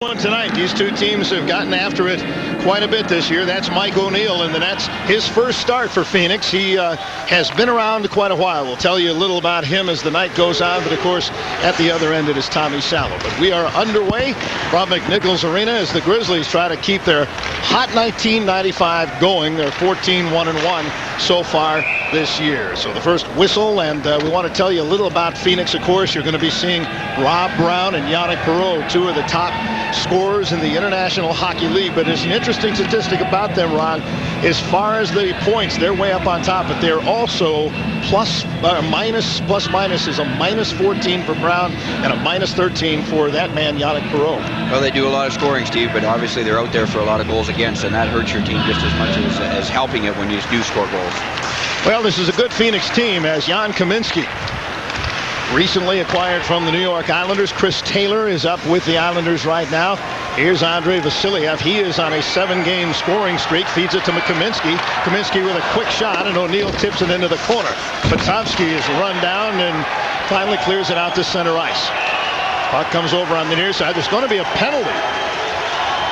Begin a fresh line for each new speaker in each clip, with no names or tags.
Tonight, these two teams have gotten after it quite a bit this year. That's Mike O'Neill, and that's his first start for Phoenix. He has been around quite a while. We'll tell you a little about him as the night goes on, but of course, at the other end, it is Tommy Salo. But we are underway from McNichols Arena as the Grizzlies try to keep their hot 1995 going. They're 14-1-1 so far this year. So the first whistle, and we want to tell you a little about Phoenix. Of course, you're going to be seeing Rob Brown and Yannick Perreault, two of the top scorers in the International Hockey League. But there's an interesting statistic about them, Ron. As far as the points, they're way up on top, but they're also plus minus is a minus 14 for Brown and a minus 13 for that man Yannick Perreault.
Well, they do a lot of scoring, Steve, but obviously they're out there for a lot of goals against, and that hurts your team just as much as helping it when you do score goals. Well,
this is a good Phoenix team as Jan Kaminski, recently acquired from the New York Islanders. Chris Taylor is up with the Islanders right now. Here's Andrei Vasiliev. He is on a 7-game scoring streak. Feeds it to Kaminski. Kaminski with a quick shot, and O'Neill tips it into the corner. Potomski is run down and finally clears it out to center ice. Puck comes over on the near side. There's going to be a penalty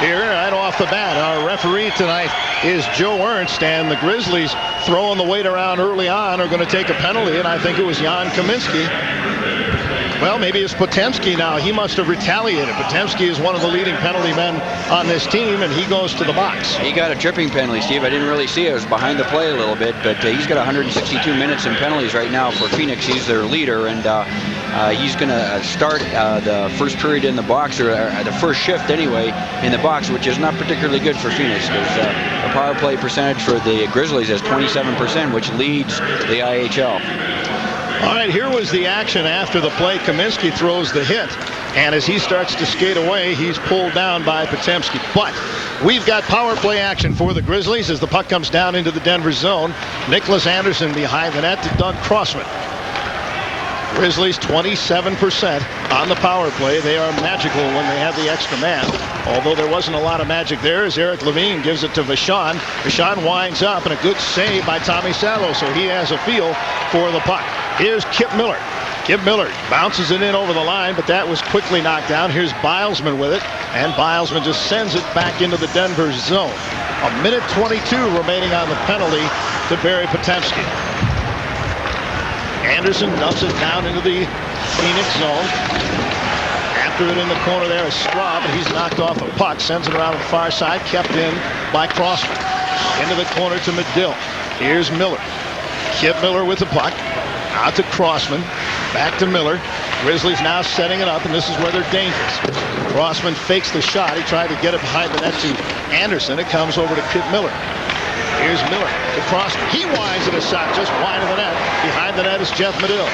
here right off the bat. Our referee tonight is Joe Ernst, and the Grizzlies, throwing the weight around early on, are going to take a penalty, and I think it was Jan Kaminski. Well, maybe it's Potemski now. He must have retaliated. Potemski is one of the leading penalty men on this team, and he goes to the box.
He got a tripping penalty, Steve. I didn't really see it. It was behind the play a little bit, but he's got 162 minutes in penalties right now for Phoenix. He's their leader, and he's going to start the first period in the box, or the first shift anyway, in the box, which is not particularly good for Phoenix, because the power play percentage for the Grizzlies is 27%, which leads the IHL.
All right, here was the action after the play. Kaminski throws the hit, and as he starts to skate away, he's pulled down by Potemski. But we've got power play action for the Grizzlies as the puck comes down into the Denver zone. Nicholas Anderson behind the net to Doug Crossman. Grizzlies 27% on the power play. They are magical when they have the extra man. Although there wasn't a lot of magic there, as Eric Levine gives it to Vachon. Vachon winds up, and a good save by Tommy Salo, so he has a feel for the puck. Here's Kip Miller. Kip Miller bounces it in over the line, but that was quickly knocked down. Here's Bilesman with it, and Bilesman just sends it back into the Denver zone. A minute 22 remaining on the penalty to Barry Potemski. Anderson dumps it down into the Phoenix zone. After it in the corner there is Straub, but he's knocked off a puck. Sends it around the far side, kept in by Crossman. Into the corner to Medill. Here's Miller. Kip Miller with the puck. Out to Crossman. Back to Miller. Grizzlies now setting it up, and this is where they're dangerous. Crossman fakes the shot. He tried to get it behind the net to Anderson. It comes over to Kip Miller. Here's Miller to Crossman. He winds it a shot just wide of the net. Behind the net is Jeff Medill.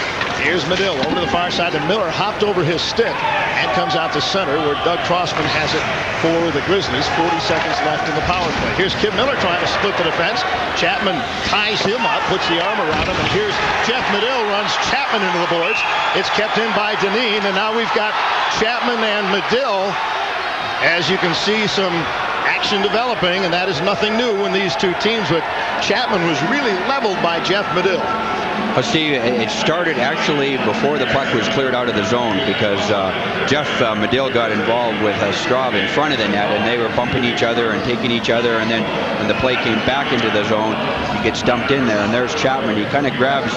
Here's Medill over to the far side, and Miller hopped over his stick and comes out to center where Doug Crossman has it for the Grizzlies. 40 seconds left in the power play. Here's Kip Miller trying to split the defense. Chapman ties him up, puts the arm around him, and here's Jeff Medill runs Chapman into the boards. It's kept in by Deneen, and now we've got Chapman and Medill. As you can see, some action developing, and that is nothing new in these two teams, but Chapman was really leveled by Jeff Medill.
Well, Steve, it started actually before the puck was cleared out of the zone, because Jeff Medill got involved with Straub in front of the net, and they were bumping each other and taking each other, and then when the play came back into the zone, he gets dumped in there, and there's Chapman. He kind of grabs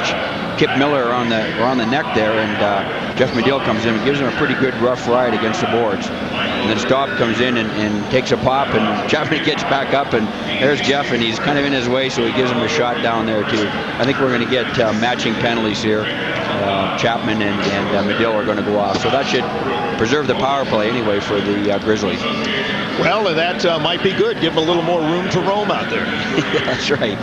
Kip Miller around the neck there, and Jeff Medill comes in and gives him a pretty good rough ride against the boards. And then Straub comes in and takes a pop, and Chapman gets back up, and there's Jeff, and he's kind of in his way, so he gives him a shot down there too. I think we're going to get matching penalties here. Chapman and Medill are going to go off, so that should preserve the power play anyway for the Grizzlies.
Well, that might be good. Give them a little more room to roam out there.
Yeah, that's right.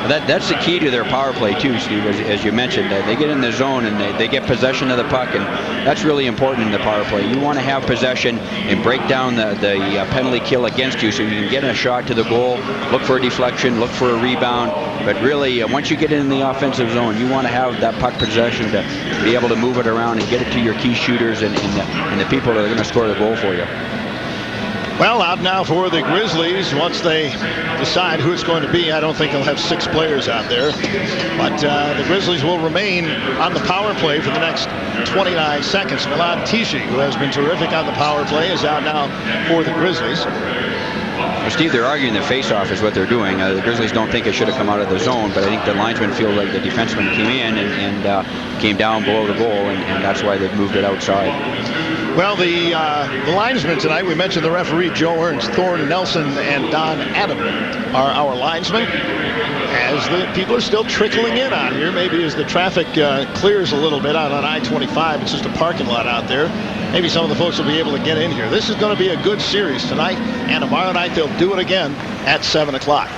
That's the key to their power play too, Steve, as you mentioned. They get in the zone and they get possession of the puck, and that's really important in the power play. You want to have possession and break down the penalty kill against you, so you can get a shot to the goal, look for a deflection, look for a rebound. But really, once you get in the offensive zone, you want to have that puck possession to be able to move it around and get it to your key shooters and the people that are going to score the goal for you.
Well, out now for the Grizzlies. Once they decide who it's going to be, I don't think they'll have 6 players out there. But the Grizzlies will remain on the power play for the next 29 seconds. Milan Tichy, who has been terrific on the power play, is out now for the Grizzlies.
Well, Steve, they're arguing the face-off is what they're doing. The Grizzlies don't think it should have come out of the zone, but I think the linesmen feel like the defenseman came in and came down below the goal, and that's why they've moved it outside.
Well, the linesmen tonight, we mentioned the referee, Joe Ernst, Thorne Nelson, and Don Adam are our linesmen. As the people are still trickling in on here, maybe as the traffic clears a little bit out on I-25, it's just a parking lot out there. Maybe some of the folks will be able to get in here. This is going to be a good series tonight, and tomorrow night they'll do it again at 7 o'clock.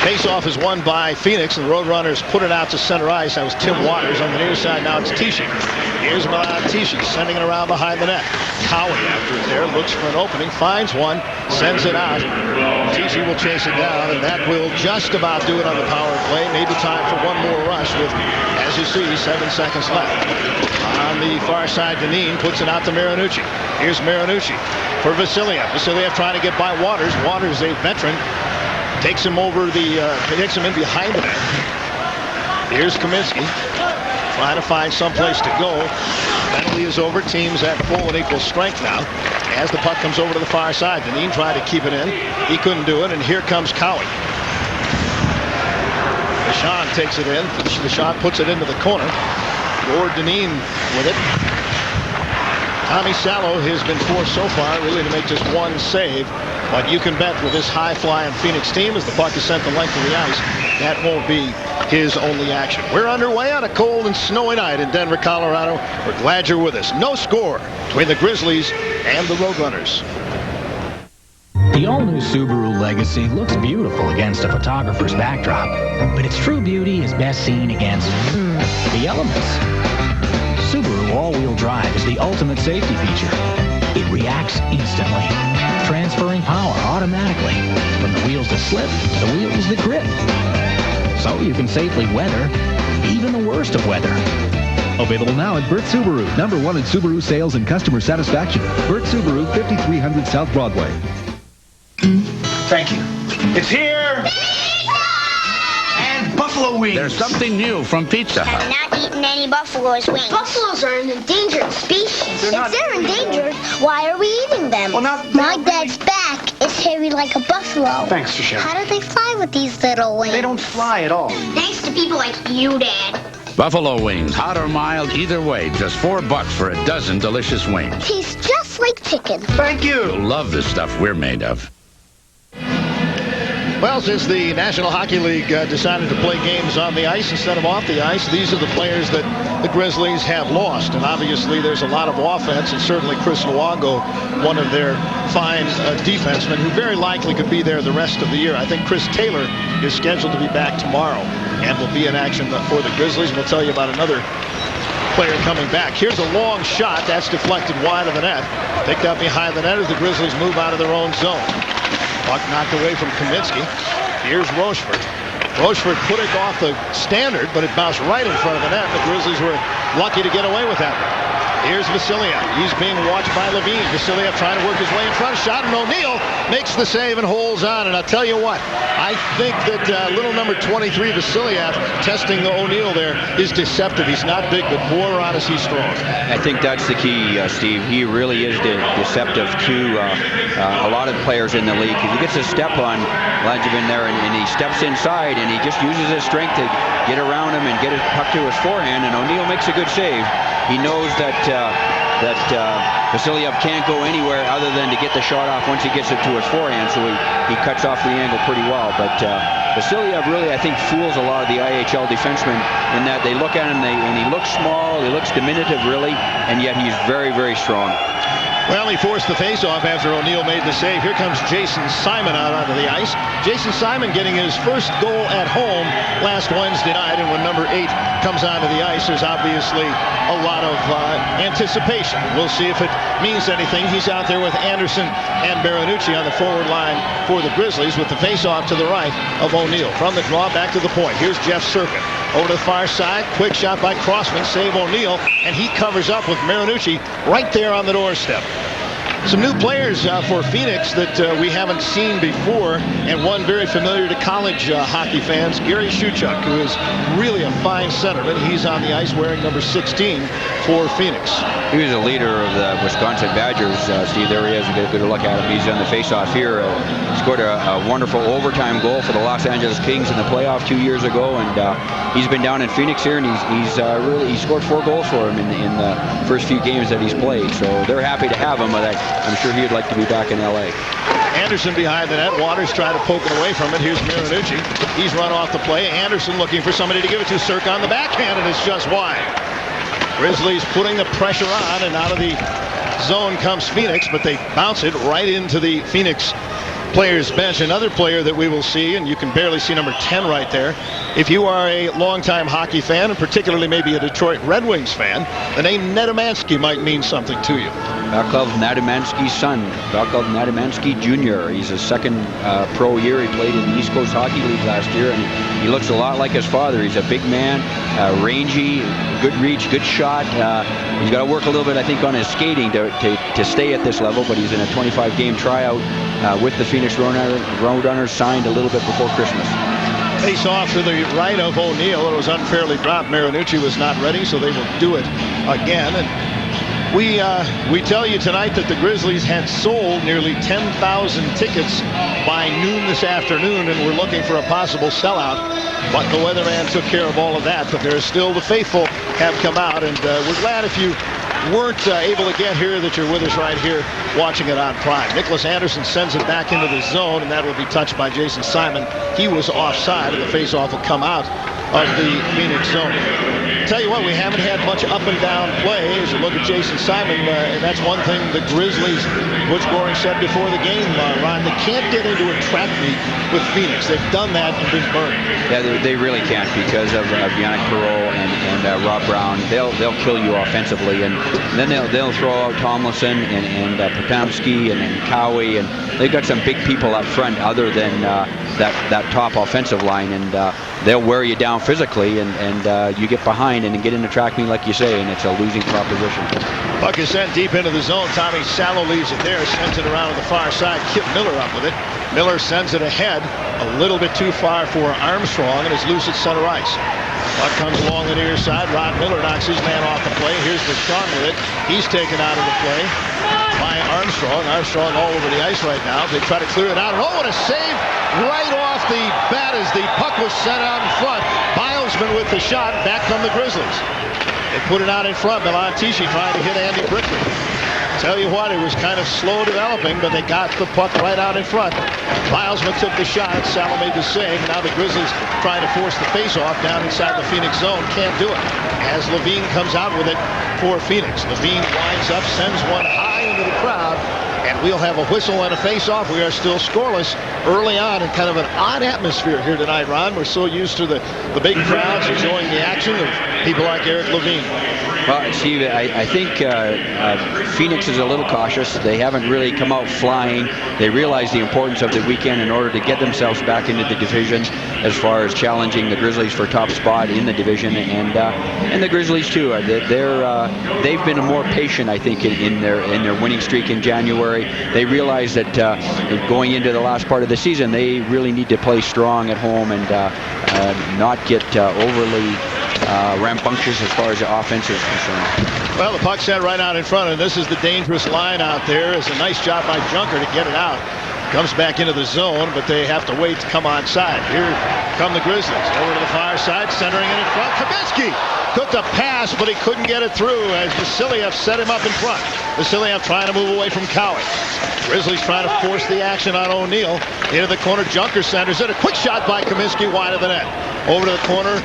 Face-off is won by Phoenix, and the Roadrunners put it out to center ice. That was Tim Waters on the near side. Now it's Tichy. Here's Milan Tichy sending it around behind the net. Cowie after it there, looks for an opening, finds one, sends it out. Tichy will chase it down, and that will just about do it on the power play. Maybe time for one more rush with, as you see, 7 seconds left. On the far side, Dineen puts it out to Marinucci. Here's Marinucci for Vasiliev. Vasiliev trying to get by Waters. Waters, a veteran, takes him over takes him in behind the net. Here's Kaminsky trying to find someplace to go. Penalty is over. Teams at full and equal strength now. As the puck comes over to the far side, Dineen tried to keep it in. He couldn't do it, and here comes Cowie. Deshawn takes it in. Deshawn puts it into the corner. Gord Dineen with it. Tommy Salo has been forced so far really to make just one save, but you can bet with this high-flying Phoenix team, as the puck is sent the length of the ice, that won't be his only action. We're underway on a cold and snowy night in Denver, Colorado. We're glad you're with us. No score between the Grizzlies and the Roadrunners.
The all-new Subaru Legacy looks beautiful against a photographer's backdrop, but its true beauty is best seen against the elements. Subaru all-wheel drive is the ultimate safety feature. It reacts instantly, transferring power automatically from the wheels that slip to the wheels that grip. So you can safely weather even the worst of weather.
Available now at Burt Subaru, #1 in Subaru sales and customer satisfaction. Burt Subaru, 5300 South Broadway.
Thank you. It's here! And buffalo wings.
There's something new from Pizza Hut.
I'm not eating any buffalo's wings. Buffaloes are an endangered species. If they're endangered, why are we eating them?
Well, not
My dad's back is hairy like a buffalo.
Thanks, Shoshana.
How do they fly with these little wings?
They don't fly at all.
Thanks to people like you, Dad.
Buffalo wings, hot or mild, either way, just $4 for a dozen delicious wings.
Tastes just like chicken.
Thank you.
You'll love the stuff we're made of.
Well, since the National Hockey League decided to play games on the ice instead of off the ice, these are the players that the Grizzlies have lost. And obviously there's a lot of offense, and certainly Chris Luongo, one of their fine defensemen, who very likely could be there the rest of the year. I think Chris Taylor is scheduled to be back tomorrow and will be in action for the Grizzlies. We'll tell you about another player coming back. Here's a long shot. That's deflected wide of the net. Picked up behind the net as the Grizzlies move out of their own zone. Puck knocked away from Kaminsky. Here's Rochefort. Rochefort put it off the standard, but it bounced right in front of the net. The Grizzlies were lucky to get away with that. Here's Vasiliev. He's being watched by Levine. Vasiliev trying to work his way in front. Shot, and O'Neill makes the save and holds on. And I'll tell you what, I think that little number 23, Vasiliev, testing the O'Neill there is deceptive. He's not big, but boy, honest, he's strong.
I think that's the key, Steve. He really is deceptive to a lot of players in the league. He gets a step on Langevin there, and he steps inside, and he just uses his strength to get around him and get his puck to his forehand, and O'Neill makes a good save. He knows that Vasiliev can't go anywhere other than to get the shot off once he gets it to his forehand, so he cuts off the angle pretty well. But Vasiliev really, I think, fools a lot of the IHL defensemen in that they look at him and he looks small, he looks diminutive really, and yet he's very, very strong.
Well, he forced the face-off after O'Neill made the save. Here comes Jason Simon out onto the ice. Jason Simon getting his first goal at home last Wednesday night, and when number 8 comes onto the ice, there's obviously a lot of anticipation. We'll see if it means anything. He's out there with Anderson and Marinucci on the forward line for the Grizzlies, with the face-off to the right of O'Neill. From the draw, back to the point. Here's Jeff Serkin. Over to the far side, quick shot by Crossman, save O'Neill, and he covers up with Marinucci right there on the doorstep. Some new players for Phoenix that we haven't seen before, and one very familiar to college hockey fans, Gary Shuchuk, who is really a fine centerman. He's on the ice wearing number 16 for Phoenix.
He was a leader of the Wisconsin Badgers. Steve, there he is. You get a good look at him. He's on the face-off here. Scored a wonderful overtime goal for the Los Angeles Kings in the playoff 2 years ago, and he's been down in Phoenix here, and he scored 4 goals for him in the first few games that he's played. So they're happy to have him. I'm sure he'd like to be back in L.A.
Anderson behind the net. Waters trying to poke it away from it. Here's Marinucci. He's run off the play. Anderson looking for somebody to give it to. Cirk on the backhand, and it's just wide. Grizzlies putting the pressure on, and out of the zone comes Phoenix, but they bounce it right into the Phoenix players bench. Another player that we will see, and you can barely see number 10 right there. If you are a longtime hockey fan, and particularly maybe a Detroit Red Wings fan, the name Nedomansky might mean something to you.
Vakov Nedomansky's son, Vakov Nedomansky Jr. He's his second pro year. He played in the East Coast Hockey League last year, and he looks a lot like his father. He's a big man, rangy, good reach, good shot. He's got to work a little bit, I think, on his skating to stay at this level, but he's in a 25-game tryout with the Phoenix Roadrunners, signed a little bit before Christmas.
Face off to the right of O'Neill. It was unfairly dropped. Marinucci was not ready, so they will do it again. And we tell you tonight that the Grizzlies had sold nearly 10,000 tickets by noon this afternoon, and we're looking for a possible sellout. But the weatherman took care of all of that. But there's still the faithful have come out, and we're glad if you weren't able to get here that you're with us right here watching it on Prime. Nicholas Anderson sends it back into the zone, and that will be touched by Jason Simon. He was offside, and the faceoff will come out of the Phoenix zone. Tell you what, we haven't had much up and down play as you look at Jason Simon, and that's one thing the Grizzlies, Butch Goring said before the game, Ron, they can't get into a track meet with Phoenix. They've done that and been burned.
Yeah, they really can't because of Yannick Perreault and Rob Brown. They'll kill you offensively, and then they'll throw out Tomlinson and Potomski and Cowie, and they've got some big people up front other than that top offensive line, and they'll wear you down physically, and you get behind and get in the track meet like you say, and it's a losing proposition.
Puck is sent deep into the zone. Tommy Sallow leaves it there, sends it around to the far side. Kip Miller up with it. Miller sends it ahead, a little bit too far for Armstrong, and is loose at center ice. Puck comes along the near side. Rod Miller knocks his man off the play. Here's Vachon with it. He's taken out of the play by Armstrong. Armstrong all over the ice right now. They try to clear it out. And oh, what a save right off the bat as the puck was sent out in front. Bilesman with the shot. Back come the Grizzlies. They put it out in front. Milan Tichy trying to hit Andy Brickley. Tell you what, it was kind of slow developing, but they got the puck right out in front. Bilesman took the shot. Sallow made the save. Now the Grizzlies trying to force the faceoff down inside the Phoenix zone. Can't do it. As Levine comes out with it for Phoenix. Levine winds up, sends one high into the crowd, and we'll have a whistle and a faceoff. We are still scoreless early on in kind of an odd atmosphere here tonight, Ron. We're so used to the big crowds enjoying the action of people like Eric Levine.
Well, Steve, I think Phoenix is a little cautious. They haven't really come out flying. They realize the importance of the weekend in order to get themselves back into the division as far as challenging the Grizzlies for top spot in the division, and the Grizzlies too. They've been more patient, I think, in their winning streak in January. They realize that going into the last part of the season, they really need to play strong at home and not get overly rambunctious as far as the offense is concerned.
Well, the puck's set right out in front, and this is the dangerous line out there. It's a nice job by Junker to get it out. Comes back into the zone, but they have to wait to come onside. Here come the Grizzlies. Over to the far side, centering it in front. Kaminsky took the pass, but he couldn't get it through as Vasiliev set him up in front. Vasiliev trying to move away from Cowie. Grizzlies trying to force the action on O'Neill. Into the corner, Junker centers it. A quick shot by Kaminsky wide of the net. Over to the corner,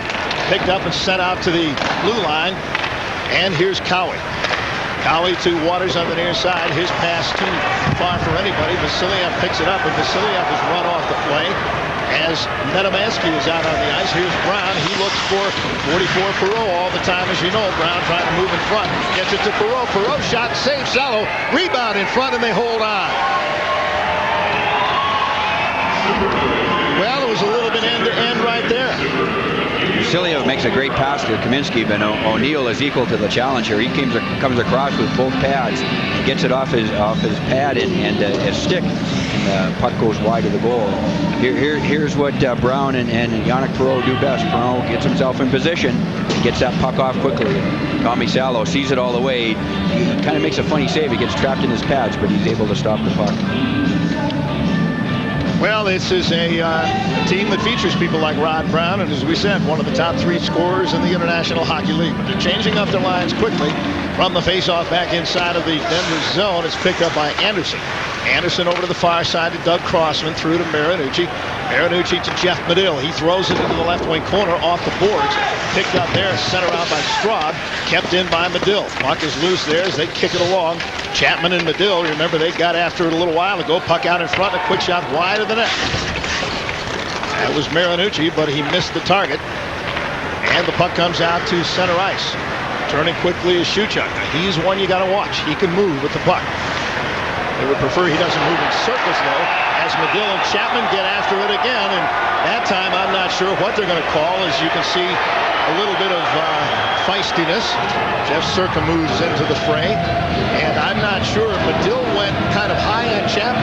picked up and sent out to the blue line. And here's Cowie. Cowie to Waters on the near side. His pass too far for anybody. Vasiliev picks it up, and Vasiliev is run off the play as Nedomansky is out on the ice. Here's Brown. He looks for 44 Perreault all the time, as you know. Brown trying to move in front. Gets it to Perreault. Perreault shot, save Sallow. Rebound in front, and they hold on. Well, it was a little bit end-to-end right there.
Vasiliev makes a great pass to Kaminsky, but O'Neill is equal to the challenger. He comes across with both pads and gets it off his pad and his stick, and the puck goes wide of the goal. Here's what Brown and Yannick Perreault do best. Perreault gets himself in position, gets that puck off quickly. Tommy Salo sees it all the way. He kind of makes a funny save. He gets trapped in his pads, but he's able to stop the puck.
Well, this is a team that features people like Rod Brown, and as we said, one of the top 3 scorers in the International Hockey League. But they're changing up their lines quickly. From the faceoff back inside of the Denver zone, it's picked up by Anderson. Anderson over to the far side to Doug Crossman, through to Marinucci. Marinucci to Jeff Medill. He throws it into the left wing corner off the boards. Picked up there, sent around by Straub. Kept in by Medill. Puck is loose there as they kick it along. Chapman and Medill, remember they got after it a little while ago. Puck out in front, a quick shot wide of the net. That was Marinucci, but he missed the target. And the puck comes out to center ice. Turning quickly is Shuchuk. He's one you got to watch. He can move with the puck. They would prefer he doesn't move in circles, though, as Medill and Chapman get after it again. And that time, I'm not sure what they're going to call. As you can see, a little bit of feistiness. Jeff Circa moves into the fray. And I'm not sure. Medill went kind of high on Chapman.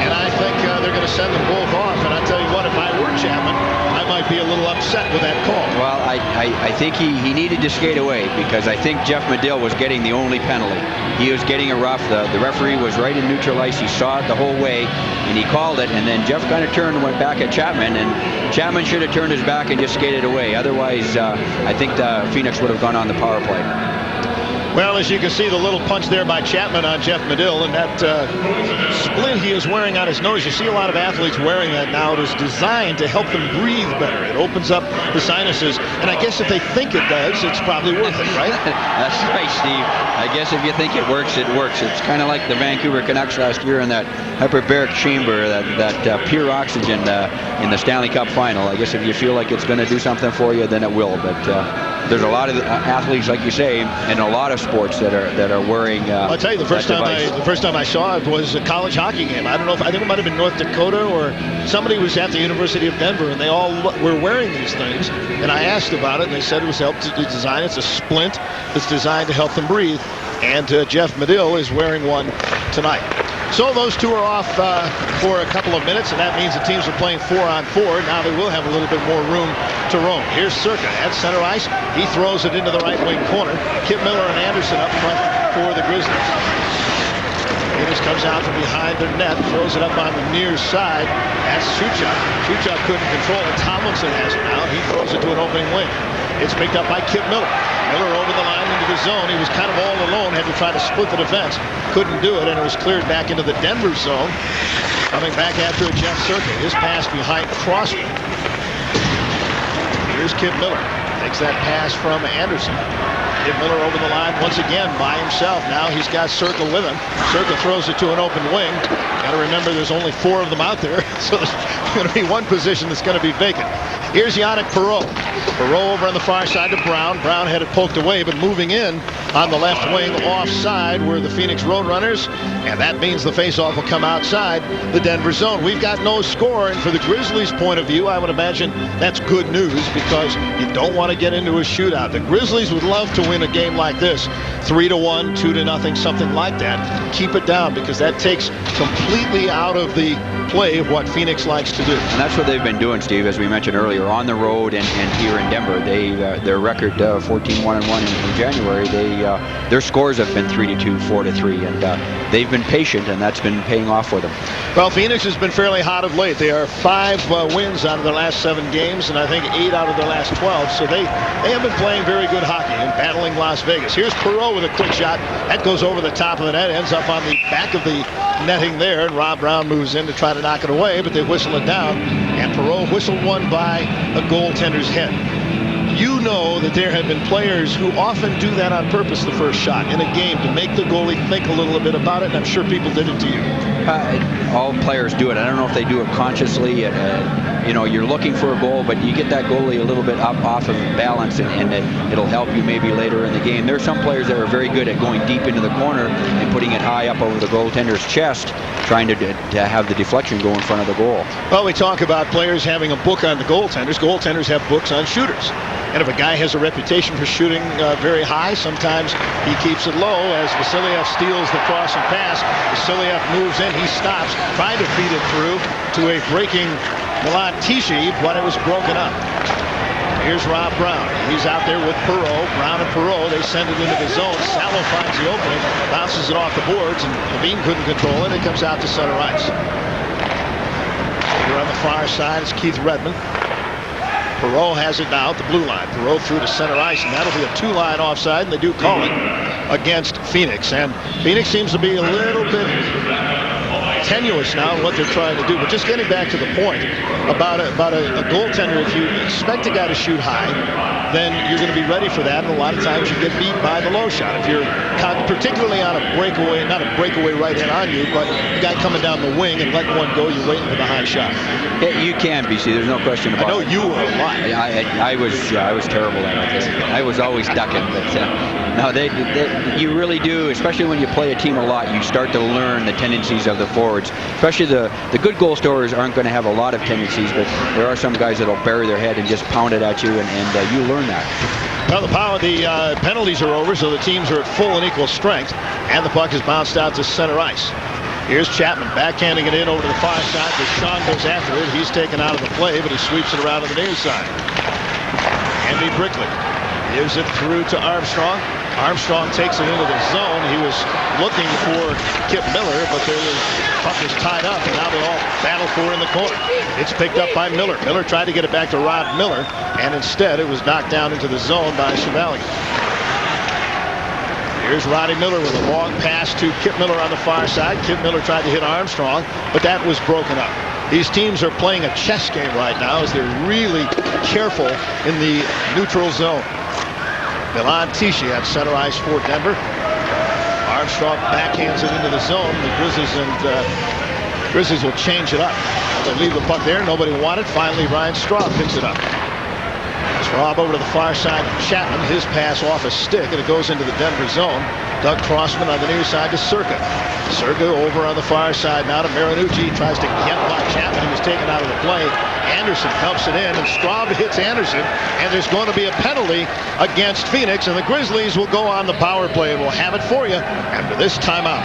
And I think they're going to send them both off. And I'll tell you what, if I were Chapman, I might be a little upset with that call.
Well, I think he needed to skate away, because I think Jeff Medill was getting the only penalty. He was getting a rough. The referee was right in neutral ice. He saw it the whole way, and he called it. And then Jeff kind of turned and went back at Chapman, and Chapman should have turned his back and just skated away. Otherwise, I think the Phoenix would have gone on the power play.
Well, as you can see, the little punch there by Chapman on Jeff Medill, and that splint he is wearing on his nose. You see a lot of athletes wearing that now. It is designed to help them breathe better. It opens up the sinuses, and I guess if they think it does, it's probably worth it, right?
That's right, Steve. I guess if you think it works, it works. It's kind of like the Vancouver Canucks last year in that hyperbaric chamber, that pure oxygen in the Stanley Cup final. I guess if you feel like it's going to do something for you, then it will. But there's a lot of athletes, like you say, and a lot of sports that are wearing.
I'll tell you, the first time I saw it was a college hockey game. I don't know if I think it might have been North Dakota, or somebody was at the University of Denver, and they all were wearing these things. And I asked about it, and they said it was helped to design. It's a splint that's designed to help them breathe. And Jeff Medill is wearing one tonight. So those two are off for a couple of minutes, and that means the teams are playing 4-on-4. Now they will have a little bit more room to roam. Here's Circa at center ice. He throws it into the right wing corner. Kip Miller and Anderson up front for the Grizzlies. Phoenix comes out from behind their net, throws it up on the near side. That's Shuchuk. Shuchuk couldn't control it. Tomlinson has it now. He throws it to an opening wing. It's picked up by Kip Miller. Miller over the line into the zone. He was kind of all alone, had to try to split the defense. Couldn't do it, and it was cleared back into the Denver zone. Coming back after it, Jeff Circa. His pass behind Crossman. Here's Kip Miller. Takes that pass from Anderson. Kip Miller over the line once again by himself. Now he's got Circa with him. Circa throws it to an open wing. Got to remember there's only 4 of them out there, so there's going to be one position that's going to be vacant. Here's Yannick Perreault. Perreault over on the far side to Brown. Brown had it poked away, but moving in on the left wing offside were the Phoenix Roadrunners, and that means the faceoff will come outside the Denver zone. We've got no score, and for the Grizzlies' point of view, I would imagine that's good news, because you don't want to get into a shootout. The Grizzlies would love to win a game like this, 3-1, 2-0, something like that. Keep it down, because that takes completely out of the play of what Phoenix likes to do.
And that's what they've been doing, Steve, as we mentioned earlier, on the road and here in Denver. Their record 14-1-1 in January. Their scores have been 3-2, 4-3, and they've been patient, and that's been paying off for them.
Well, Phoenix has been fairly hot of late. They are 5 wins out of their last 7 games, and I think 8 out of their last 12. So they have been playing very good hockey and battling Las Vegas. Here's Perreault with a quick shot. That goes over the top of the net, ends up on the back of the netting there, and Rob Brown moves in to try to knock it away, but they whistle it down, and Perreault whistled one by a goaltender's head. You know that there have been players who often do that on purpose the first shot in a game to make the goalie think a little bit about it, and I'm sure people did it to you.
All players do it. I don't know if they do it consciously. You know, you're looking for a goal, but you get that goalie a little bit up off of balance, and it'll help you maybe later in the game. There are some players that are very good at going deep into the corner and putting it high up over the goaltender's chest, trying to have the deflection go in front of the goal.
Well, we talk about players having a book on the goaltenders. Goaltenders have books on shooters. And if a guy has a reputation for shooting very high, sometimes he keeps it low. As Vasiliev steals the crossing pass, Vasiliev moves in, he stops, trying to feed it through to a breaking Milan Tichy, but it was broken up. Here's Rob Brown. He's out there with Perreault. Brown and Perreault, they send it into the zone. Salo finds the opening, bounces it off the boards, and Levine couldn't control it. It comes out to center ice. Here on the far side is Keith Redmond. Perreault has it now at the blue line. Perreault through to center ice, and that'll be a two-line offside, and they do call it against Phoenix. And Phoenix seems to be a little bit tenuous now in what they're trying to do. But just getting back to the point about a goaltender, if you expect a guy to shoot high, then you're going to be ready for that, and a lot of times you get beat by the low shot. If you're particularly on a breakaway, not a breakaway right in on you, but the guy coming down the wing and letting one go, you're waiting for the high shot.
Yeah, you can, BC. There's no question about it.
I know you were a lot.
I was terrible at it. I was always ducking, but no, you really do, especially when you play a team a lot, you start to learn the tendencies of the forwards. Especially the good goal scorers aren't going to have a lot of tendencies, but there are some guys that'll bury their head and just pound it at you, and you learn that.
Well, the penalties are over, so the teams are at full and equal strength, and the puck is bounced out to center ice. Here's Chapman backhanding it in over to the far side. Deshawn goes after it. He's taken out of the play, but he sweeps it around to the near side. Andy Brickley gives it through to Armstrong. Armstrong takes it into the zone. He was looking for Kip Miller, but the puck is tied up, and now they all battle for it in the corner. It's picked up by Miller. Miller tried to get it back to Rod Miller, and instead it was knocked down into the zone by Chevalier. Here's Roddy Miller with a long pass to Kip Miller on the far side. Kip Miller tried to hit Armstrong, but that was broken up. These teams are playing a chess game right now as they're really careful in the neutral zone. Milan Tichy at center ice for Denver. Armstrong backhands it into the zone. The Grizzlies will change it up. They leave the puck there. Nobody wanted. Finally, Ryan Straub picks it up. Straub over to the far side. Chapman, his pass off a stick, and it goes into the Denver zone. Doug Crossman on the near side to Circa. Circa over on the far side now to Marinucci. Tries to get by Chapman. He was taken out of the play. Anderson dumps it in, and Straub hits Anderson, and there's going to be a penalty against Phoenix, and the Grizzlies will go on the power play, and we'll have it for you after this timeout.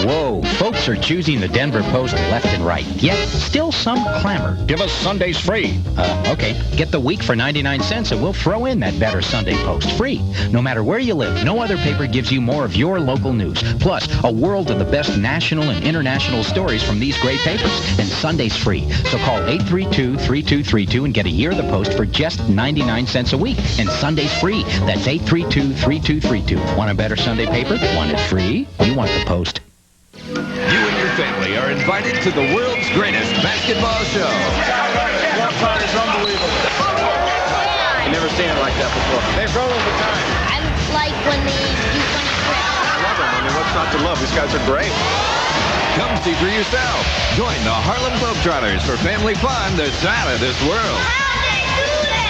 Whoa, folks are choosing the Denver Post left and right, yet still some clamor.
Give us Sundays free.
Okay. Get the week for 99 cents and we'll throw in that better Sunday Post free. No matter where you live, no other paper gives you more of your local news. Plus, a world of the best national and international stories from these great papers. And Sunday's free. So call 832-3232 and get a year of the Post for just 99 cents a week. And Sunday's free. That's 832-3232. Want a better Sunday paper? Want it free? You want the Post.
You and your family are invited to the world's greatest basketball show.
That part is unbelievable.
I've never seen it like that before.
They roll over time.
I like when they do funny tricks.
I love them. I mean, what's not to love? These guys are great.
Come see for yourself. Join the Harlem Globetrotters for family fun that's out of this world.
How they do that?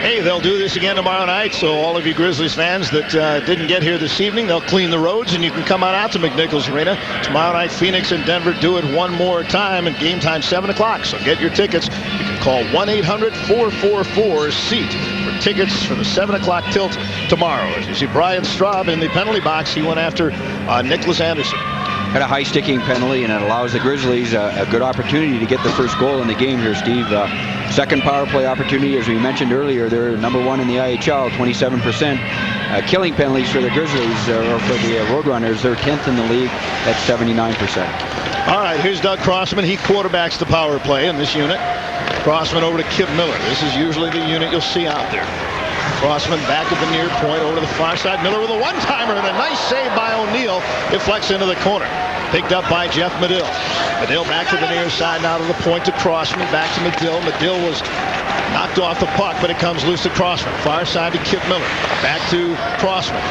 Hey, they'll do this again tomorrow night, so all of you Grizzlies fans that didn't get here this evening, they'll clean the roads, and you can come on out to McNichols Arena. Tomorrow night, Phoenix and Denver do it one more time, and game time 7 o'clock. So get your tickets. You can call 1-800-444-SEAT for tickets for the 7 o'clock tilt tomorrow. As you see Brian Straub in the penalty box, he went after Nicholas Anderson.
Had a high-sticking penalty, and it allows the Grizzlies a good opportunity to get the first goal in the game here, Steve. Second power play opportunity, as we mentioned earlier, they're number one in the IHL, 27%. Killing penalties for the Grizzlies, or for the Roadrunners, they're 10th in the league at 79%.
All right, here's Doug Crossman. He quarterbacks the power play in this unit. Crossman over to Kip Miller. This is usually the unit you'll see out there. Crossman back at the near point over to the far side. Miller with a one-timer and a nice save by O'Neill. Deflects into the corner. Picked up by Jeff Medill. Medill back to the near side, now to the point to Crossman. Back to Medill. Medill was knocked off the puck, but it comes loose to Crossman. Far side to Kip Miller. Back to Crossman.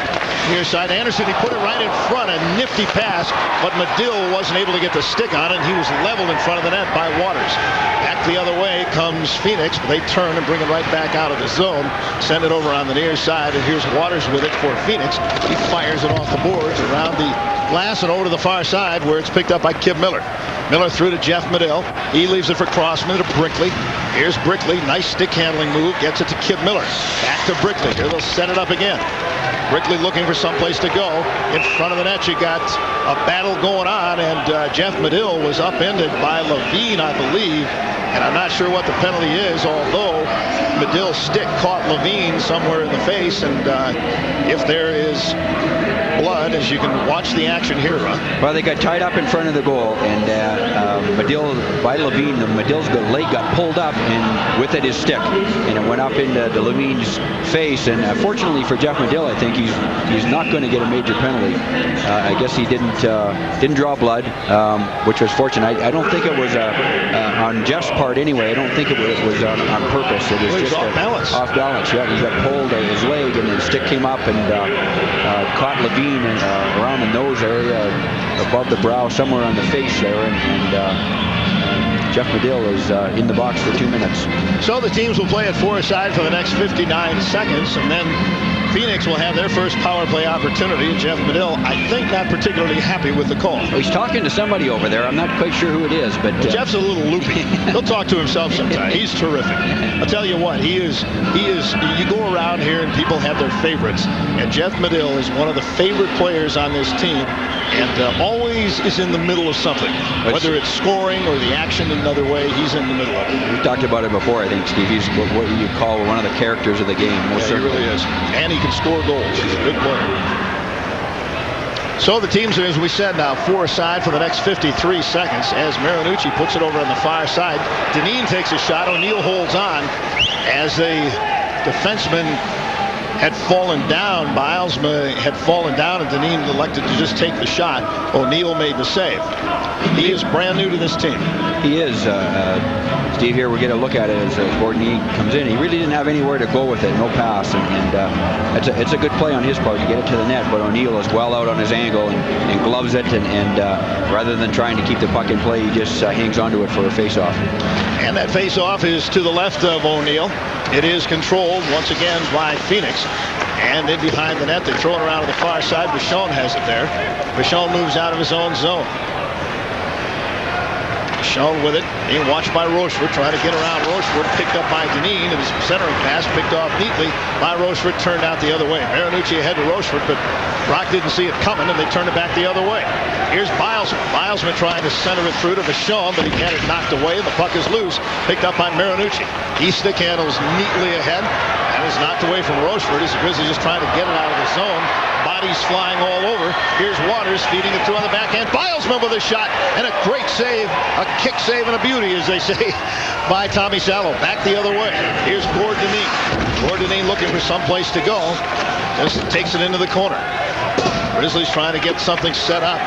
Near side Anderson. He put it right in front. A nifty pass, but Medill wasn't able to get the stick on it. He was leveled in front of the net by Waters. Back the other way comes Phoenix. They turn and bring it right back out of the zone. Send it over on the near side, and here's Waters with it for Phoenix. He fires it off the boards around the glass and over to the far side where it's picked up by Kip Miller. Miller through to Jeff Medill. He leaves it for Crossman to Brickley. Here's Brickley. Nice stick handling move. Gets it to Kip Miller. Back to Brickley. Here they'll set it up again. Brickley looking for someplace to go. In front of the net, you got a battle going on, and Jeff Medill was upended by Levine, I believe. And I'm not sure what the penalty is, although Medill's stick caught Levine somewhere in the face, and if there is blood, as you can watch the action here,
Well, they got tied up in front of the goal, and Medill, by Levine, Medill's leg got pulled up, and with it his stick, and it went up into Levine's face. And fortunately for Jeff Medill, I think he's not going to get a major penalty. I guess he didn't draw blood, which was fortunate. I don't think it was on Jeff's part anyway. I don't think it was on purpose. It was just
off balance.
Off balance, yeah. He got pulled, his leg, and his stick came up and caught Levine around the nose area, above the brow, somewhere on the face there, and Jeff Medill is in the box for 2 minutes.
So the teams will play at four-a-side for the next 59 seconds, and then Phoenix will have their first power play opportunity. Jeff Medill, I think, not particularly happy with the call.
He's talking to somebody over there. I'm not quite sure who it is, but
Jeff's a little loopy. He'll talk to himself sometimes. He's terrific. I'll tell you what, he is. You go around here and people have their favorites, and Jeff Medill is one of the favorite players on this team, and always is in the middle of something. Whether it's scoring or the action in another way, he's in the middle of it.
We talked about it before, I think, Steve. He's what you call one of the characters of the game.
Most certainly. He really is. And he can score goals. He's a good player. So the teams are, as we said, now four-a-side for the next 53 seconds as Marinucci puts it over on the far side. Dineen takes a shot. O'Neill holds on as a defenseman had fallen down. Bilesma had fallen down, and Dineen elected to just take the shot. O'Neill made the save. He is brand new to this team.
He is. Steve, here we get a look at it as Gordon comes in. He really didn't have anywhere to go with it, no pass, and it's a good play on his part to get it to the net, but O'Neill is well out on his angle and gloves it, and rather than trying to keep the puck in play, he just hangs onto it for a face-off.
And that face-off is to the left of O'Neill. It is controlled once again by Phoenix. And in behind the net, they throw it around to the far side. Bichon has it there. Bichon moves out of his own zone. Bichon with it, being watched by Rochefort, trying to get around Rochefort, picked up by Dineen, and his centering pass picked off neatly by Rochefort, turned out the other way. Marinucci ahead to Rochefort, but Brock didn't see it coming, and they turned it back the other way. Here's Bilesman. Bilesman trying to center it through to Bichon, but he had it knocked away, and the puck is loose, picked up by Marinucci. He stick handles neatly ahead, and is knocked away from Rochefort as the Grizzlies just trying to get it out of the zone. Bodies flying all over. Here's Waters feeding it through on the backhand. Bilesman with a shot, and a great save, a kick save and a beauty, as they say, by Tommy Salo. Back the other way. Here's Gord Dineen. Gord Dineen looking for someplace to go. Just takes it into the corner. Grizzlies trying to get something set up.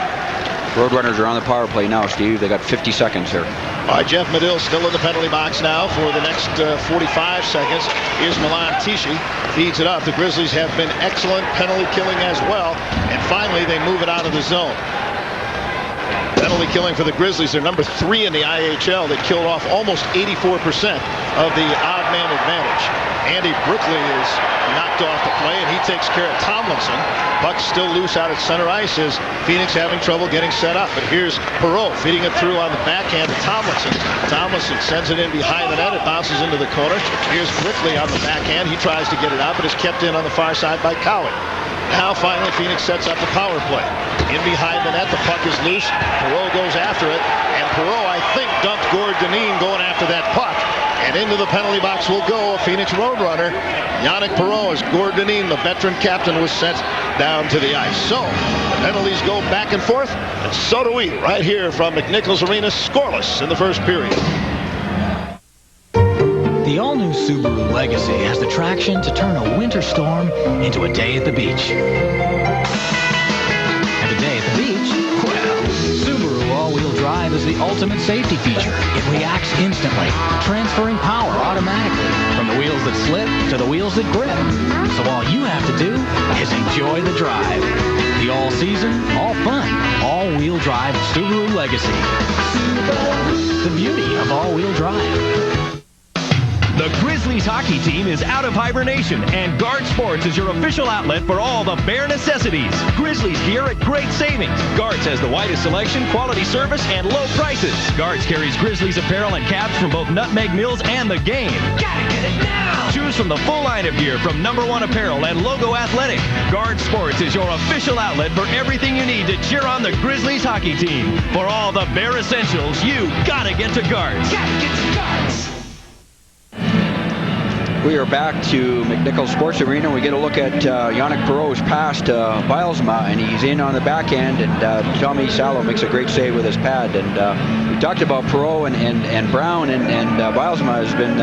Roadrunners are on the power play now, Steve. They got 50 seconds here.
All right, Jeff Medill still in the penalty box now for the next 45 seconds. Here's Milan Tichy. Feeds it up. The Grizzlies have been excellent penalty killing as well. And finally, they move it out of the zone. Penalty killing for the Grizzlies. They're number 3 in the IHL. They killed off almost 84% of the odd man advantage. Andy Brickley is knocked off the play, and he takes care of Tomlinson. Puck's still loose out at center ice as Phoenix having trouble getting set up. But here's Perreault feeding it through on the backhand to Tomlinson. Tomlinson sends it in behind the net. It bounces into the corner. Here's Brickley on the backhand. He tries to get it out, but is kept in on the far side by Cowie. Now finally Phoenix sets up the power play. In behind the net, the puck is loose. Perreault goes after it, and Perreault, I think, dumped Gord Dineen going after that puck. And into the penalty box will go a Phoenix Roadrunner. Yannick Perreault, as Gord Dineen, the veteran captain, was sent down to the ice. So the penalties go back and forth, and so do we right here from McNichols Arena, scoreless in the first period.
The all-new Subaru Legacy has the traction to turn a winter storm into a day at the beach. And a day at the beach, well, Subaru all-wheel drive is the ultimate safety feature. It reacts instantly, transferring power automatically from the wheels that slip to the wheels that grip. So all you have to do is enjoy the drive. The all-season, all-fun, all-wheel drive Subaru Legacy. The beauty of all-wheel drive.
The Grizzlies hockey team is out of hibernation, and Guard Sports is your official outlet for all the bare necessities. Grizzlies gear at great savings. Guards has the widest selection, quality service, and low prices. Guards carries Grizzlies apparel and caps from both Nutmeg Mills and the game. Gotta get it now! Choose from the full line of gear from #1 Apparel and Logo Athletic. Guard Sports is your official outlet for everything you need to cheer on the Grizzlies hockey team. For all the bare essentials, you gotta get to Guards. Gotta get to Guards!
We are back to McNichols Sports Arena. We get a look at Yannick Perreault's pass to Bilesma, and he's in on the back end, and Tommy Salo makes a great save with his pad. And we talked about Perreault and Brown, and Bilesma has been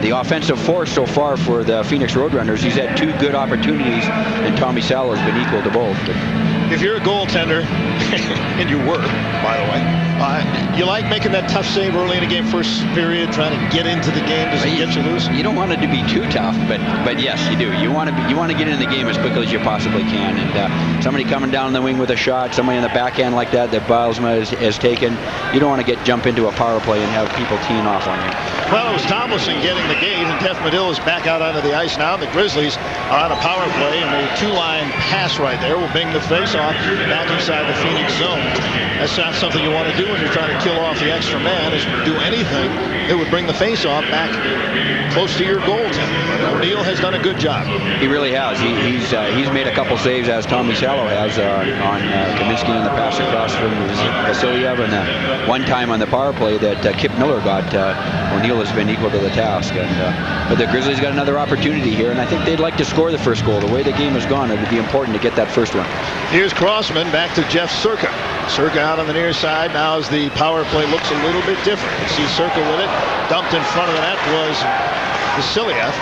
the offensive force so far for the Phoenix Roadrunners. He's had 2 good opportunities, and Tommy Salo has been equal to both.
If you're a goaltender, and you were, by the way, you like making that tough save early in the game, first period, trying to get into the game. Does it get you loose?
You don't want it to be too tough, but yes, you do. You want to get into the game as quickly as you possibly can. And somebody coming down the wing with a shot, somebody on the back end like that Bilesma has taken, you don't want to jump into a power play and have people teeing off on you.
Well, it was Tomlinson getting the gate, and Jeff Medill is back out onto the ice now. The Grizzlies are on a power play, and a 2-line pass right there will bring the face-off back inside the Phoenix zone. That's not something you want to do when you're trying to kill off the extra man, is do anything that would bring the face-off back close to your goaltender. O'Neill has done a good job.
He really has. He's made a couple saves, as Tommy Salo has, on Kaminsky on the pass across from Vasilyev, and one time on the power play that Kip Miller got. O'Neill has been equal to the task. But the Grizzlies got another opportunity here, and I think they'd like to score the first goal. The way the game has gone, it would be important to get that first one.
Here's Crossman back to Jeff Circa. Circa out on the near side. Now as the power play looks a little bit different. You see Circa with it. Dumped in front of the net was Vasilyev.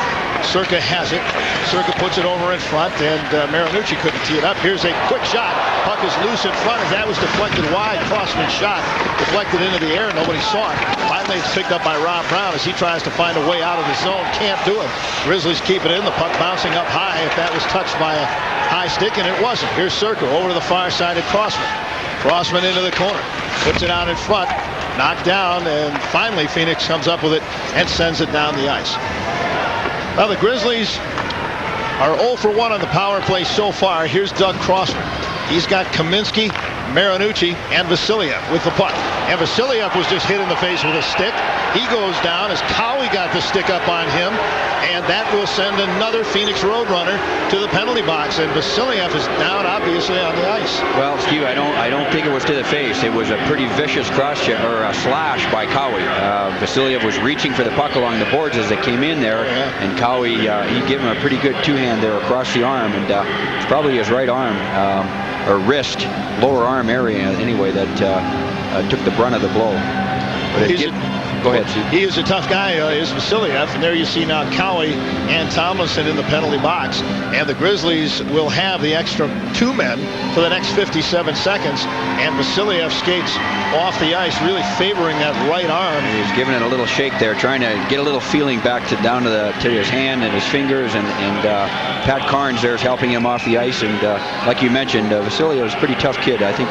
Circa has it. Circa puts it over in front, and Marinucci couldn't tee it up. Here's a quick shot. Puck is loose in front as that was deflected wide. Crossman's shot deflected into the air. Nobody saw it. Finally, it's picked up by Rob Brown as he tries to find a way out of the zone. Can't do it. Grizzlies keep it in. The puck bouncing up high. If that was touched by a high stick, and it wasn't. Here's Circa over to the far side of Crossman. Crossman into the corner. Puts it out in front. Knocked down, and finally Phoenix comes up with it and sends it down the ice. Well, the Grizzlies are 0 for 1 on the power play so far. Here's Doug Crossman. He's got Kaminsky, Marinucci, and Vasilyev with the puck. And Vasilyev was just hit in the face with a stick. He goes down as Cowie got the stick up on him, and that will send another Phoenix Roadrunner to the penalty box. And Vasilyev is down, obviously, on the ice.
Well, Stu, I don't think it was to the face. It was a pretty vicious cross check, or a slash by Cowie. Vasilyev was reaching for the puck along the boards as it came in there, and Cowie he gave him a pretty good two-hand there across the arm, and it's probably his right arm or wrist, lower arm area anyway, that took the brunt of the blow. But go ahead, Steve.
He is a tough guy, is Vasilyev. And there you see now Cowie and Tomlinson in the penalty box. And the Grizzlies will have the extra 2 men for the next 57 seconds. And Vasilyev skates off the ice, really favoring that right arm.
He's giving it a little shake there, trying to get a little feeling back down to his hand and his fingers. And Pat Carnes there is helping him off the ice. And like you mentioned, Vasilyev is a pretty tough kid. I think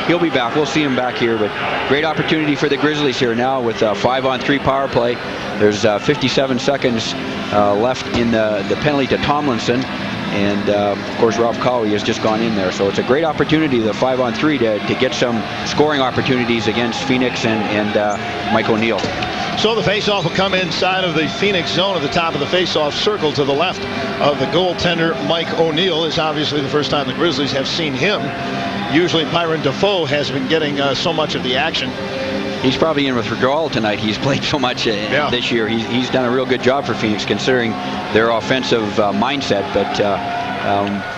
he'll be back. We'll see him back here. But great opportunity for the Grizzlies here now with 5-on-3 power play. There's 57 seconds left in the penalty to Tomlinson. And, of course, Ralph Cowie has just gone in there. So it's a great opportunity, the 5-on-3, to get some scoring opportunities against Phoenix and Mike O'Neill.
So the faceoff will come inside of the Phoenix zone at the top of the faceoff circle to the left of the goaltender. Mike O'Neill is obviously the first time the Grizzlies have seen him. Usually Byron Defoe has been getting so much of the action.
He's probably in with withdrawal tonight. He's played so much this year. He's done a real good job for Phoenix considering their offensive mindset. But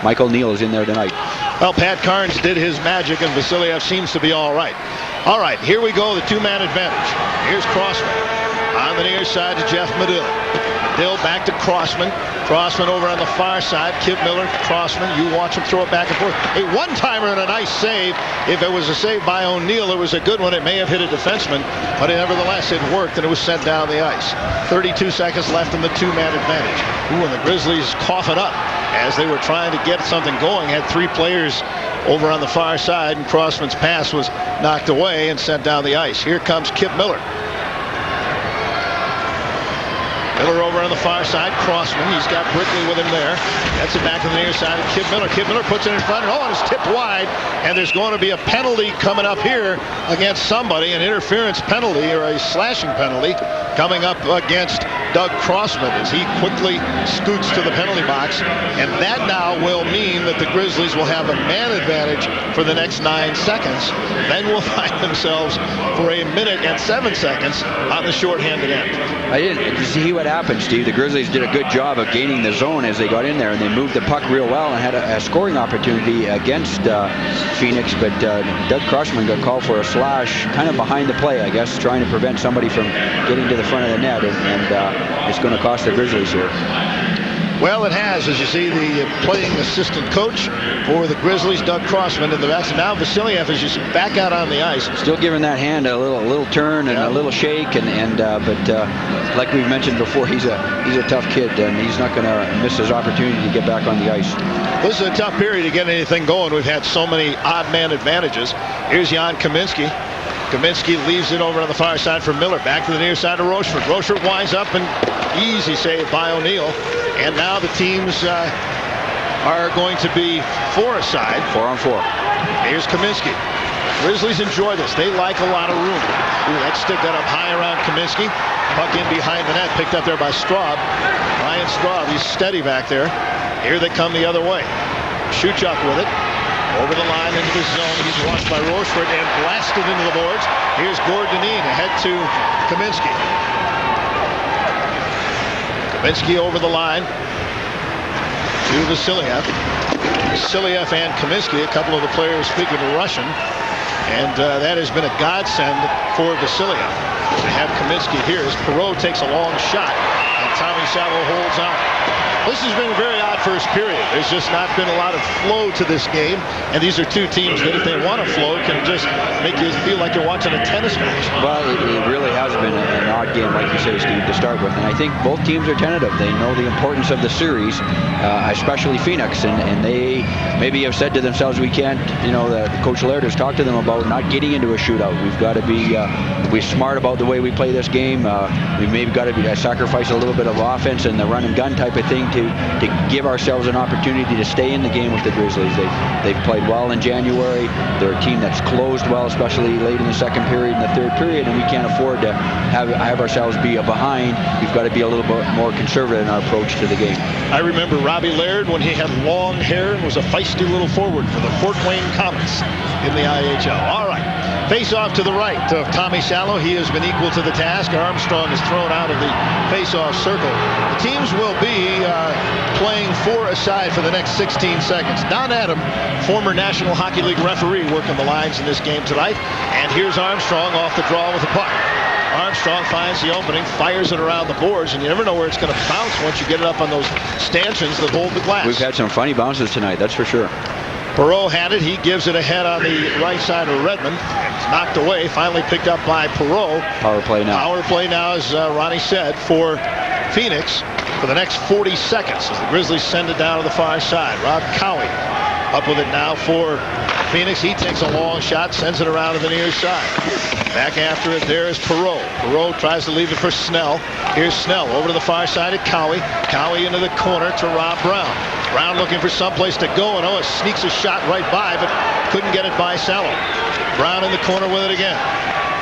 Mike O'Neill is in there tonight.
Well, Pat Carnes did his magic, and Vasilyev seems to be all right. All right, here we go, the 2-man advantage. Here's Crossman. On the near side to Jeff Medill. Medill back to Crossman. Crossman over on the far side. Kip Miller, Crossman. You watch him throw it back and forth. A one-timer and a nice save. If it was a save by O'Neill, it was a good one. It may have hit a defenseman, but nevertheless, it worked, and it was sent down the ice. 32 seconds left in the two-man advantage. Ooh, and the Grizzlies coughing up as they were trying to get something going. Had three players over on the far side, and Crossman's pass was knocked away and sent down the ice. Here comes Kip Miller. Miller over on the far side. Crossman. He's got Brickley with him there. That's it back to the near side of Kip Miller. Kip Miller puts it in front. And it's tipped wide. And there's going to be a penalty coming up here against somebody. An interference penalty or a slashing penalty coming up against Doug Crossman as he quickly scoots to the penalty box. And that now will mean that the Grizzlies will have a man advantage for the next 9 seconds. Then will find themselves for a minute and 7 seconds on the shorthanded end.
I didn't see what happened, Steve. The Grizzlies did a good job of gaining the zone as they got in there, and they moved the puck real well and had a scoring opportunity against Phoenix, but Doug Crossman got called for a slash kind of behind the play, I guess, trying to prevent somebody from getting to the front of the net, and it's going to cost the Grizzlies here.
Well, it has, as you see, the playing assistant coach for the Grizzlies, Doug Crossman, in the back. Now Vasiliev is just back out on the ice.
Still giving that hand a little turn and a little shake, but like we've mentioned before, he's a tough kid, and he's not going to miss his opportunity to get back on the ice.
This is a tough period to get anything going. We've had so many odd man advantages. Here's Jan Kaminsky. Kaminsky leaves it over on the far side for Miller. Back to the near side of Rochefort. Rochefort winds up, and easy save by O'Neill. And now the teams are going to be 4-a-side.
4-on-4.
Here's Kaminsky. Grizzlies enjoy this. They like a lot of room. Ooh, that stick got up high around Kaminsky. Puck in behind the net, picked up there by Straub. Ryan Straub, he's steady back there. Here they come the other way. Shuchuk with it. Over the line into the zone. He's watched by Rochefort and blasted into the boards. Here's Gordonine ahead to Kaminsky. Kaminsky over the line to Vasiliev. Vasiliev and Kaminsky, a couple of the players speaking Russian. And that has been a godsend for Vasiliev to have Kaminsky here as Perreault takes a long shot and Tommy Salo holds on. This has been a very odd first period. There's just not been a lot of flow to this game, and these are two teams that, if they want to flow, can just make you feel like you're watching a tennis match.
Well, it really has been an odd game, like you say, Steve, to start with, and I think both teams are tentative. They know the importance of the series, especially Phoenix, and they maybe have said to themselves, we can't, Coach Laird has talked to them about not getting into a shootout. We've got to be smart about the way we play this game. We've maybe got to sacrifice a little bit of offense and the run and gun type of thing to give ourselves an opportunity to stay in the game with the Grizzlies. They've played well in January. They're a team that's closed well, especially late in the second period and the third period, and we can't afford to have ourselves be behind. We've got to be a little bit more conservative in our approach to the game.
I remember Robbie Laird when he had long hair and was a feisty little forward for the Fort Wayne Comets in the IHL. All right. Face off to the right of Tommy Salo. He has been equal to the task. Armstrong is thrown out of the face-off circle. The teams will be playing 4-a-side for the next 16 seconds. Don Adam, former National Hockey League referee, working the lines in this game tonight. And here's Armstrong off the draw with the puck. Armstrong finds the opening, fires it around the boards, and you never know where it's going to bounce once you get it up on those stanchions that hold the glass.
We've had some funny bounces tonight, that's for sure.
Perreault had it. He gives it ahead on the right side of Redmond. It's knocked away. Finally picked up by Perreault.
Power play now.
Power play now, as Ronnie said, for Phoenix for the next 40 seconds as the Grizzlies send it down to the far side. Rob Cowie up with it now for Phoenix. He takes a long shot, sends it around to the near side. Back after it, there is Perreault. Perreault tries to leave it for Snell. Here's Snell over to the far side of Cowie. Cowie into the corner to Rob Brown. Brown looking for someplace to go, and it sneaks a shot right by, but couldn't get it by Salo. Brown in the corner with it again.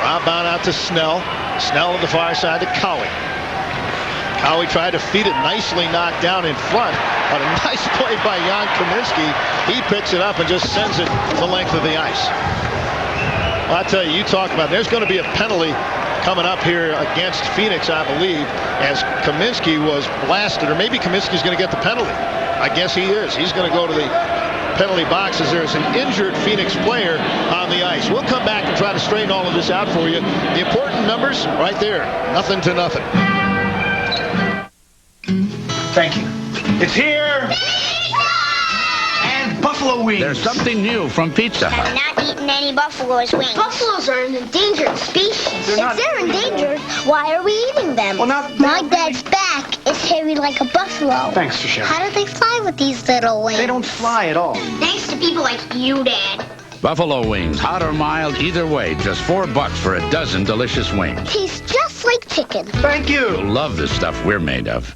Rob Brown out to Snell. Snell on the far side to Cowie. Cowie tried to feed it, nicely knocked down in front, but a nice play by Jan Kaminsky. He picks it up and just sends it the length of the ice. Well, I tell you, you talk about it. There's going to be a penalty coming up here against Phoenix, I believe, as Kaminsky was blasted, or maybe Kaminsky's going to get the penalty. I guess he is. He's going to go to the penalty box as there's an injured Phoenix player on the ice. We'll come back and try to straighten all of this out for you. The important numbers right there, 0-0.
Thank you. It's here. And buffalo wings.
There's something new from Pizza Hut.
I'm not eating any buffalo's wings. Buffaloes are an endangered species. If they're endangered, why are we eating them?
Well, not
My dad's back is hairy like a buffalo.
Thanks for sharing.
How do they fly with these little wings?
They don't fly at all.
Thanks to people like you, Dad.
Buffalo wings, hot or mild, either way, just $4 for a dozen delicious wings.
Tastes just like chicken.
Thank you.
You'll love the stuff we're made of.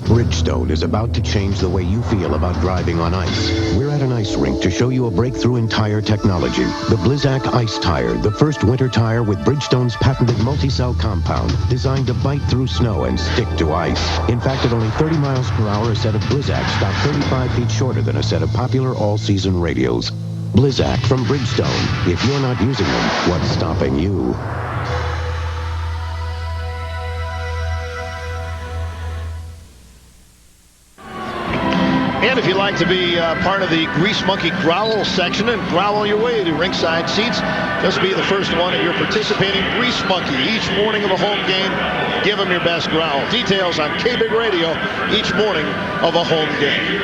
Bridgestone is about to change the way you feel about driving on ice. We're at an ice rink to show you a breakthrough in tire technology. The Blizzak Ice Tire, the first winter tire with Bridgestone's patented multi-cell compound, designed to bite through snow and stick to ice. In fact, at only 30 miles per hour, a set of Blizzaks stop 35 feet shorter than a set of popular all-season radials. Blizzak from Bridgestone. If you're not using them, what's stopping you?
And if you'd like to be part of the Grease Monkey Growl section and growl your way to ringside seats, just be the first one at your participating Grease Monkey. Each morning of a home game, give them your best growl. Details on K-Big Radio each morning of a home game.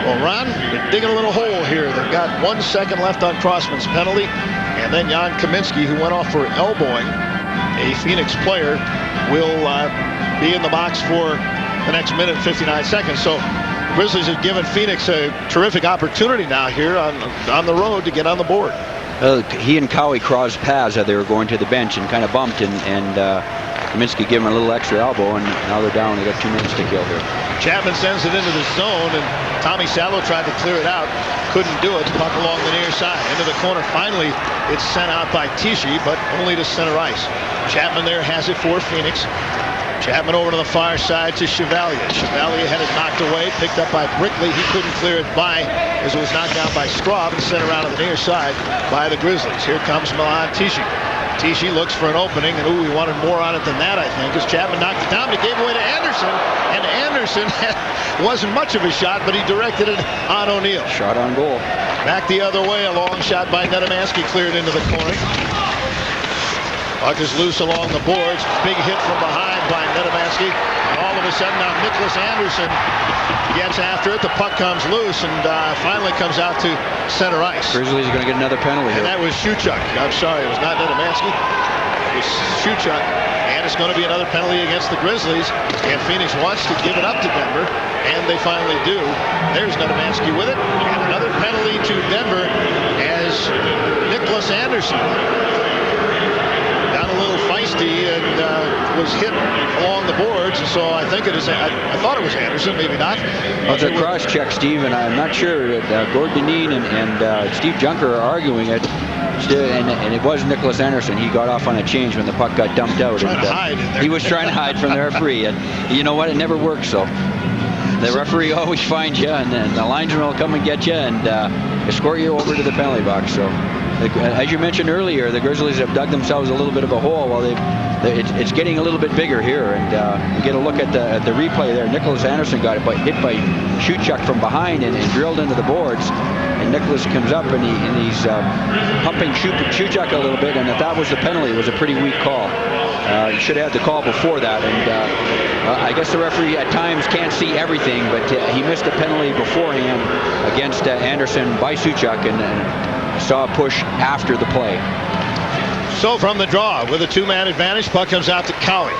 Well, Ron, they're digging a little hole here. They've got 1 second left on Crossman's penalty. And then Jan Kaminsky, who went off for elbowing a Phoenix player, will be in the box for the next minute and 59 seconds. So Grizzlies have given Phoenix a terrific opportunity now here on the road to get on the board.
He and Cowie crossed paths as they were going to the bench and kind of bumped, and Kaminsky gave him a little extra elbow, and now they're down. They got 2 minutes to kill here.
Chapman sends it into the zone, and Tommy Salo tried to clear it out. Couldn't do it. Puck along the near side. Into the corner. Finally, it's sent out by Tichy, but only to center ice. Chapman there has it for Phoenix. Chapman over to the far side to Chevalier. Chevalier had it knocked away, picked up by Brickley. He couldn't clear it by as it was knocked down by Straub and sent around to the near side by the Grizzlies. Here comes Milan Tichy. Tichy looks for an opening, and he wanted more on it than that, I think, as Chapman knocked it down, but he gave away to Anderson, and Anderson wasn't much of a shot, but he directed it on O'Neill.
Shot on goal.
Back the other way, a long shot by Nedomansky cleared into the corner. Puck is loose along the boards. Big hit from behind by Nedomansky. And all of a sudden now Nicholas Anderson gets after it. The puck comes loose and finally comes out to center ice.
Grizzlies are going to get another penalty here.
And that was Shuchuk. I'm sorry, it was not Nedomansky. It was Shuchuk. And it's going to be another penalty against the Grizzlies. And Phoenix wants to give it up to Denver. And they finally do. There's Nedomansky with it. And another penalty to Denver as Nicholas Anderson got a little feisty and was hit along the boards. And so I think it is. I thought it was Anderson, maybe not.
It's a cross check, Steve, and I'm not sure. Gord Dineen and Steve Junker are arguing it. And it was Nicholas Anderson. He got off on a change when the puck got dumped out. He was trying to hide from the referee. And you know what? It never works. So the referee always finds you, and the linesman will come and get you and escort you over to the penalty box. So, as you mentioned earlier, the Grizzlies have dug themselves a little bit of a hole. Well, it's getting a little bit bigger here, and you get a look at the replay there. Nicholas Anderson got hit by Shuchuk from behind and drilled into the boards. And Nicholas comes up and he's pumping Shuchuk a little bit, and if that was the penalty, it was a pretty weak call. He should have had the call before that, and I guess the referee at times can't see everything, but he missed a penalty beforehand against Anderson by Shuchuk and saw a push after the play.
So from the draw, with a two-man advantage, puck comes out to Cowie.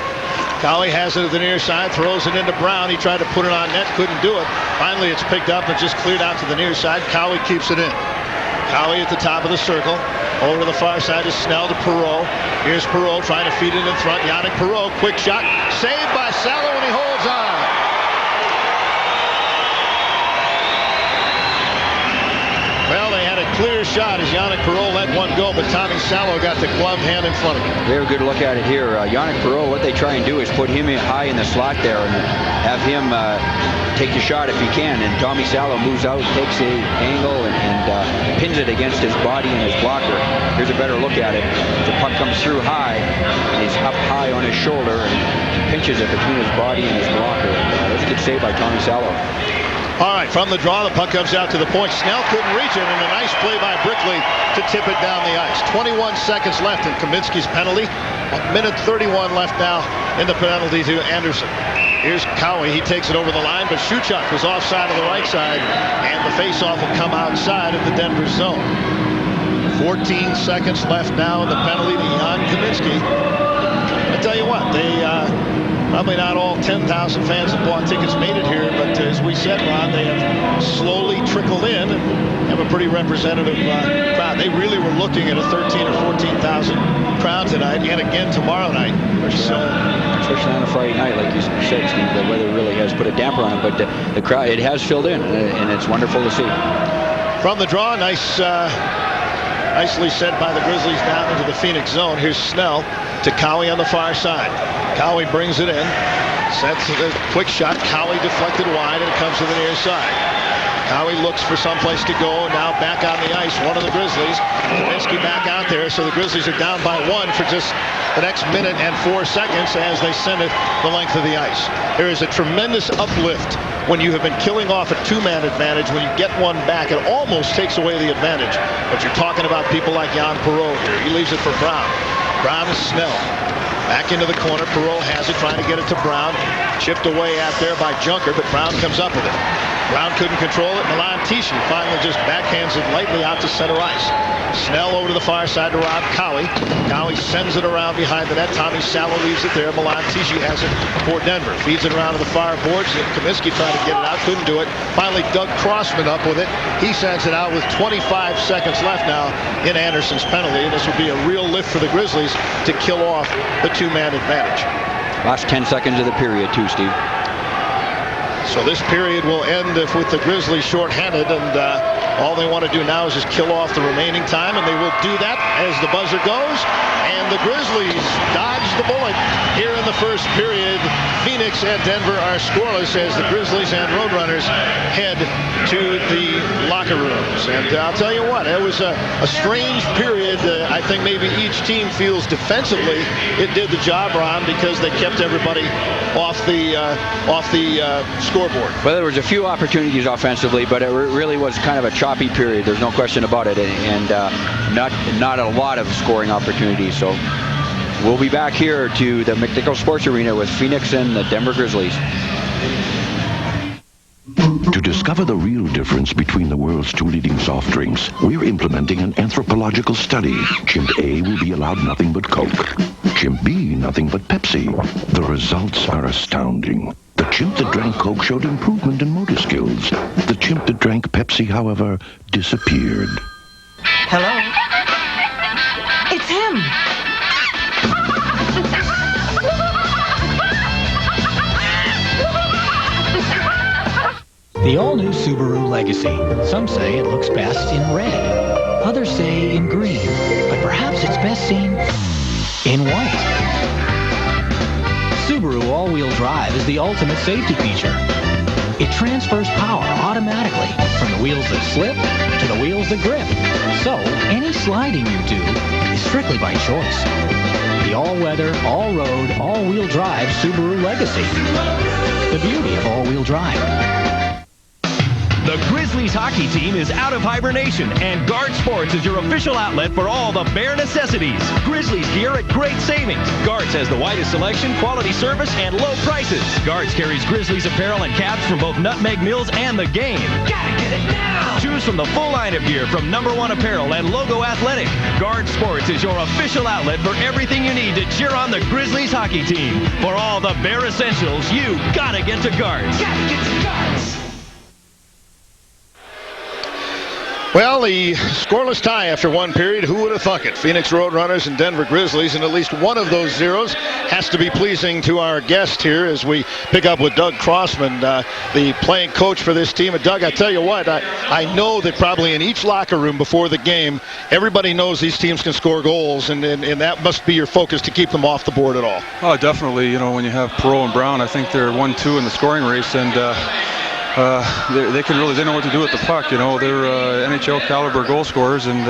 Cowie has it at the near side, throws it into Brown. He tried to put it on net, couldn't do it. Finally, it's picked up and just cleared out to the near side. Cowie keeps it in. Cowie at the top of the circle. Over to the far side is Snell to Perreault. Here's Perreault trying to feed it in front. Yannick Perreault, quick shot. Saved by Salo, and he holds on. Well, they had a clear shot as Yannick Perreault let one go, but Tommy Salo got the gloved hand in front of him.
Very good look at it here. Yannick Perreault, what they try and do is put him high in the slot there and have him take the shot if he can. And Tommy Salo moves out, takes the angle, and pins it against his body and his blocker. Here's a better look at it. The puck comes through high, and he's up high on his shoulder, and he pinches it between his body and his blocker. That's a good save by Tommy Salo.
All right, from the draw, the puck comes out to the point. Snell couldn't reach it, and a nice play by Brickley to tip it down the ice. 21 seconds left in Kaminsky's penalty. 1:31 left now in the penalty to Anderson. Here's Cowie. He takes it over the line, but Shuchuk was offside of the right side, and the faceoff will come outside of the Denver zone. 14 seconds left now in the penalty to Jan Kaminsky. I tell you what, they probably not all 10,000 fans that bought tickets made it here, but as we said, Ron, they have slowly trickled in and have a pretty representative crowd. They really were looking at a 13,000 or 14,000 crowd tonight, and again tomorrow night. So,
especially on a Friday night, like you said, Steve, the weather really has put a damper on it, but the crowd, it has filled in, and it's wonderful to see.
From the draw, nicely set by the Grizzlies down into the Phoenix zone. Here's Snell to Cowie on the far side. Cowie brings it in, sets a quick shot. Cowie deflected wide, and it comes to the near side. Cowie looks for someplace to go, and now back on the ice, one of the Grizzlies. Kaminsky back out there, so the Grizzlies are down by one for just the next minute and 4 seconds as they send it the length of the ice. There is a tremendous uplift when you have been killing off a two-man advantage. When you get one back, it almost takes away the advantage. But you're talking about people like Jan Perreault here. He leaves it for Brown. Brown is Snell. Back into the corner. Perreault has it, trying to get it to Brown. Chipped away out there by Junker, but Brown comes up with it. Brown couldn't control it. Milan Tichy finally just backhands it lightly out to center ice. Snell over to the far side to Rob Cowie. Cowie sends it around behind the net. Tommy Salo leaves it there. Milan Tichy has it for Denver. Feeds it around to the far boards. Kaminsky tried to get it out. Couldn't do it. Finally, Doug Crossman up with it. He sends it out with 25 seconds left now in Anderson's penalty. And this will be a real lift for the Grizzlies to kill off the two-man advantage.
Last 10 seconds of the period, too, Steve.
So this period will end with the Grizzlies shorthanded, and all they want to do now is just kill off the remaining time, and they will do that as the buzzer goes. And the Grizzlies dodge the bullet here in the first period. Phoenix and Denver are scoreless as the Grizzlies and Roadrunners head to the locker rooms. And I'll tell you what, it was a strange period. I think maybe each team feels defensively it did the job, Ron, because they kept everybody off the scoreboard.
Well, there was a few opportunities offensively, but it really was kind of a choppy period. There's no question about it, and not a lot of scoring opportunities. So we'll be back here to the McNichols Sports Arena with Phoenix and the Denver Grizzlies.
To discover the real difference between the world's two leading soft drinks, we're implementing an anthropological study. Chimp A will be allowed nothing but Coke. Chimp B, nothing but Pepsi. The results are astounding. The chimp that drank Coke showed improvement in motor skills. The chimp that drank Pepsi, however, disappeared.
Hello? It's him!
The all-new Subaru Legacy. Some say it looks best in red. Others say in green. But perhaps it's best seen in white. Subaru all-wheel drive is the ultimate safety feature. It transfers power automatically from the wheels that slip to the wheels that grip. So any sliding you do is strictly by choice. The all-weather, all-road, all-wheel drive Subaru Legacy. The beauty of all-wheel drive.
The Grizzlies hockey team is out of hibernation, and Guard Sports is your official outlet for all the bare necessities. Grizzlies gear at great savings. Guards has the widest selection, quality service, and low prices. Guards carries Grizzlies apparel and caps from both Nutmeg Mills and the game. Gotta get it now! Choose from the full line of gear from No. 1 Apparel and Logo Athletic. Guard Sports is your official outlet for everything you need to cheer on the Grizzlies hockey team. For all the bare essentials, you gotta get to Guards. Gotta get to Guards!
Well, the scoreless tie after one period. Who would have thunk it? Phoenix Roadrunners and Denver Grizzlies, and at least one of those zeros has to be pleasing to our guest here as we pick up with Doug Crossman, the playing coach for this team. And Doug, I tell you what, I know that probably in each locker room before the game, everybody knows these teams can score goals, and that must be your focus to keep them off the board at all.
Oh, definitely. You know, when you have Perreault and Brown, I think they're 1-2 in the scoring race, and they know what to do with the puck. You know, they're NHL caliber goal scorers, and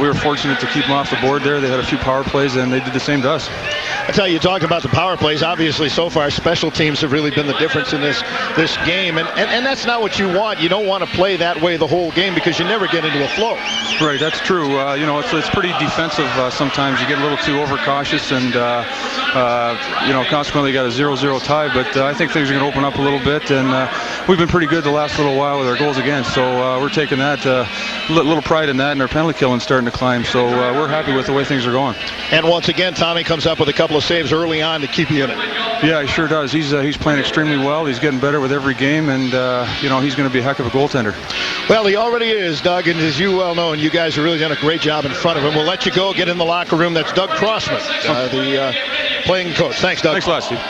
we were fortunate to keep them off the board there. They had a few power plays, and they did the same to us.
I tell you, talk about the power plays. Obviously, so far, special teams have really been the difference in this game, and that's not what you want. You don't want to play that way the whole game because you never get into a flow.
Right, that's true. It's pretty defensive sometimes. You get a little too overcautious, and consequently got a 0-0 tie. But I think things are going to open up a little bit, and we've been pretty good the last little while with our goals against. So we're taking that little pride in that, and our penalty killing starting to climb. So we're happy with the way things are going.
And once again, Tommy comes up with a couple of saves early on to keep you in it.
Yeah, he sure does. He's playing extremely well. He's getting better with every game, and he's going to be a heck of a goaltender.
Well, he already is, Doug, and as you well know, and you guys have really done a great job in front of him. We'll let you go, get in the locker room. That's Doug Crossman, the playing coach. Thanks, Doug.
Thanks a lot, Steve.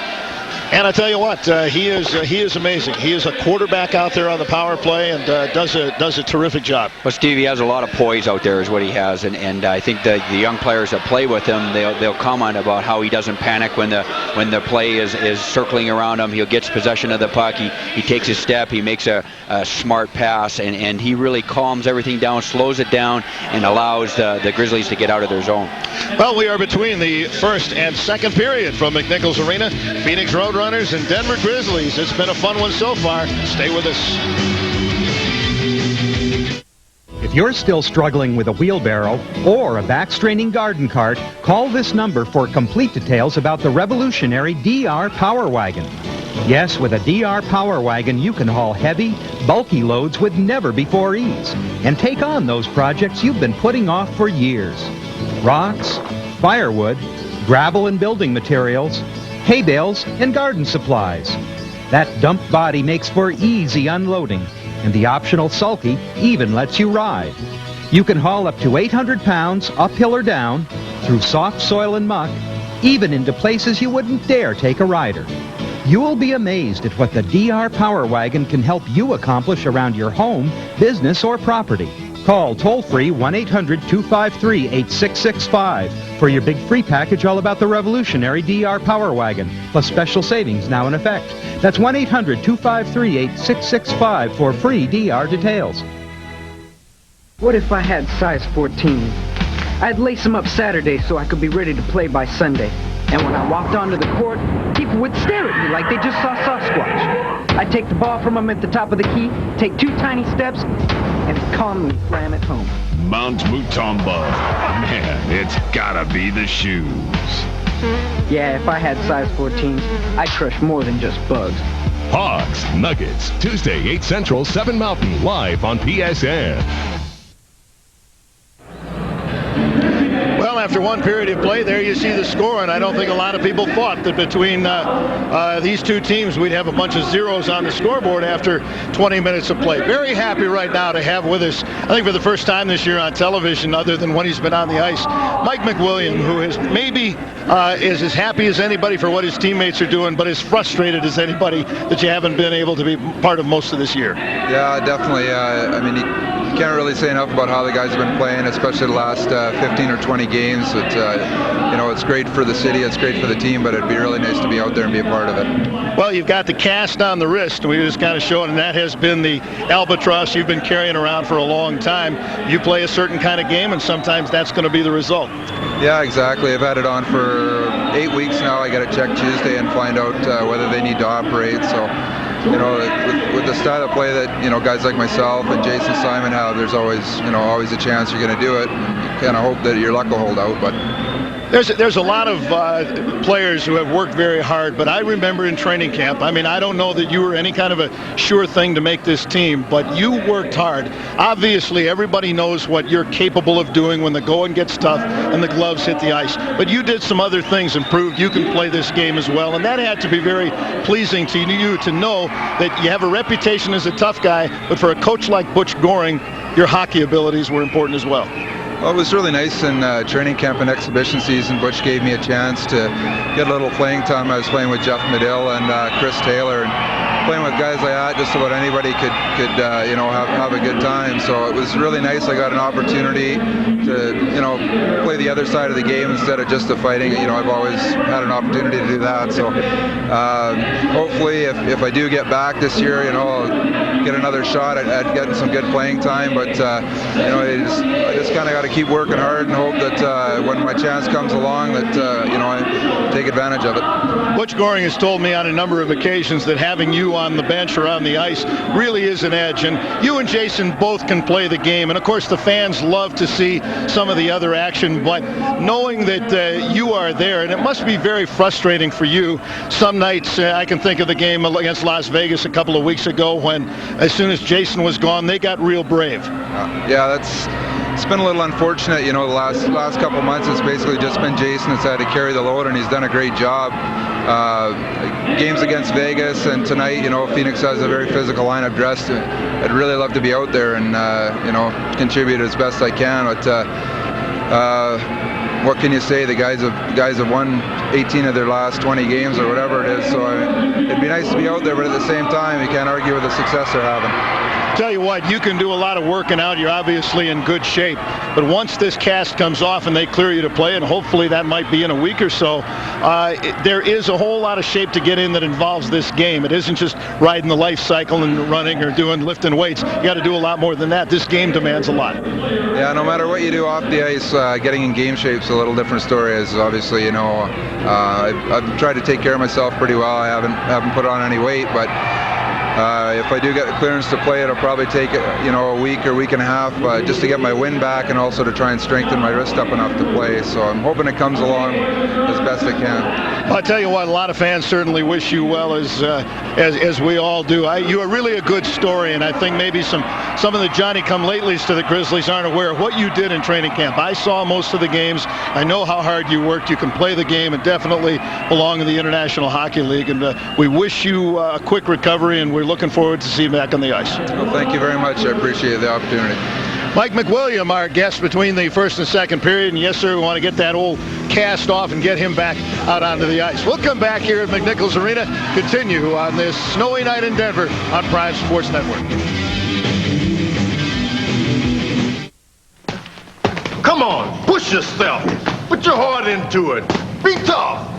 And I tell you what, he is amazing. He is a quarterback out there on the power play and does a terrific job.
Well, Steve, he has a lot of poise out there is what he has, and I think the young players that play with him, they'll comment about how he doesn't panic when the play is circling around him. He gets possession of the puck. He takes his step. He makes a smart pass, and he really calms everything down, slows it down, and allows the Grizzlies to get out of their zone.
Well, we are between the first and second period from McNichols Arena. Phoenix Roadrunners and Denver Grizzlies. It's been a fun one so far. Stay with us.
If you're still struggling with a wheelbarrow or a back-straining garden cart, call this number for complete details about the revolutionary DR Power Wagon. Yes, with a DR Power Wagon, you can haul heavy, bulky loads with never-before ease and take on those projects you've been putting off for years. Rocks, firewood, gravel and building materials, hay bales, and garden supplies. That dump body makes for easy unloading, and the optional sulky even lets you ride. You can haul up to 800 pounds uphill or down, through soft soil and muck, even into places you wouldn't dare take a rider. You'll be amazed at what the DR Power Wagon can help you accomplish around your home, business, or property. Call toll-free 1-800-253-8665 for your big free package all about the revolutionary DR Power Wagon, plus special savings now in effect. That's 1-800-253-8665 for free DR details.
What if I had size 14? I'd lace them up Saturday so I could be ready to play by Sunday. And when I walked onto the court, people would stare at me like they just saw Sasquatch. I'd take the ball from them at the top of the key, take 2 tiny steps, and calmly slam it home.
Mount Mutombo. Man, it's gotta be the shoes.
Yeah, if I had size 14s, I'd crush more than just bugs.
Hogs Nuggets, Tuesday, 8 Central, 7 Mountain, live on PSN.
Well, after one period of play, there you see the score, and I don't think a lot of people thought that between these two teams we'd have a bunch of zeros on the scoreboard after 20 minutes of play. Very happy right now to have with us, I think for the first time this year on television, other than when he's been on the ice, Mike McWilliam, who is maybe is as happy as anybody for what his teammates are doing, but as frustrated as anybody that you haven't been able to be part of most of this year.
Yeah, definitely. I mean, you can't really say enough about how the guys have been playing, especially the last 15 or 20 games. It's great for the city, it's great for the team, but it'd be really nice to be out there and be a part of it.
Well, you've got the cast on the wrist. We just kind of showing, and that has been the albatross you've been carrying around for a long time. You play a certain kind of game, and sometimes that's going to be the result.
Yeah, exactly. I've had it on for 8 weeks now. I got to check Tuesday and find out whether they need to operate. So, with the style of play that, guys like myself and Jason Simon have, there's always a chance you're going to do it. You kind of hope that your luck will hold out, but
There's a lot of players who have worked very hard, but I remember in training camp, I mean, I don't know that you were any kind of a sure thing to make this team, but you worked hard. Obviously, everybody knows what you're capable of doing when the going gets tough and the gloves hit the ice. But you did some other things and proved you can play this game as well, and that had to be very pleasing to you to know that you have a reputation as a tough guy, but for a coach like Butch Goring, your hockey abilities were important as well.
Well, it was really nice in training camp and exhibition season. Butch gave me a chance to get a little playing time. I was playing with Jeff Medill and Chris Taylor, and playing with guys like that, just about anybody could have a good time. So it was really nice. I got an opportunity to play the other side of the game instead of just the fighting. I've always had an opportunity to do that. So hopefully, if I do get back this year, I'll get another shot at getting some good playing time. But I just kind of got to to keep working hard and hope that when my chance comes along that, I take advantage of it.
Butch Goring has told me on a number of occasions that having you on the bench or on the ice really is an edge. And you and Jason both can play the game. And, of course, the fans love to see some of the other action. But knowing that you are there, and it must be very frustrating for you. Some nights, I can think of the game against Las Vegas a couple of weeks ago when, as soon as Jason was gone, they got real brave.
Yeah, it's been a little unfortunate, the last couple months. It's basically just been Jason that's had to carry the load, and he's done a great job. Games against Vegas and tonight, Phoenix has a very physical lineup dressed. I'd really love to be out there and contribute as best I can. But what can you say? The guys have won 18 of their last 20 games or whatever it is. So it'd be nice to be out there, but at the same time, you can't argue with the success they're having.
Tell you what, you can do a lot of working out. You're obviously in good shape. But once this cast comes off and they clear you to play, and hopefully that might be in a week or so, there is a whole lot of shape to get in that involves this game. It isn't just riding the life cycle and running or lifting weights. You got to do a lot more than that. This game demands a lot.
Yeah, no matter what you do off the ice, getting in game shape's a little different story. As obviously, I've tried to take care of myself pretty well. I haven't put on any weight, but if I do get the clearance to play, it'll probably take a week or week and a half just to get my wind back and also to try and strengthen my wrist up enough to play. So I'm hoping it comes along as best I can.
Well, I'll tell you what, a lot of fans certainly wish you well, as we all do. You are really a good story, and I think maybe some of the Johnny-come-latelys to the Grizzlies aren't aware of what you did in training camp. I saw most of the games. I know how hard you worked. You can play the game and definitely belong in the International Hockey League. And we wish you a quick recovery, and we're looking forward to seeing you back on the ice.
Well, thank you very much. I appreciate the opportunity.
Mike McWilliam, our guest between the first and second period. And yes, sir, we want to get that old cast off and get him back out onto the ice. We'll come back here at McNichols Arena, continue on this snowy night in Denver on Prime Sports Network.
Come on, push yourself. Put your heart into it. Be tough.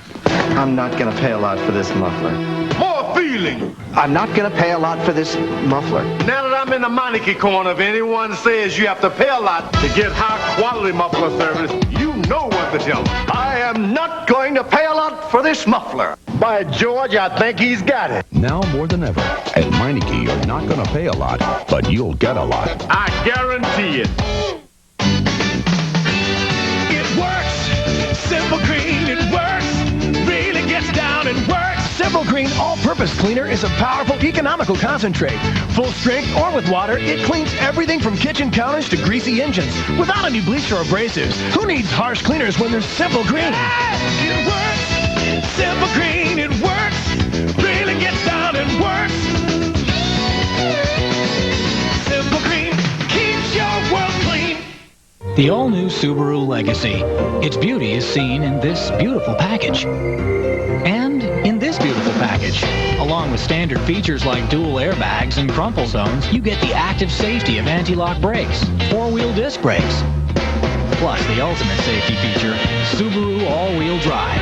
I'm not going to pay a lot for this muffler.
More feeling.
I'm not going to pay a lot for this muffler.
Now that I'm in the Meineke corner, if anyone says you have to pay a lot to get high-quality muffler service, you know what to tell them. I am not going to pay a lot for this muffler. By George, I think he's got it.
Now more than ever, at Meineke, you're not going to pay a lot, but you'll get a lot.
I guarantee it.
It works. Simple Green, it works. Really gets down and works. Simple Green All-Purpose Cleaner is a powerful, economical concentrate. Full strength or with water, it cleans everything from kitchen counters to greasy engines without any bleach or abrasives. Who needs harsh cleaners when there's Simple Green? It works. Simple Green, it works. Really gets down and works. Simple Green keeps your world clean.
The all-new Subaru Legacy. Its beauty is seen in this beautiful package. And in this beautiful package. Along with standard features like dual airbags and crumple zones, you get the active safety of anti-lock brakes, four-wheel disc brakes. Plus the ultimate safety feature, Subaru all-wheel drive.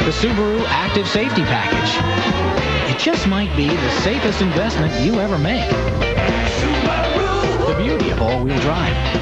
The Subaru Active Safety Package. It just might be the safest investment you ever make. Subaru! The beauty of all-wheel drive.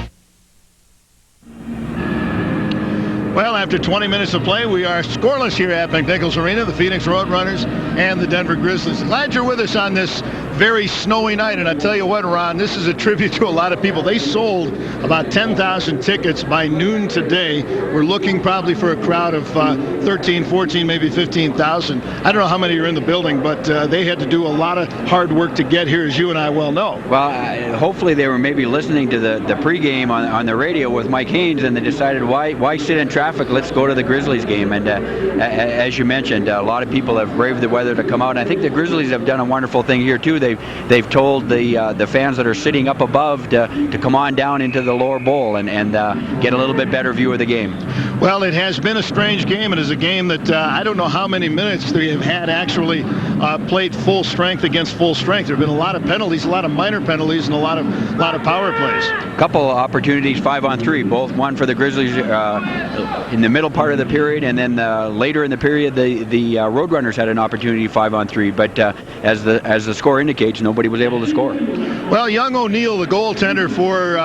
Well, after 20 minutes of play, we are scoreless here at McNichols Arena, the Phoenix Roadrunners and the Denver Grizzlies. Glad you're with us on this very snowy night. And I tell you what, Ron, this is a tribute to a lot of people. They sold about 10,000 tickets by noon today. We're looking probably for a crowd of 13, 14, maybe 15,000. I don't know how many are in the building, but they had to do a lot of hard work to get here, as you and I well know.
Well, hopefully they were maybe listening to the pregame on the radio with Mike Haynes, and they decided, why sit in traffic? Let's go to the Grizzlies game. And as you mentioned, a lot of people have braved the weather to come out. And I think the Grizzlies have done a wonderful thing here too. They've told the fans that are sitting up above to come on down into the lower bowl and get a little bit better view of the game.
Well, it has been a strange game. It is a game that I don't know how many minutes they have had actually played full strength against full strength. There have been a lot of penalties, a lot of minor penalties, and a lot of power plays.
A couple opportunities 5-on-3, both one for the Grizzlies in the middle part of the period, and then later in the period the Roadrunners had an opportunity 5-on-3. But as the score indicates, nobody was able to score.
Well, young O'Neill, the goaltender for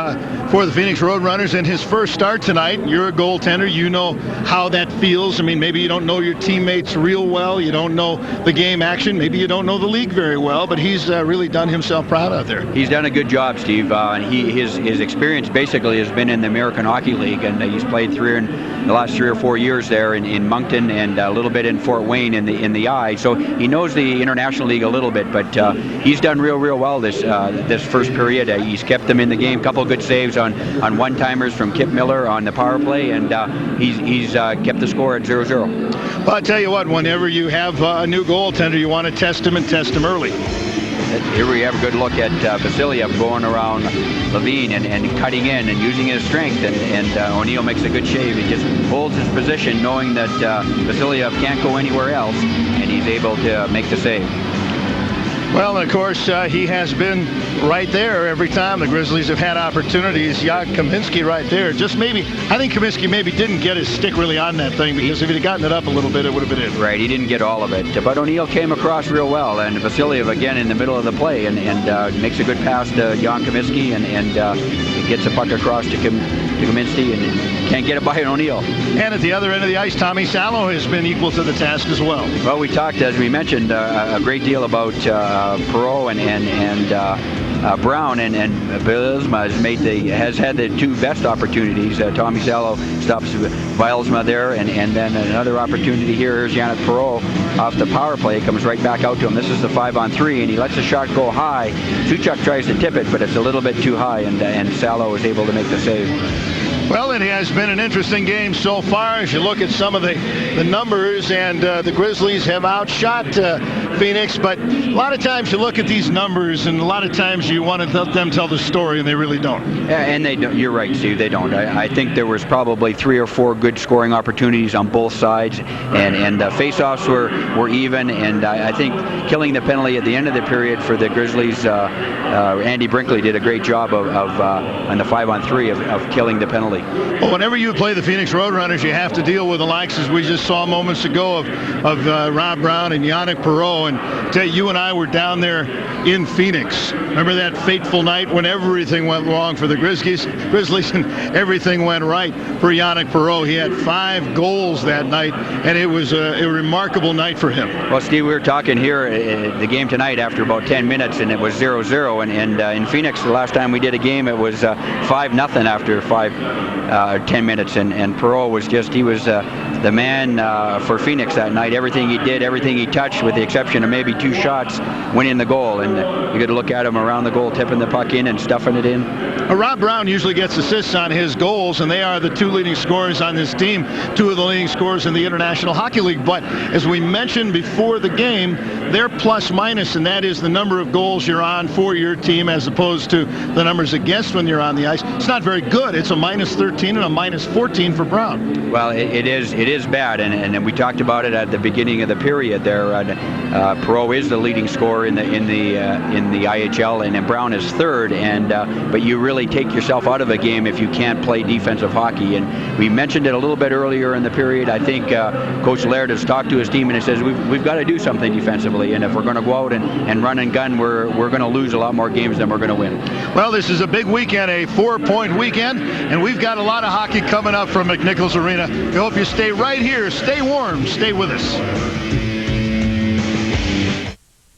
for the Phoenix Roadrunners in his first start tonight. You're a goaltender. You know how that feels. I mean, maybe you don't know your teammates real well. You don't know the game action. Maybe you don't know the league very well, but he's really done himself proud out there.
He's done a good job, Steve. And his experience basically has been in the American Hockey League, and he's played in the last 3 or 4 years there in Moncton and a little bit in Fort Wayne in the I. So he knows the International League a little bit, but he's done real well this first period. He's kept them in the game. Couple good saves on one-timers from Kip Miller on the power play, and he's kept the score at 0-0.
Well, I tell you what, whenever you have a new goaltender, you want to test him and test him early.
Here we have a good look at Vasiliev going around Levine and cutting in and using his strength, and O'Neill makes a good shave. He just holds his position knowing that Vasiliev can't go anywhere else, and he's able to make the save.
Well, and of course, he has been right there every time the Grizzlies have had opportunities. Jan Kaminsky right there. I think Kaminsky maybe didn't get his stick really on that thing, because if he'd have gotten it up a little bit, it would have been in.
Right, he didn't get all of it. But O'Neill came across real well, and Vasiliev again in the middle of the play, and makes a good pass to Jan Kaminsky, and gets the puck across to Kaminsky, and can't get it by O'Neill.
And at the other end of the ice, Tommy Salo has been equal to the task as well.
Well, we talked, as we mentioned, a great deal about Perreault and Brown, and Bilsma has had the two best opportunities. Tommy Salo stops Bilsma there, and then another opportunity here. Here's Yannick Perreault off the power play. Comes right back out to him. This is the 5-on-3, and he lets the shot go high. Suchuk tries to tip it, but it's a little bit too high, and Salo is able to make the save.
Well, it has been an interesting game so far as you look at some of the numbers, and the Grizzlies have outshot Phoenix, but a lot of times you look at these numbers, and a lot of times you want to let them tell the story, and they really don't.
Yeah, and they don't. You're right, Steve. They don't. I think there was probably 3 or 4 good scoring opportunities on both sides, and face-offs were even, and I think killing the penalty at the end of the period for the Grizzlies, Andy Brinkley did a great job on the 5-on-3 of killing the penalty.
Well, whenever you play the Phoenix Roadrunners, you have to deal with the likes, as we just saw moments ago, of Rob Brown and Yannick Perreault. And you and I were down there in Phoenix. Remember that fateful night when everything went wrong for the Grizzlies and everything went right for Yannick Perreault. He had 5 goals that night, and it was a remarkable night for him.
Well, Steve, we were talking here the game tonight after about 10 minutes, and it was 0-0. And in Phoenix, the last time we did a game, it was 5-0 after 10 minutes, and Perreault was he was the man for Phoenix that night. Everything he did, everything he touched, with the exception of maybe 2 shots, went in the goal, and you got to look at him around the goal, tipping the puck in and stuffing it in.
Rob Brown usually gets assists on his goals, and they are the 2 leading scorers on this team, 2 of the leading scorers in the International Hockey League. But as we mentioned before the game, they're plus-minus, and that is the number of goals you're on for your team as opposed to the numbers against when you're on the ice. It's not very good. It's a -13 and a -14 for Brown.
Well, it is bad, and we talked about it at the beginning of the period there. Perreault is the leading scorer in the IHL, and Brown is 3rd. But you really take yourself out of a game if you can't play defensive hockey. And we mentioned it a little bit earlier in the period. I think Coach Laird has talked to his team, and he says we've got to do something defensively. And if we're going to go out and run and gun, we're going to lose a lot more games than we're going to win.
Well, this is a big weekend, a 4-point weekend, and we've got a lot of hockey coming up from McNichols Arena. We hope you stay right here. Stay warm. Stay with us.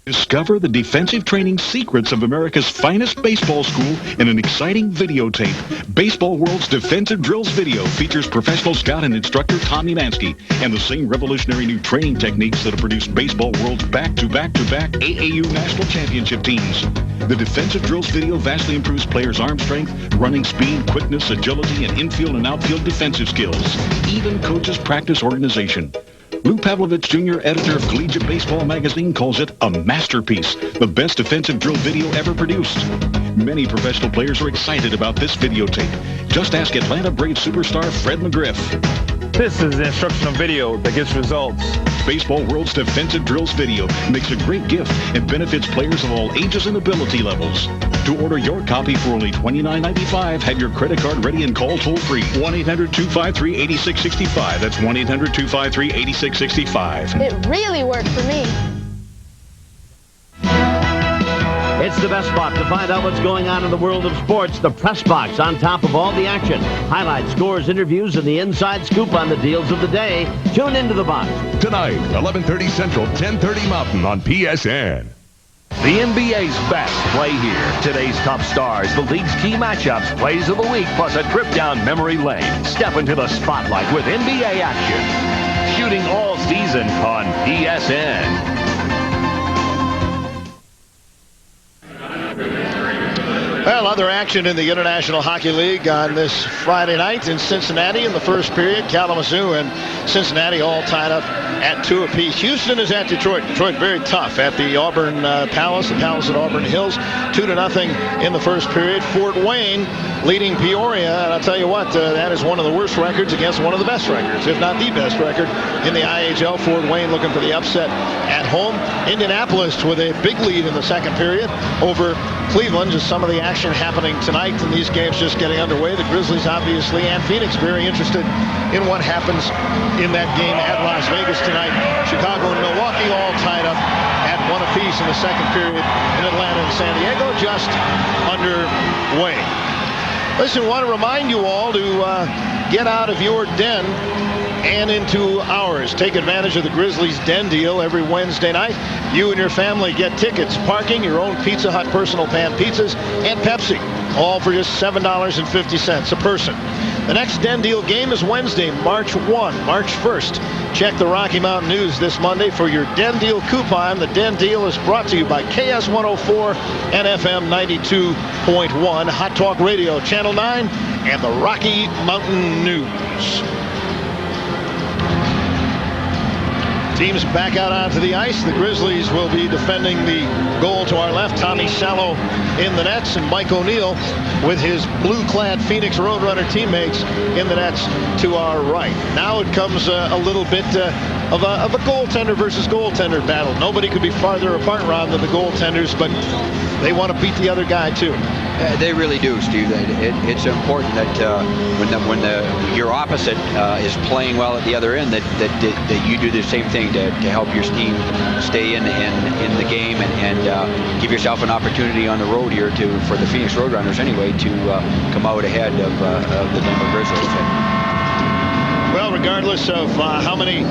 Discover the defensive training secrets of America's finest baseball school in an exciting videotape. Baseball World's Defensive Drills video features professional scout and instructor Tommy Mansky and the same revolutionary new training techniques that have produced Baseball World's back-to-back-to-back AAU national championship teams. The Defensive Drills video vastly improves players' arm strength, running speed, quickness, agility, and infield and outfield defensive skills. Even coaches practice organization. Lou Pavlovich Jr., editor of Collegiate Baseball magazine, calls it a masterpiece, the best defensive drill video ever produced. Many professional players are excited about this videotape. Just ask Atlanta Braves superstar Fred McGriff.
This is the instructional video that gets results.
Baseball World's Defensive Drills video makes a great gift and benefits players of all ages and ability levels. To order your copy for only $29.95, have your credit card ready and call toll-free. 1-800-253-8665. That's 1-800-253-8665.
It really worked for me.
It's
the best spot to find out what's going on in the world of sports. The Press Box on top of all the action. Highlights, scores, interviews, and the inside scoop on the deals of the day. Tune into the box.
Tonight, 11:30 Central, 10:30 Mountain on PSN.
The NBA's best play here. Today's top stars, the league's key matchups, plays of the week, plus a trip down memory lane. Step into the spotlight with NBA action. Shooting all season on PSN.
Well, other action in the International Hockey League on this Friday night in Cincinnati in the first period. Kalamazoo and Cincinnati all tied up at 2 apiece. Houston is at Detroit. Detroit very tough at the Auburn Palace, the Palace at Auburn Hills. 2-0 in the first period. Fort Wayne leading Peoria, and I'll tell you what, that is one of the worst records against one of the best records, if not the best record in the IHL. Fort Wayne looking for the upset at home. Indianapolis with a big lead in the second period over Cleveland. Just some of the action happening tonight, and these games just getting underway. The Grizzlies, obviously, and Phoenix very interested in what happens in that game at Las Vegas tonight. Chicago and Milwaukee all tied up at 1 apiece in the second period. In Atlanta and San Diego just underway. Listen, want to remind you all to get out of your den and into ours. Take advantage of the Grizzlies Den deal every Wednesday night. You and your family get tickets, parking, your own Pizza Hut personal pan pizzas, and Pepsi, all for just $7.50 a person. The next Den deal game is Wednesday, March 1st. Check the Rocky Mountain News this Monday for your Den deal coupon. The Den deal is brought to you by KS 104 and FM 92.1, Hot Talk Radio Channel 9, and the Rocky Mountain News. Teams back out onto the ice. The Grizzlies will be defending the goal to our left. Tommy Salo in the nets, and Mike O'Neill with his blue-clad Phoenix Roadrunner teammates in the nets to our right. Now it comes a little bit of a goaltender versus goaltender battle. Nobody could be farther apart, Ron, than the goaltenders, but they want to beat the other guy too.
They really do, Steve. It's important that when your opposite is playing well at the other end, that you do the same thing to help your team stay in the game and give yourself an opportunity on the road here for the Phoenix Roadrunners anyway to come out ahead of the Denver Grizzlies.
Well, regardless of how many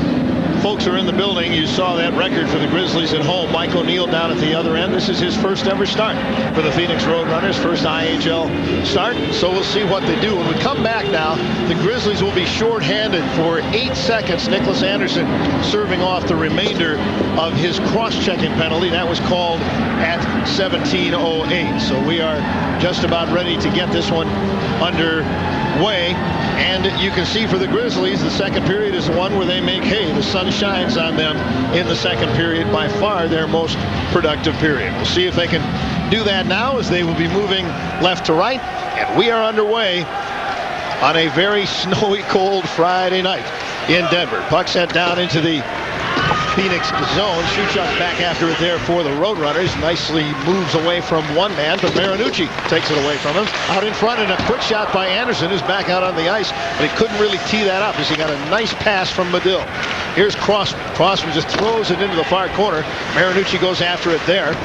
folks are in the building, you saw that record for the Grizzlies at home. Mike O'Neill down at the other end. This is his first ever start for the Phoenix Roadrunners, first IHL start. So we'll see what they do. When we come back now, the Grizzlies will be shorthanded for 8 seconds. Nicholas Anderson serving off the remainder of his cross-checking penalty. That was called at 17:08. So we are just about ready to get this one underway. And you can see for the Grizzlies, the second period is the one where they make hay. The sun shines on them in the second period, by far their most productive period. We'll see if they can do that now as they will be moving left to right. And we are underway on a very snowy, cold Friday night in Denver. Puck sent down into the Phoenix zone. Shoochuk back after it there for the Roadrunners. Nicely moves away from one man, but Marinucci takes it away from him. Out in front, and a quick shot by Anderson, who's back out on the ice, but he couldn't really tee that up as he got a nice pass from Medill. Here's Crossman. Crossman just throws it into the far corner. Marinucci goes after it there.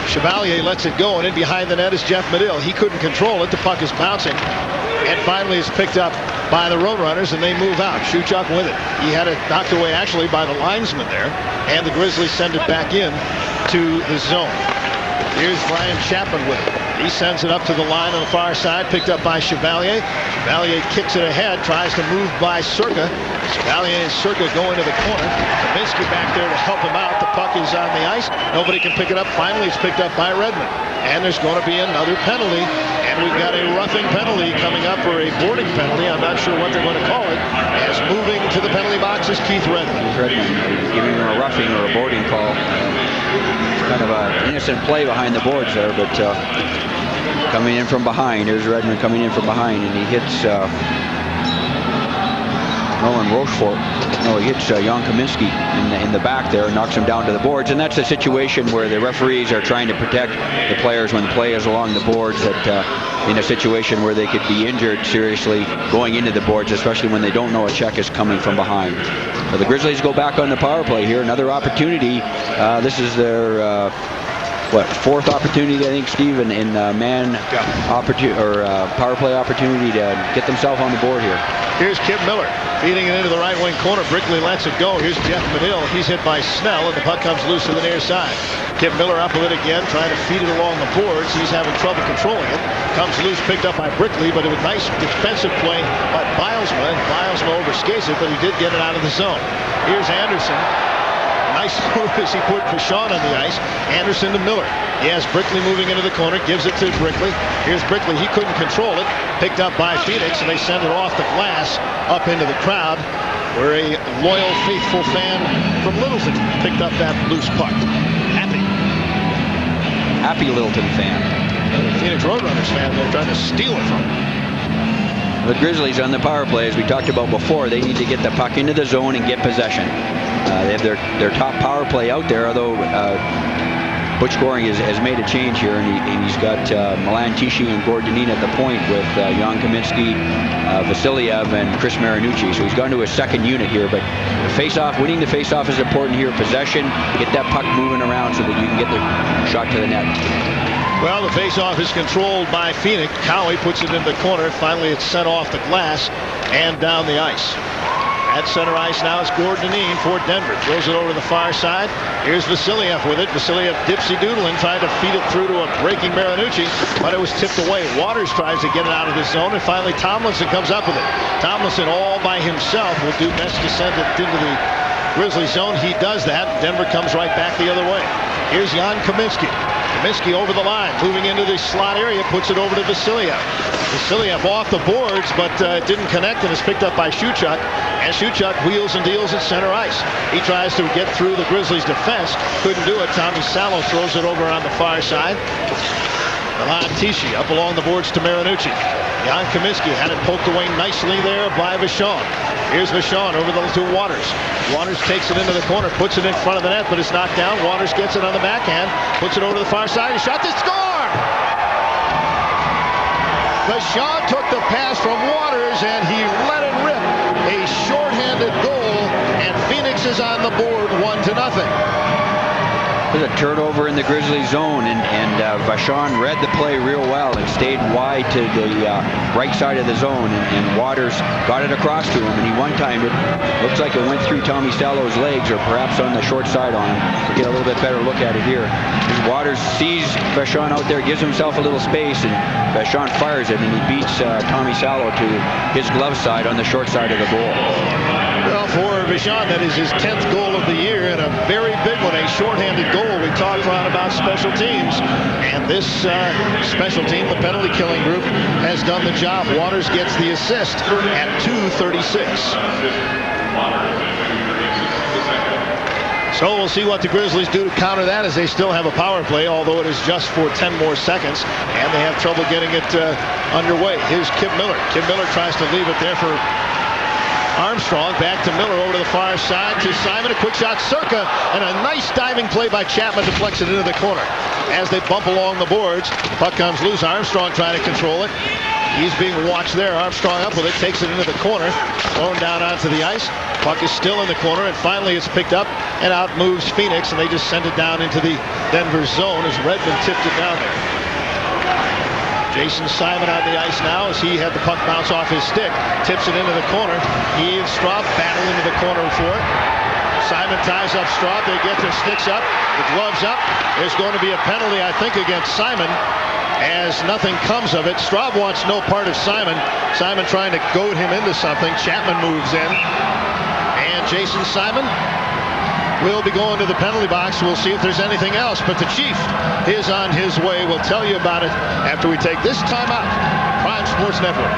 Chevalier lets it go, and in behind the net is Jeff Medill. He couldn't control it. The puck is bouncing, and finally is picked up by the Roadrunners, and they move out. Shoochuk with it. He had it knocked away actually by the linesman there, and the Grizzlies send it back in to the zone. Here's Brian Chapman with it. He sends it up to the line on the far side, picked up by Chevalier. Chevalier kicks it ahead, tries to move by Circa. Chevalier and Circa go into the corner. Kaminsky back there to help him out. The puck is on the ice. Nobody can pick it up. Finally, it's picked up by Redmond. And there's going to be another penalty. And we've got a roughing penalty coming up, or a boarding penalty. I'm not sure what they're going to call it. As moving to the penalty box is Keith Redmond.
Giving him a roughing or a boarding call. Kind of an innocent play behind the boards there, but coming in from behind. There's Redmond coming in from behind, and he hits Nolan Rochefort. No, he hits Jan Kaminsky in the back there and knocks him down to the boards. And that's a situation where the referees are trying to protect the players when the play is along the boards, that in a situation where they could be injured seriously going into the boards, especially when they don't know a check is coming from behind. But the Grizzlies go back on the power play here. Another opportunity. This is their fourth opportunity, I think, Steve, in man opportunity or power play opportunity to get themselves on the board here.
Here's Kip Miller feeding it into the right wing corner. Brickley lets it go. Here's Jeff Medill. He's hit by Snell, and the puck comes loose to the near side. Kip Miller up with it again, trying to feed it along the boards. He's having trouble controlling it. Comes loose, picked up by Brickley, but it was nice defensive play by Bilesma. Bilesma overskates it, but he did get it out of the zone. Here's Anderson. Nice move as he put Vachon on the ice. Anderson to Miller. He has Brickley moving into the corner. Gives it to Brickley. Here's Brickley. He couldn't control it. Picked up by Phoenix, and they send it off the glass up into the crowd, where a loyal, faithful fan from Littleton picked up that loose puck.
Happy Littleton fan.
The Phoenix Roadrunners fan. They're trying to steal it from him.
The Grizzlies on the power play, as we talked about before, they need to get the puck into the zone and get possession. They have their top power play out there, although Butch Goring has made a change here, and he's got Milan Tichy and Gordonine at the point with Jan Kaminsky, Vasiliev, and Chris Marinucci. So he's gone to his second unit here, but winning the face-off is important here. Possession, get that puck moving around so that you can get the shot to the net.
Well, the face-off is controlled by Phoenix. Cowie puts it in the corner. Finally, it's sent off the glass and down the ice. At center ice now is Gordonine for Denver. Throws it over to the far side. Here's Vasiliev with it. Vasiliev dipsy-doodling, trying to feed it through to a breaking Marinucci, but it was tipped away. Waters tries to get it out of the zone, and finally Tomlinson comes up with it. Tomlinson all by himself will do best to send it into the Grizzly zone. He does that. Denver comes right back the other way. Here's Jan Kaminsky. Kaminsky over the line, moving into the slot area, puts it over to Vasiliev. Vasiliev off the boards, but didn't connect, and is picked up by Shuchuk. And Shuchuk wheels and deals at center ice. He tries to get through the Grizzlies' defense. Couldn't do it. Tommy Salo throws it over on the far side. Milan Tichy up along the boards to Marinucci. Jan Kaminsky had it poked away nicely there by Vachon. Here's Vachon over to Waters. Waters takes it into the corner, puts it in front of the net, but it's knocked down. Waters gets it on the backhand, puts it over to the far side. He shot to score! Vachon took the pass from Waters, and he let it rip. A shorthanded goal, and Phoenix is on the board 1-0.
There's a turnover in the Grizzly zone, and Vachon read the play real well and stayed wide to the right side of the zone, and Waters got it across to him, and he one-timed it. Looks like it went through Tommy Salo's legs, or perhaps on the short side on him. We'll get a little bit better look at it here. Waters sees Vachon out there, gives himself a little space, and Vachon fires it, and he beats Tommy Salo to his glove side on the short side of the goal.
Well, for Vachon, that is his 10th goal of the year, and a very big one, a shorthanded goal. We talked a lot about special teams, and this special team, the penalty killing group, has done the job. Waters gets the assist at 2:36. So we'll see what the Grizzlies do to counter that, as they still have a power play, although it is just for 10 more seconds, and they have trouble getting it underway. Here's Kip Miller. Kip Miller tries to leave it there for Armstrong. Back to Miller over to the far side to Simon. A quick shot, Circa, and a nice diving play by Chapman deflects it into the corner. As they bump along the boards, puck comes loose. Armstrong trying to control it. He's being watched there. Armstrong up with it, takes it into the corner, thrown down onto the ice. Puck is still in the corner, and finally it's picked up and out moves Phoenix, and they just send it down into the Denver zone as Redmond tipped it down there. Jason Simon on the ice now as he had the puck bounce off his stick. Tips it into the corner. He and Straub battle into the corner for it. Simon ties up Straub. They get their sticks up. The gloves up. There's going to be a penalty, I think, against Simon, as nothing comes of it. Straub wants no part of Simon. Simon trying to goad him into something. Chapman moves in. And Jason Simon will be going to the penalty box. We'll see if there's anything else, but the Chief is on his way. We'll tell you about it after we take this time out. Prime Sports Network.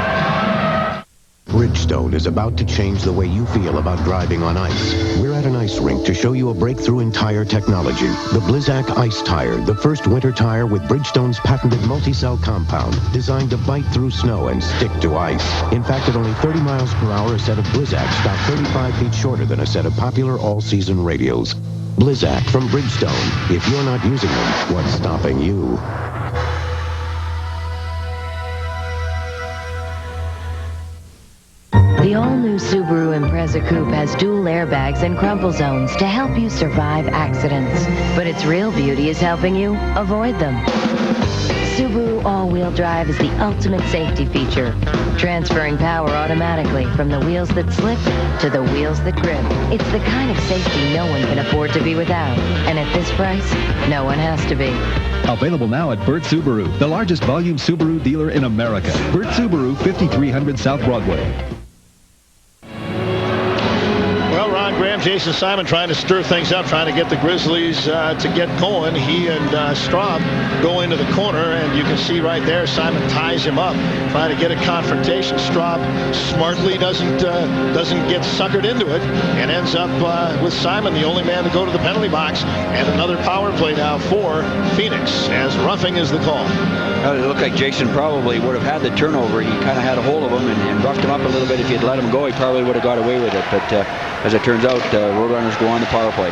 Bridgestone is about to change the way you feel about driving on ice. We're at an ice rink to show you a breakthrough in tire technology. The Blizzak Ice Tire, the first winter tire with Bridgestone's patented multi-cell compound, designed to bite through snow and stick to ice. In fact, at only 30 miles per hour, a set of Blizzaks stop 35 feet shorter than a set of popular all-season radials. Blizzak from Bridgestone. If you're not using them, what's stopping you?
The all-new Subaru Impreza Coupe has dual airbags and crumple zones to help you survive accidents. but its real beauty is helping you avoid them. Subaru all-wheel drive is the ultimate safety feature, transferring power automatically from the wheels that slip to the wheels that grip. It's the kind of safety no one can afford to be without, and at this price, no one has to be.
Available now at Burt Subaru, the largest volume Subaru dealer in America. Burt Subaru, 5300 South Broadway.
Well, Ron Graham, Jason Simon trying to stir things up, trying to get the Grizzlies to get going. He and Straub go into the corner, and you can see right there Simon ties him up, trying to get a confrontation. Straub smartly doesn't get suckered into it and ends up with Simon, the only man to go to the penalty box, and another power play now for Phoenix, as roughing is the call.
Well, it looked like Jason probably would have had the turnover. He kind of had a hold of him and roughed him up a little bit. If he had let him go, he probably would have got away with it. But as it turns out, Roadrunners go on the power play.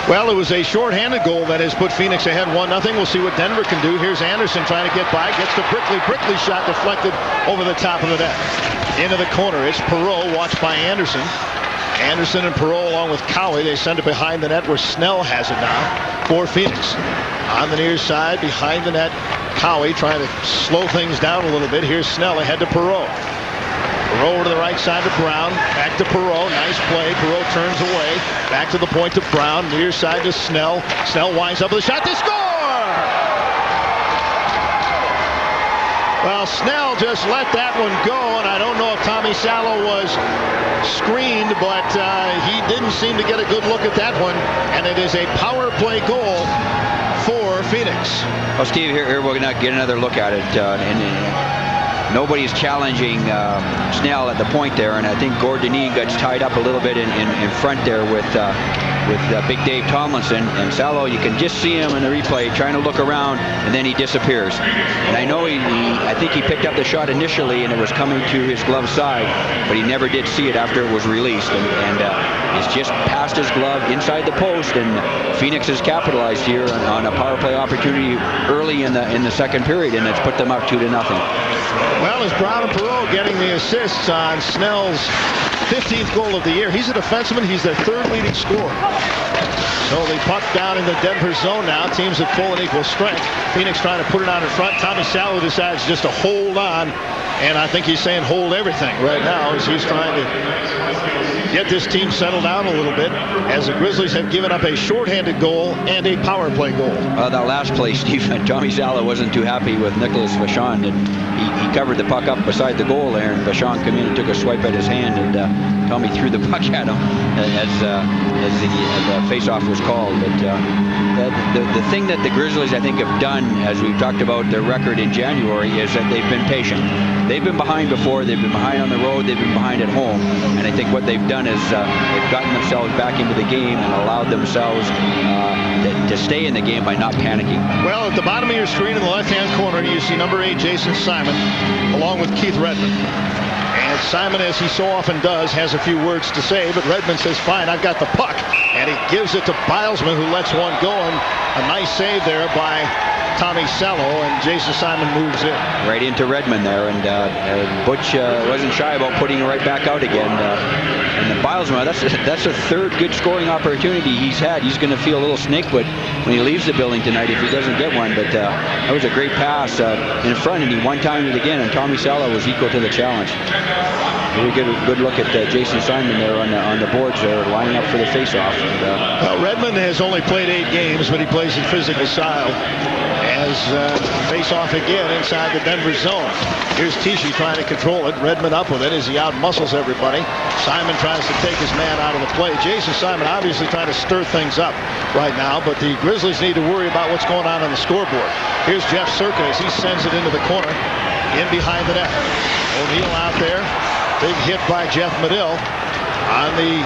Well, it was a shorthanded goal that has put Phoenix ahead 1-0. We'll see what Denver can do. Here's Anderson trying to get by. Gets the Brickley shot deflected over the top of the net. Into the corner. It's Perreault, watched by Anderson. Anderson and Perreault along with Cowie. They send it behind the net where Snell has it now for Phoenix. On the near side, behind the net, Cowie trying to slow things down a little bit. Here's Snell ahead to Perreault. Perreault over to the right side to Brown. Back to Perreault. Nice play. Perreault turns away. Back to the point to Brown. Near side to Snell. Snell winds up with a shot to score! Well, Snell just let that one go, and I don't know if Tommy Salo was screened, but he didn't seem to get a good look at that one, and it is a power play goal for Phoenix.
Well, Steve, here we're going to get another look at it. Nobody's challenging Snell at the point there, and I think Gordini gets tied up a little bit in front there with Big Dave Tomlinson, and Salo, you can just see him in the replay trying to look around, and then he disappears. And I know I think he picked up the shot initially, and it was coming to his glove side, but he never did see it after it was released, and it's just past his glove inside the post, and Phoenix has capitalized here on a power play opportunity early in the second period, and it's put them up 2-0.
Well, as Brown and Perreault getting the assists on Snell's 15th goal of the year. He's a defenseman. He's their third leading scorer. So they puck down in the Denver zone now. Teams at full and equal strength. Phoenix trying to put it out in front. Tommy Salo decides just to hold on. And I think he's saying hold everything right now as he's trying to get this team settled down a little bit, as the Grizzlies have given up a shorthanded goal and a power play goal.
That last play, Steve, Tommy Salo wasn't too happy with Nicholas Vachon, and he covered the puck up beside the goal there, and Vachon came in and took a swipe at his hand, and Tommy threw the puck at him as the face-off was called. But the thing that the Grizzlies, I think, have done, as we've talked about their record in January, is that they've been patient. They've been behind before. They've been behind on the road. They've been behind at home. And I think what they've done is they've gotten themselves back into the game and allowed themselves to stay in the game by not panicking.
Well, at the bottom of your screen in the left-hand corner, you see number 8, Jason Simon, along with Keith Redmond. And Simon, as he so often does, has a few words to say, but Redmond says, fine, I've got the puck. And he gives it to Bilesman, who lets one go, and a nice save there by Tommy Salo, and Jason Simon moves in.
Right into Redmond there, and Butch wasn't shy about putting it right back out again. And the Bilesman, that's a third good scoring opportunity he's had. He's going to feel a little snakefoot when he leaves the building tonight if he doesn't get one, but that was a great pass in front, and he one-timed it again, and Tommy Salo was equal to the challenge. Really good look at Jason Simon there on the boards there, lining up for the face-off.
Well, Redmond has only played 8 games, but he plays in physical style. As face-off again inside the Denver zone. Here's Tichy trying to control it. Redmond up with it as he out-muscles everybody. Simon tries to take his man out of the play. Jason Simon obviously trying to stir things up right now, but the Grizzlies need to worry about what's going on the scoreboard. Here's Jeff Circa as he sends it into the corner, in behind the net. O'Neill out there. Big hit by Jeff Medill on the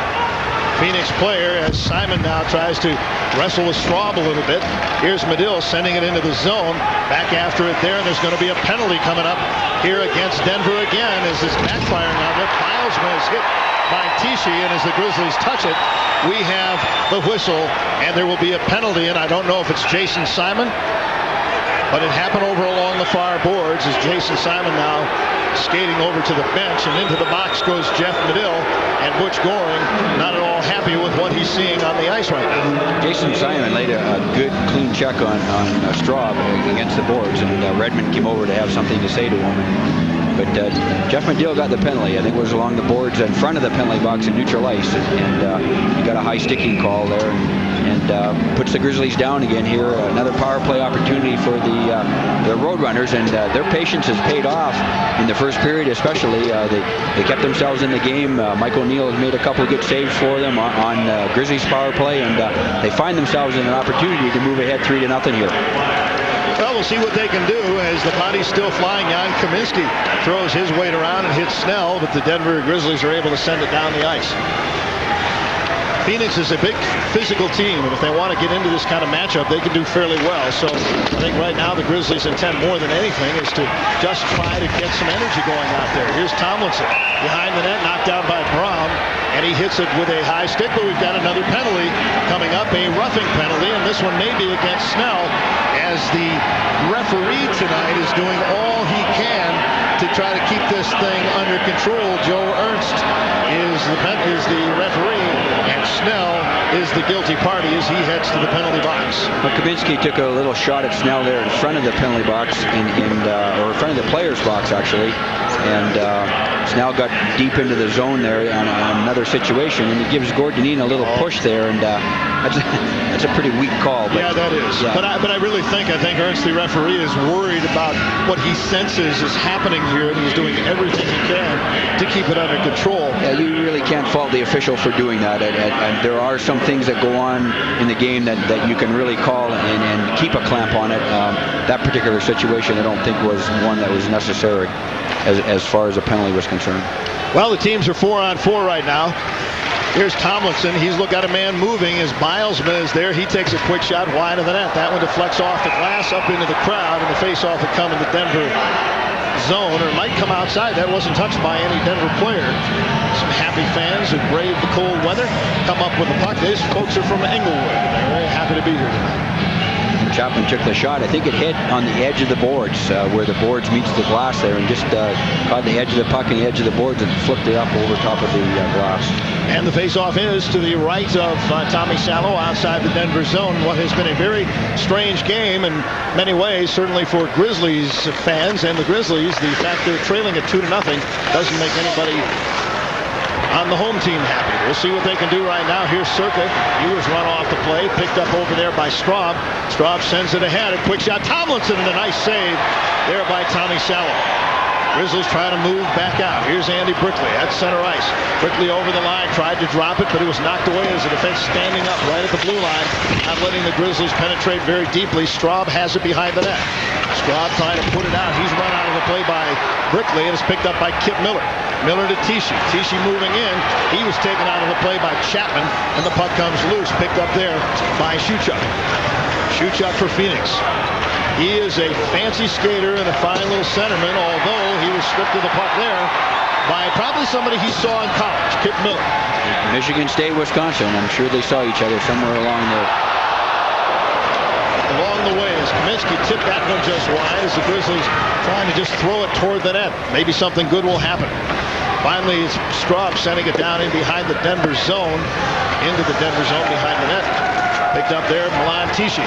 Phoenix player, as Simon now tries to wrestle with Straub a little bit. Here's Medill sending it into the zone. Back after it there, and there's going to be a penalty coming up here against Denver again as it's backfiring on it. Bilesman is hit by Tichy, and as the Grizzlies touch it, we have the whistle, and there will be a penalty, and I don't know if it's Jason Simon, but it happened over along along the far boards as Jason Simon now skating over to the bench, and into the box goes Jeff Medill, and Butch Goring not at all happy with what he's seeing on the ice right now.
Jason Simon laid a good, clean check on Straub against the boards, and Redmond came over to have something to say to him. But Jeff Medill got the penalty. I think it was along the boards in front of the penalty box in neutral ice, and he got a high sticking call there, and puts the Grizzlies down again here. Another power play opportunity for the Roadrunners, and their patience has paid off in the first period especially. They kept themselves in the game. Mike O'Neill has made a couple of good saves for them on Grizzlies power play, and they find themselves in an opportunity to move ahead 3-0 here.
Well, we'll see what they can do as the body's still flying. Jan Kaminsky throws his weight around and hits Snell, but the Denver Grizzlies are able to send it down the ice. Phoenix is a big physical team, and if they want to get into this kind of matchup, they can do fairly well. So I think right now the Grizzlies' intent more than anything is to just try to get some energy going out there. Here's Tomlinson behind the net, knocked down by Brown, and he hits it with a high stick, but we've got another penalty coming up, a roughing penalty, and this one may be against Snell, as the referee tonight is doing all he can to try to keep this thing under control. Joe Ernst is the referee, and Snell is the guilty party as he heads to the penalty box.
Well, Kaminsky took a little shot at Snell there in front of the penalty box, or in front of the player's box actually, and Snell got deep into the zone there on another situation, and he gives Gordonine a little push there, and that's a pretty weak call. But,
yeah, that is. Yeah. But I really think Ernst, the referee, is worried about what he senses is happening here, and he's doing everything he can to keep it under control.
Yeah, you really can't fault the official for doing that, and there are some things that go on in the game that you can really call and keep a clamp on it. That particular situation I don't think was one that was necessary as far as a penalty was concerned.
Well, the teams are 4-on-4 right now. Here's Tomlinson. He's got a man moving as Bilesman is there. He takes a quick shot wide of the net. That one deflects off the glass up into the crowd, and the face-off will come in the Denver zone, or it might come outside. That wasn't touched by any Denver player. Some happy fans who braved the cold weather come up with the puck. These folks are from Englewood, and they're very happy to be here tonight.
Chapman took the shot. I think it hit on the edge of the boards, where the boards meets the glass there, and just caught the edge of the puck and the edge of the boards and flipped it up over top of the glass.
And the face-off is to the right of Tommy Salo outside the Denver zone. What has been a very strange game in many ways, certainly for Grizzlies fans and the Grizzlies. The fact they're trailing at 2-0 doesn't make anybody on the home team happy. We'll see what they can do right now. Here's Circa. He was run off the play, picked up over there by Straub. Straub sends it ahead. A quick shot. Tomlinson, and a nice save there by Tommy Salo. Grizzlies trying to move back out. Here's Andy Brickley at center ice. Brickley over the line, tried to drop it, but it was knocked away as the defense standing up right at the blue line, not letting the Grizzlies penetrate very deeply. Straub has it behind the net. Straub trying to put it out. He's run out of the play by Brickley, and it's picked up by Kip Miller. Miller to Tichy. Tichy moving in. He was taken out of the play by Chapman, and the puck comes loose, picked up there by Shuchuk. Shuchuk for Phoenix. He is a fancy skater and a fine little centerman, although he was stripped of the puck there by probably somebody he saw in college, Kip Miller.
Michigan State, Wisconsin. I'm sure they saw each other somewhere along
the way as Kaminsky tipped that one just wide as the Grizzlies trying to just throw it toward the net. Maybe something good will happen. Finally, it's Straub sending it down in behind the Denver zone, into the Denver zone behind the net. Picked up there, Milan Tichy.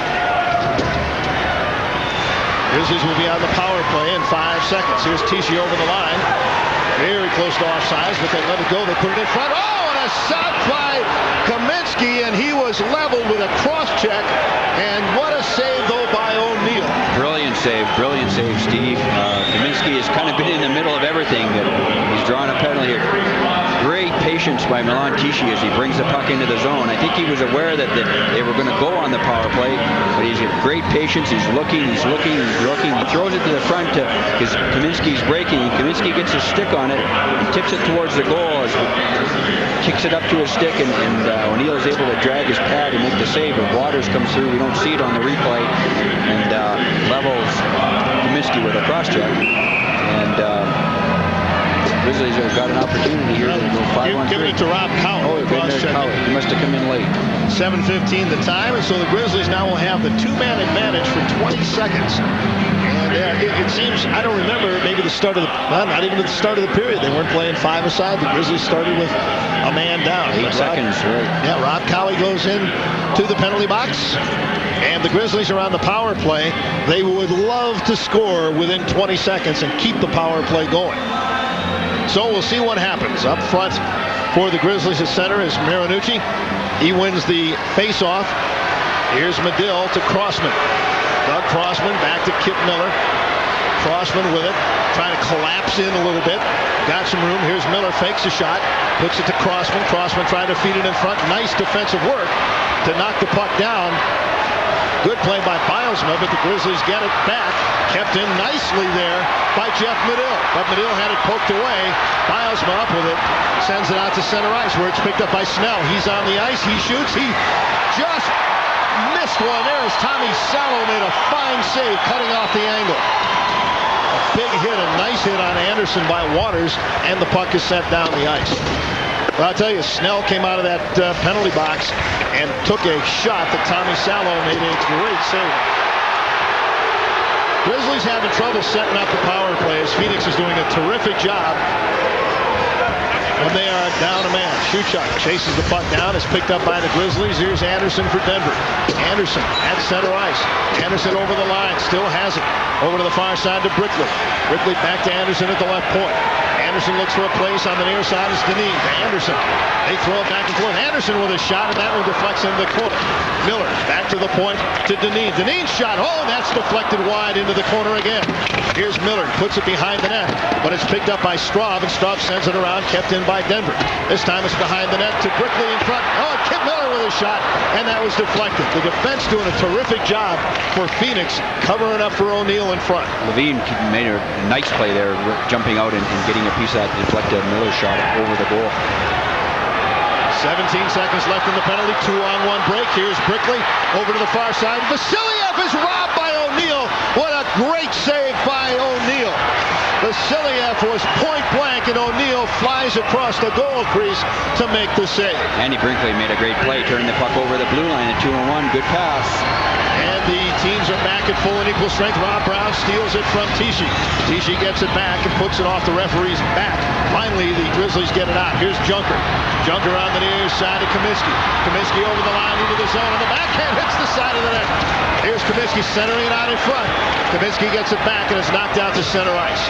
Grizzlies will be on the power play in 5 seconds. Here's Tichy over the line. Very close to offsides, but they let it go. They put it in front. Oh, and a shot by Kaminsky, and he was leveled with a cross check. And what a save, though, by O'Neill.
Brilliant save, Steve. Kaminsky has kind of been in the middle of everything. He's drawn a penalty here. Great patience by Milan Tichy as he brings the puck into the zone. I think he was aware that they were going to go on the power play, but he's got great patience. He's looking. He throws it to the front because Kaminsky's breaking, and Kaminsky gets his stick on it and tips it towards the goal as he kicks it up to his stick, and O'Neill is able to drag his pad and make the save. But Waters comes through. We don't see it on the replay, and levels Kaminsky with a cross check. And Grizzlies have got an opportunity here to go 5-on-3.
Giving it to Rob Coward.
Oh, he must have come in late.
7:15 the time, and so the Grizzlies now will have the two-man advantage for 20 seconds. And it seems, I don't remember, maybe the start of the, well, not even at the start of the period. They weren't playing 5-a-side. The Grizzlies started with a man down.
8 seconds, right.
Yeah, Rob Cowie goes in to the penalty box. And the Grizzlies are on the power play. They would love to score within 20 seconds and keep the power play going. So we'll see what happens. Up front for the Grizzlies at center is Marinucci. He wins the face-off. Here's Medill to Crossman. Doug Crossman back to Kip Miller. Crossman with it, trying to collapse in a little bit. Got some room. Here's Miller, fakes a shot, puts it to Crossman. Crossman trying to feed it in front. Nice defensive work to knock the puck down. Good play by Bilesma, but the Grizzlies get it back. Kept in nicely there by Jeff Medill. But Medill had it poked away. Bilesma up with it. Sends it out to center ice where it's picked up by Snell. He's on the ice. He shoots. He just missed one there as Tommy Salo made a fine save cutting off the angle. A big hit, a nice hit on Anderson by Waters, and the puck is sent down the ice. But I'll tell you, Snell came out of that penalty box and took a shot that Tommy Salo made a great save. Grizzlies having trouble setting up the power play as Phoenix is doing a terrific job when they are down a man. Shuchuk chases the puck down. It's picked up by the Grizzlies. Here's Anderson for Denver. Anderson at center ice. Anderson over the line. Still has it. Over to the far side to Brickley. Brickley back to Anderson at the left point. Anderson looks for a place on the near side. It's Deneen to Anderson. They throw it back and forth. Anderson with a shot, and that one deflects into the corner. Miller back to the point to Deneen. Deneen's shot. Oh, that's deflected wide into the corner again. Here's Miller. Puts it behind the net, but it's picked up by Straub, and Straub sends it around, kept in by Denver. This time it's behind the net to Brickley in front. Oh, Kip Miller with a shot, and that was deflected. The defense doing a terrific job for Phoenix, covering up for O'Neill in front.
Levine made a nice play there, jumping out and getting a piece of that deflected Miller shot over the goal.
17 seconds left in the penalty. 2-on-1 break. Here's Brickley over to the far side. Vasiliev is robbed by O'Neill. What a great save by O'Neill. Vasiliev was point blank, and O'Neill flies across the goal crease to make the save.
Andy Brinkley made a great play, turning the puck over the blue line at 2-on-1. Good pass.
And the teams are back at full and equal strength. Rob Brown steals it from Tichy. Tichy gets it back and puts it off the referee's back. Finally, the Grizzlies get it out. Here's Junker. Junker on the near side of Comiskey. Comiskey over the line into the zone, and the backhand hits the side of the net. Here's Comiskey centering it out in front. Comiskey gets it back, and it's knocked out to center ice.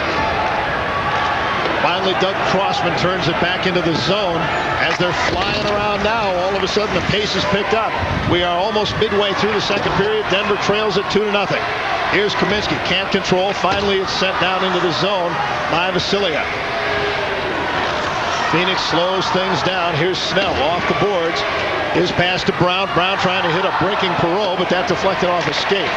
Finally, Doug Crossman turns it back into the zone. As they're flying around now, all of a sudden the pace is picked up. We are almost midway through the second period. Denver trails it 2-0. Here's Kaminsky, can't control. Finally, it's sent down into the zone by Vasiliev. Phoenix slows things down. Here's Snell off the boards. His pass to Brown. Brown trying to hit a breaking Perreault, but that deflected off a skate.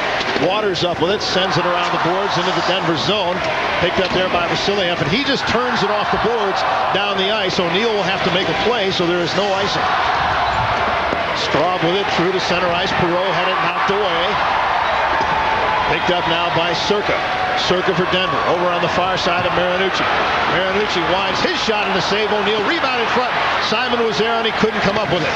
Waters up with it, sends it around the boards into the Denver zone. Picked up there by Vasiliev, and he just turns it off the boards down the ice. O'Neill will have to make a play, so there is no icing. Straub with it through to center ice. Perreault had it knocked away. Picked up now by Circa. Circa for Denver. Over on the far side of Marinucci. Marinucci winds his shot in the save. O'Neill rebound in front. Simon was there and he couldn't come up with it.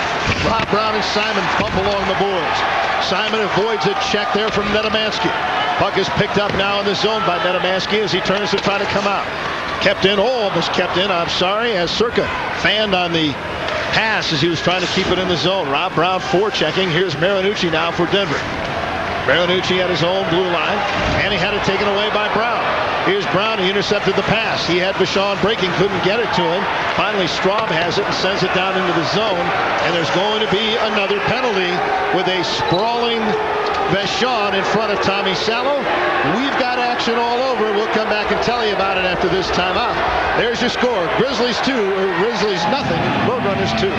Rob Brown and Simon bump along the boards. Simon avoids a check there from Nedomansky. Puck is picked up now in the zone by Nedomansky as he turns to try to come out. Kept in. Oh, almost kept in. I'm sorry. As Circa fanned on the pass as he was trying to keep it in the zone. Rob Brown forechecking. Here's Marinucci now for Denver. Marinucci at his own blue line, and he had it taken away by Brown. Here's Brown, he intercepted the pass. He had Vachon breaking, couldn't get it to him. Finally, Straub has it and sends it down into the zone, and there's going to be another penalty with a sprawling Vachon in front of Tommy Salo. We've got action all over. We'll come back and tell you about it after this timeout. There's your score. Grizzlies 2, or Grizzlies nothing, Roadrunners 2.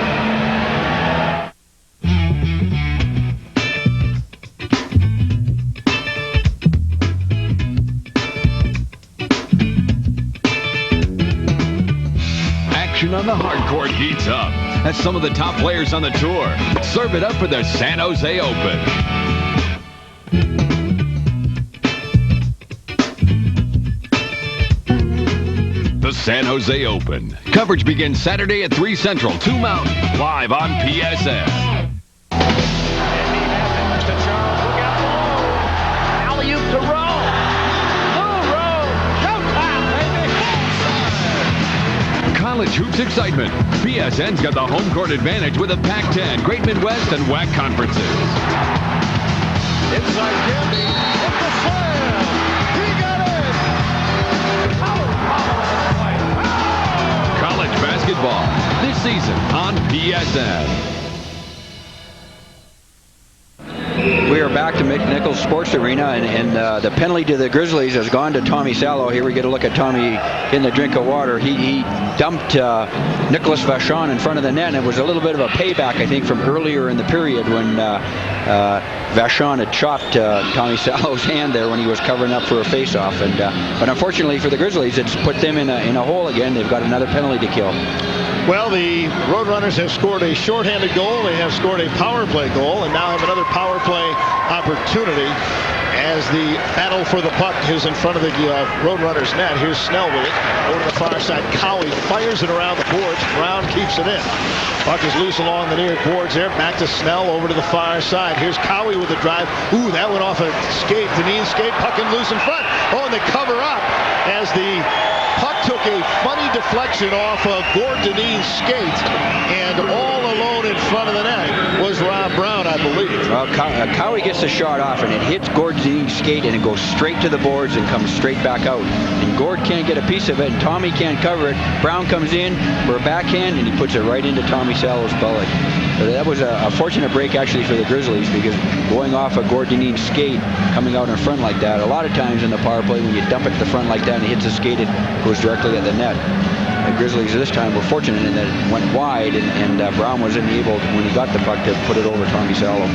On the hardcourt heats up as some of the top players on the tour serve it up for the San Jose Open. The San Jose Open. Coverage begins Saturday at 3 Central, 2 Mountain, live on PSN.
Alley-oop to Rowe. Rowe. Showtime, baby.
College hoops excitement. PSN's got the home court advantage with the Pac-10, Great Midwest, and WAC conferences.
Inside Candy, with the slam. He got it.
College basketball this season on PSN.
We are back to McNichols Sports Arena, and the penalty to the Grizzlies has gone to Tommy Salo. Here we get a look at Tommy in the drink of water. He dumped Nicholas Vachon in front of the net, and it was a little bit of a payback, I think, from earlier in the period when Vachon had chopped Tommy Salo's hand there when he was covering up for a face-off. But unfortunately for the Grizzlies, it's put them in a hole again. They've got another penalty to kill.
Well, the Roadrunners have scored a shorthanded goal. They have scored a power play goal and now have another power play opportunity as the battle for the puck is in front of the Roadrunners net. Here's Snell with it. Over to the far side. Cowie fires it around the boards. Brown keeps it in. Puck is loose along the near boards there. Back to Snell over to the far side. Here's Cowie with the drive. Ooh, that went off a skate. Deneen's skate. Puck in loose in front. Oh, and they cover up as the puck took a funny deflection off of Gord Deneen's skate, and all alone in front of the net was Rob Brown, I believe.
Well, Cowie gets the shot off, and it hits Gord Deneen's skate, and it goes straight to the boards and comes straight back out. And Gord can't get a piece of it, and Tommy can't cover it. Brown comes in for a backhand, and he puts it right into Tommy Salo's belly. So that was a fortunate break, actually, for the Grizzlies, because going off a Gord Deneen's skate, coming out in front like that, a lot of times in the power play, when you dump it to the front like that and it hits the skate, it goes directly at the net. The Grizzlies this time were fortunate in that it went wide, and Brown wasn't able, when he got the puck, to put it over Tommy Salo.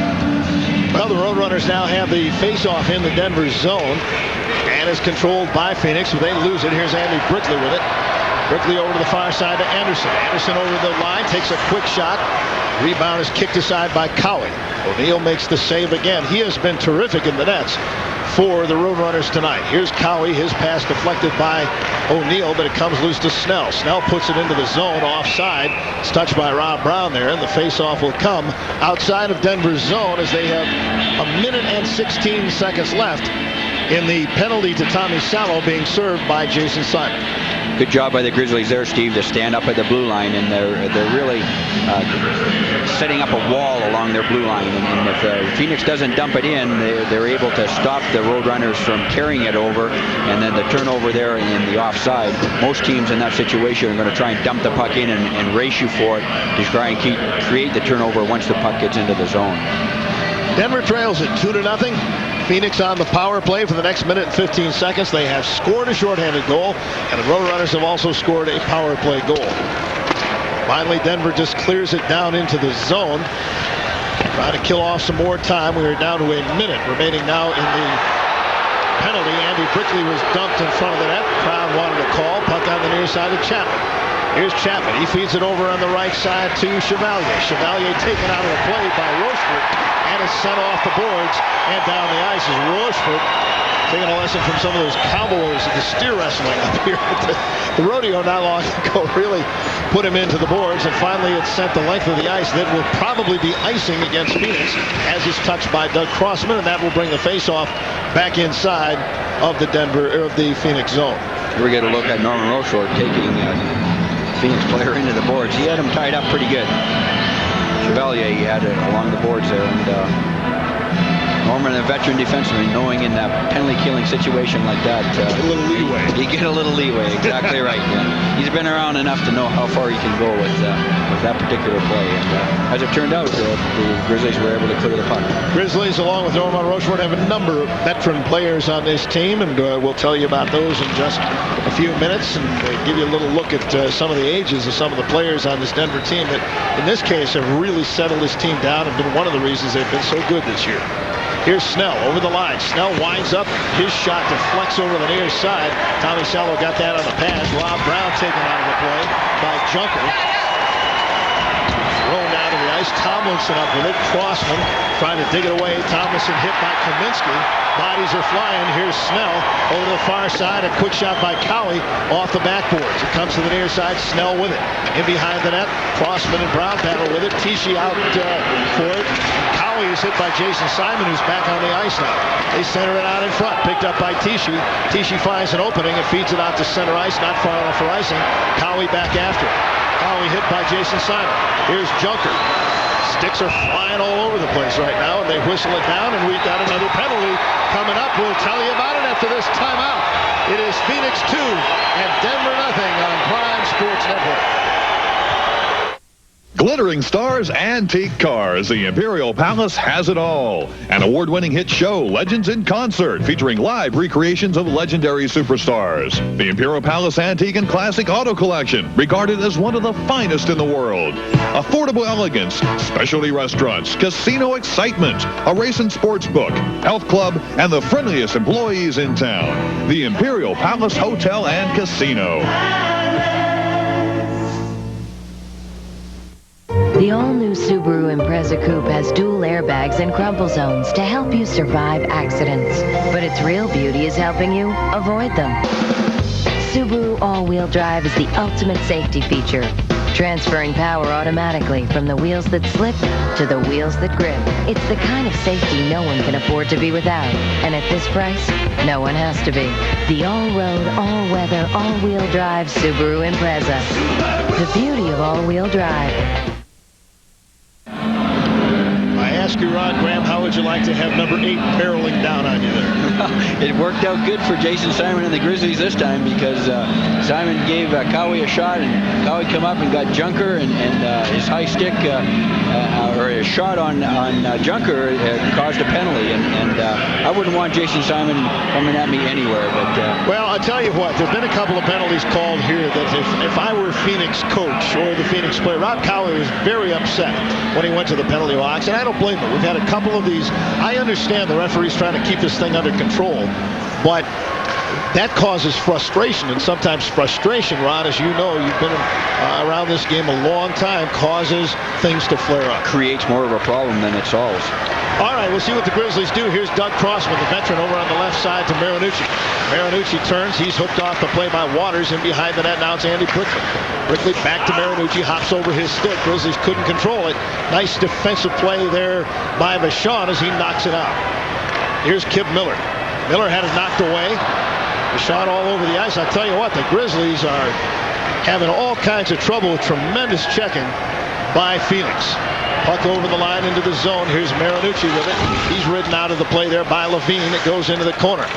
Well, the Roadrunners now have the face-off in the Denver zone, and is controlled by Phoenix. They lose it. Here's Andy Brickley with it. Brickley over to the far side to Anderson. Anderson over the line, takes a quick shot. Rebound is kicked aside by Cowie. O'Neill makes the save again. He has been terrific in the nets for the Roadrunners tonight. Here's Cowie. His pass deflected by O'Neill, but it comes loose to Snell. Snell puts it into the zone offside. It's touched by Rob Brown there, and the face-off will come outside of Denver's zone as they have a minute and 16 seconds left in the penalty to Tommy Salo being served by Jason Simon.
Good job by the Grizzlies there, Steve, to stand up at the blue line, and they're really setting up a wall along their blue line. And if Phoenix doesn't dump it in, they're able to stop the Roadrunners from carrying it over, and then the turnover there in the offside. Most teams in that situation are going to try and dump the puck in and race you for it to try and create the turnover once the puck gets into the zone.
Denver trails it 2-0. Phoenix on the power play for the next minute and 15 seconds. They have scored a shorthanded goal, and the Roadrunners have also scored a power play goal. Finally, Denver just clears it down into the zone. Trying to kill off some more time. We are down to a minute remaining now in the penalty. Andy Brickley was dumped in front of the net. Crowd wanted a call. Puck on the near side of Chapman. Here's Chapman. He feeds it over on the right side to Chevalier. Chevalier taken out of the play by Rochefort, and is sent off the boards and down the ice as Rochefort taking a lesson from some of those cowboys at the steer wrestling up here at the rodeo not long ago. Really put him into the boards, and finally it's sent the length of the ice. That will probably be icing against Phoenix, as is touched by Doug Crossman, and that will bring the face-off back inside of the Phoenix zone.
Here we get a look at Norman Rochefort taking Phoenix player into the boards. He had him tied up pretty good. Chevalier, he had it along the boards there, and Norman, a veteran defenseman, knowing in that penalty-killing situation like that,
a little leeway.
You get a little leeway, exactly right. Yeah. He's been around enough to know how far he can go with that particular play. And as it turned out, the Grizzlies were able to clear the puck.
Grizzlies, along with Norman Rochefort, have a number of veteran players on this team, and we'll tell you about those in just a few minutes and give you a little look at some of the ages of some of the players on this Denver team that, in this case, have really settled this team down and been one of the reasons they've been so good this year. Here's Snell over the line. Snell winds up. His shot deflects over the near side. Tommy Salo got that on the pass. Rob Brown taken out of the play by Junker. Thrown down to the ice ties Tomlinson up with it. Crossman trying to dig it away. Tomlinson hit by Kaminsky. Bodies are flying. Here's Snell over to the far side. A quick shot by Cowie off the backboards. It comes to the near side. Snell with it. In behind the net. Crossman and Brown battle with it. Tichy out for it. Cowie is hit by Jason Simon, who's back on the ice now. They center it out in front. Picked up by Tichy. Tichy finds an opening and feeds it out to center ice. Not far enough for icing. Cowie back after it. Cowie hit by Jason Simon. Here's Junker. Sticks are flying all over the place right now, and they whistle it down, and we've got another penalty coming up. We'll tell you about it after this timeout. It is Phoenix 2 and Denver nothing on Prime Sports Network.
Glittering Stars Antique Cars. The Imperial Palace has it all. An award-winning hit show, Legends in Concert, featuring live recreations of legendary superstars. The Imperial Palace Antique and Classic Auto Collection, regarded as one of the finest in the world. Affordable elegance, specialty restaurants, casino excitement, a race and sports book, health club, and the friendliest employees in town. The Imperial Palace Hotel and Casino.
The all-new Subaru Impreza Coupe has dual airbags and crumple zones to help you survive accidents. But its real beauty is helping you avoid them. Subaru all-wheel drive is the ultimate safety feature, transferring power automatically from the wheels that slip to the wheels that grip. It's the kind of safety no one can afford to be without. And at this price, no one has to be. The all-road, all-weather, all-wheel drive Subaru Impreza. The beauty of all-wheel drive.
Ask you, Ron Graham, how would you like to have number 8 barreling down on you there?
It worked out good for Jason Simon and the Grizzlies this time because Simon gave Cowie a shot, and Cowie come up and got Junker, and his high stick or his shot on Junker caused a penalty, and I wouldn't want Jason Simon coming at me anywhere. But
well, I'll tell you what, there's been a couple of penalties called here that if I were Phoenix coach or the Phoenix player, Rob Cowie was very upset when he went to the penalty box, and I don't blame him. We've had a couple of these. I understand the referee's trying to keep this thing under control, but that causes frustration, and sometimes frustration, Ron, as you know, you've been around this game a long time, causes things to flare up.
Creates more of a problem than it solves.
All right, we'll see what the Grizzlies do. Here's Doug Crossman, the veteran, over on the left side to Marinucci. Marinucci turns. He's hooked off the play by Waters. In behind the net now it's Andy Brickley. Brickley back to Marinucci, hops over his stick. Grizzlies couldn't control it. Nice defensive play there by Vachon as he knocks it out. Here's Kip Miller. Miller had it knocked away. Vachon all over the ice. I tell you what, the Grizzlies are having all kinds of trouble with tremendous checking by Phoenix. Puck over the line into the zone. Here's Marinucci with it. He's ridden out of the play there by Levine. It goes into the corner.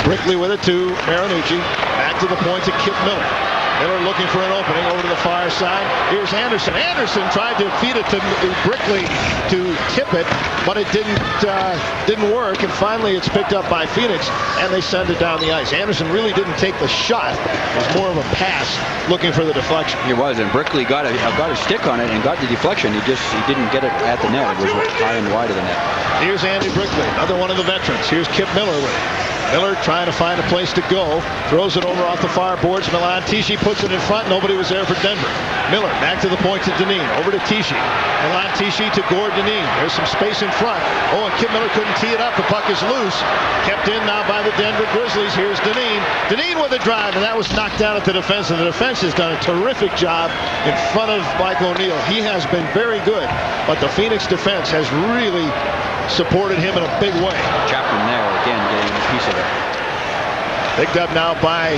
Brickley with it to Marinucci. Back to the point to Kip Miller. Miller looking for an opening over to the far side. Here's Anderson. Anderson tried to feed it to Brickley to tip it, but it didn't work. And finally, it's picked up by Phoenix, and they send it down the ice. Anderson really didn't take the shot. It was more of a pass, looking for the deflection.
He was, and Brickley got a stick on it and got the deflection. He didn't get it at the net. It was high and wide of the net.
Here's Andy Brickley, another one of the veterans. Here's Kip Miller with it. Miller trying to find a place to go. Throws it over off the far boards. Milan Tichy puts it in front. Nobody was there for Denver. Miller back to the point to Dineen. Over to Tichy. Milan Tichy to Gord Dineen. There's some space in front. Oh, and Kip Miller couldn't tee it up. The puck is loose. Kept in now by the Denver Grizzlies. Here's Dineen. Dineen with a drive, and that was knocked down at the defense. And the defense has done a terrific job in front of Mike O'Neill. He has been very good, but the Phoenix defense has really supported him in a big way.
Chapman there again getting a piece of it.
Picked up now by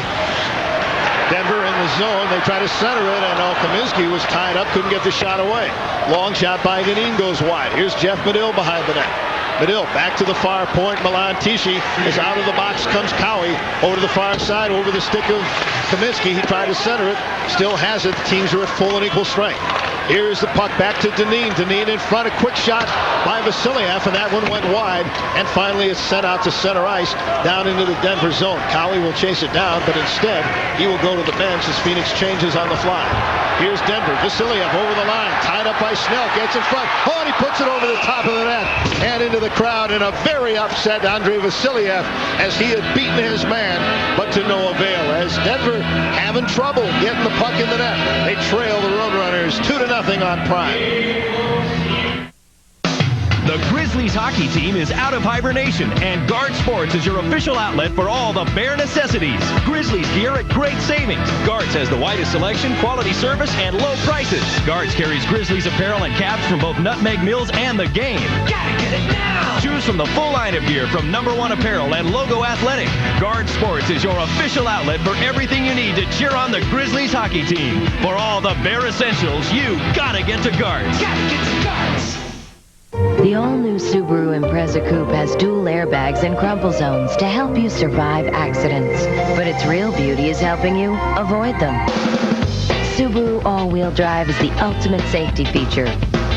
Denver in the zone. They try to center it, and Kaminsky was tied up, couldn't get the shot away. Long shot by Dineen goes wide. Here's Jeff Medill behind the net. Medill back to the far point. Milan Tichy is out of the box. Comes Cowie over to the far side, over the stick of Kaminsky. He tried to center it, still has it. Teams are at full and equal strength. Here's the puck back to Dineen. Dineen in front, a quick shot by Vasiliev, and that one went wide. And finally it's sent out to center ice, down into the Denver zone. Cowie will chase it down, but instead he will go to the bench as Phoenix changes on the fly. Here's Denver. Vasiliev over the line. Tied up by Snell. Gets in front. Oh, and he puts it over the top of the net and into the crowd. And a very upset Andrei Vasiliev as he had beaten his man, but to no avail. As Denver having trouble getting the puck in the net. They trail the Roadrunners 2-0 on Prime.
The Grizzlies hockey team is out of hibernation, and Guard Sports is your official outlet for all the bare necessities. Grizzlies gear at great savings. Guards has the widest selection, quality service, and low prices. Guards carries Grizzlies apparel and caps from both Nutmeg Mills and the game. Gotta get it now! Choose from the full line of gear from #1 Apparel and Logo Athletic. Guard Sports is your official outlet for everything you need to cheer on the Grizzlies hockey team. For all the bare essentials, you gotta get to Guards. Gotta get to Guards!
The all-new Subaru Impreza Coupe has dual airbags and crumple zones to help you survive accidents. But its real beauty is helping you avoid them. Subaru all-wheel drive is the ultimate safety feature,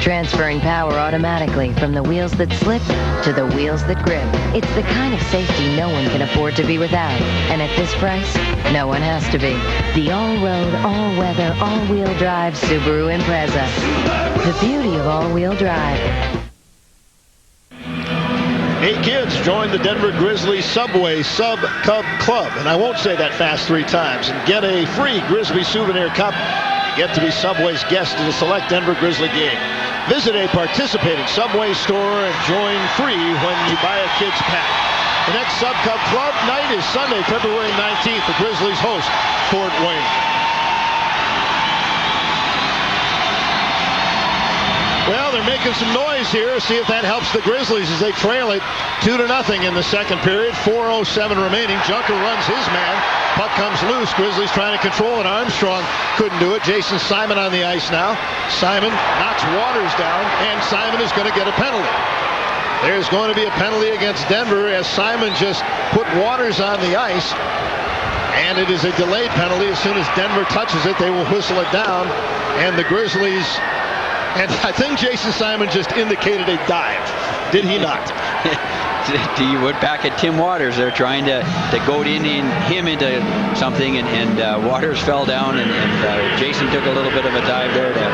transferring power automatically from the wheels that slip to the wheels that grip. It's the kind of safety no one can afford to be without. And at this price, no one has to be. The all-road, all-weather, all-wheel drive Subaru Impreza. The beauty of all-wheel drive.
8 kids join the Denver Grizzlies Subway Sub-Cub Club. And I won't say that fast 3 times. And get a free Grizzly souvenir cup. Get to be Subway's guest at a select Denver Grizzly game. Visit a participating Subway store and join free when you buy a kid's pack. The next Sub-Cub Club night is Sunday, February 19th. The Grizzlies host Fort Wayne. Well, they're making some noise here. See if that helps the Grizzlies as they trail it 2-0 in the second period. 4:07 remaining. Junker runs his man. Puck comes loose. Grizzlies trying to control it. Armstrong couldn't do it. Jason Simon on the ice now. Simon knocks Waters down, and Simon is going to get a penalty. There's going to be a penalty against Denver as Simon just put Waters on the ice. And it is a delayed penalty. As soon as Denver touches it, they will whistle it down. And the Grizzlies... And I think Jason Simon just indicated a dive. Did he not?
You went back at Tim Waters. They're trying to goad him into something, and Waters fell down, and Jason took a little bit of a dive there to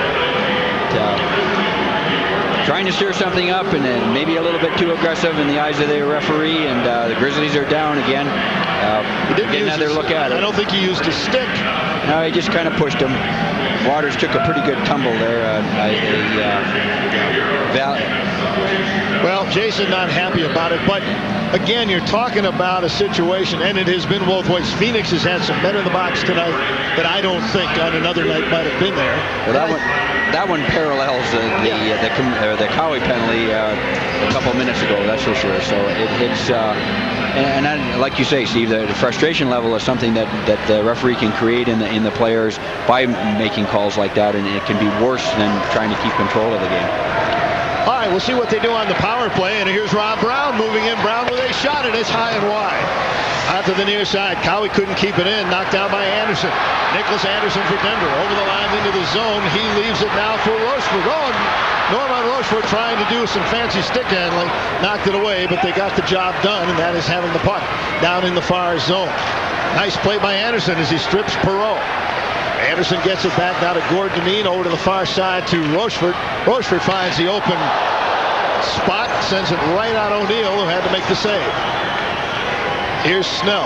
trying to stir something up, and then maybe a little bit too aggressive in the eyes of the referee, and the Grizzlies are down again.
He didn't
get another look at it.
I don't think he used his stick.
No, he just kind of pushed him. Waters took a pretty good tumble there.
Well, Jason not happy about it, but again, you're talking about a situation, and it has been both ways. Phoenix has had some men in the box tonight that I don't think on another night might have been there.
Well, that one parallels the Cowie penalty a couple minutes ago, that's for sure. So it's like you say, Steve, the frustration level is something that the referee can create in the players by making calls like that, and it can be worse than trying to keep control of the game.
All right, we'll see what they do on the power play, and here's Rob Brown moving in. Brown with a shot, and it's high and wide. Out to the near side. Cowie couldn't keep it in. Knocked down by Anderson. Nicholas Anderson for Denver. Over the line into the zone. He leaves it now for Rochefort. Oh, Norman Rochefort trying to do some fancy stick handling. Knocked it away, but they got the job done, and that is having the puck down in the far zone. Nice play by Anderson as he strips Perreault. Anderson gets it back now to Gord Dineen, over to the far side to Rochefort. Rochefort finds the open spot, sends it right out O'Neill, who had to make the save. Here's Snell.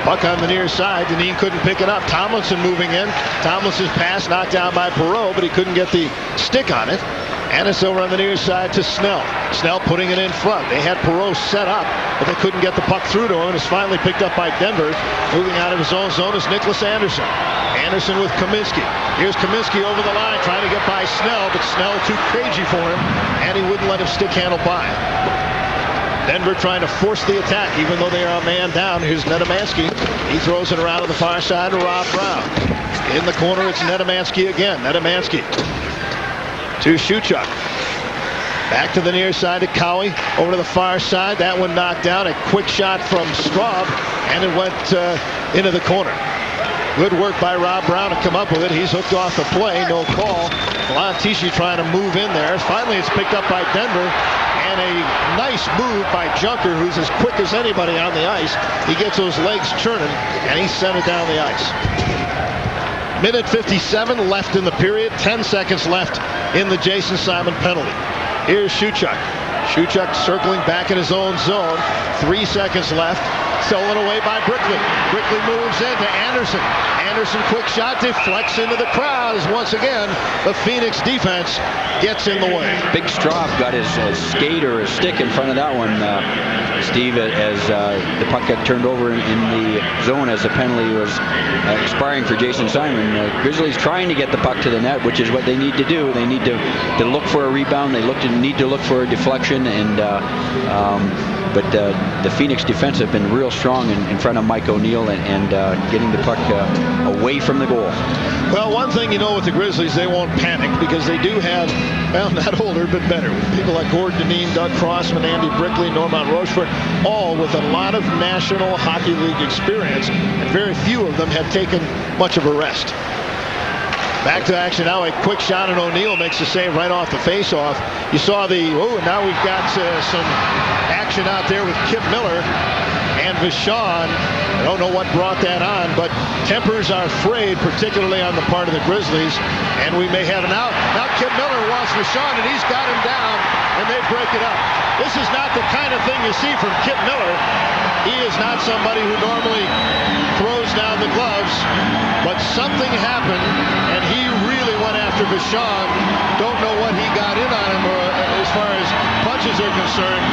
Puck on the near side. Dineen couldn't pick it up. Tomlinson moving in. Tomlinson's pass knocked down by Perreault, but he couldn't get the stick on it. And it's over on the near side to Snell. Snell putting it in front. They had Perreault set up, but they couldn't get the puck through to him, and it's finally picked up by Denver. Moving out of his own zone is Nicholas Anderson. Anderson with Kaminsky. Here's Kaminsky over the line trying to get by Snell, but Snell too cagey for him, and he wouldn't let him stick handle by him. Denver trying to force the attack, even though they are a man down. Here's Nedomansky. He throws it around to the far side to Rob Brown. In the corner, it's Nedomansky again. Nedomansky to Shuchuk. Back to the near side to Cowie. Over to the far side. That one knocked down. A quick shot from Straub, and it went into the corner. Good work by Rob Brown to come up with it. He's hooked off the play. No call. Lantishi trying to move in there. Finally, it's picked up by Denver. And a nice move by Junker, who's as quick as anybody on the ice. He gets those legs churning, and he sent it down the ice. Minute 57 left in the period. 10 seconds left in the Jason Simon penalty. Here's Shuchuk. Shuchuk circling back in his own zone. 3 seconds left. Stolen away by Brickley. Brickley moves into Anderson. Anderson, quick shot, deflects into the crowd as once again the Phoenix defense gets in the way.
Big Straub got his skate or his stick in front of that one, Steve, as the puck got turned over in the zone as the penalty was expiring for Jason Simon. Grizzlies trying to get the puck to the net, which is what they need to do. They need to look for a rebound. They need to look for a deflection, and but the Phoenix defense have been real strong in front of Mike O'Neill and getting the puck away from the goal.
Well, one thing you know with the Grizzlies, they won't panic because they do have, well, not older, but better. People like Gordon Dineen, Doug Crossman, Andy Brickley, Normand Rochefort, all with a lot of National Hockey League experience, and very few of them have taken much of a rest. Back to action now, a quick shot, and O'Neill makes the save right off the face-off. You saw and now we've got some action out there with Kip Miller and Vachon. I don't know what brought that on, but tempers are frayed, particularly on the part of the Grizzlies, and we may have an out. Now Kip Miller wants Vachon, and he's got him down, and they break it up. This is not the kind of thing you see from Kip Miller. He is not somebody who normally throws down the gloves, but something happened, and he really went after Vachon. Don't know what he got in on him as far as punches are concerned,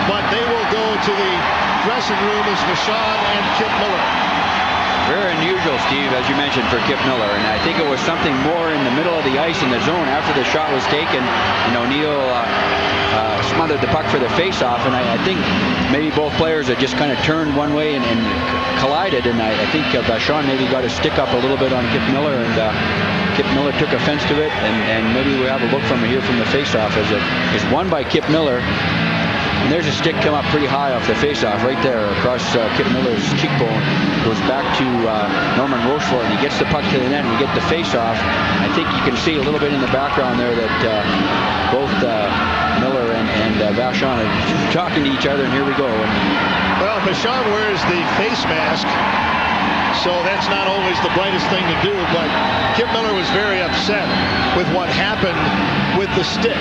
but they will go to the dressing room as Vachon and Kip Miller.
Very unusual, Steve, as you mentioned, for Kip Miller, and I think it was something more in the middle of the ice in the zone after the shot was taken, and O'Neill smothered the puck for the face-off, and I think maybe both players had just kind of turned one way and collided, and I think Vachon maybe got his stick up a little bit on Kip Miller, and Kip Miller took offense to it, and maybe we have a look from here from the face-off as it is won by Kip Miller. And there's a stick come up pretty high off the face-off right there across Kip Miller's cheekbone. Goes back to Normand Rochefort, and he gets the puck to the net, and we get the face-off. I think you can see a little bit in the background there that both Miller and Vachon are talking to each other, and here we go.
Well, Vachon wears the face mask, so that's not always the brightest thing to do, but Kip Miller was very upset with what happened with the stick,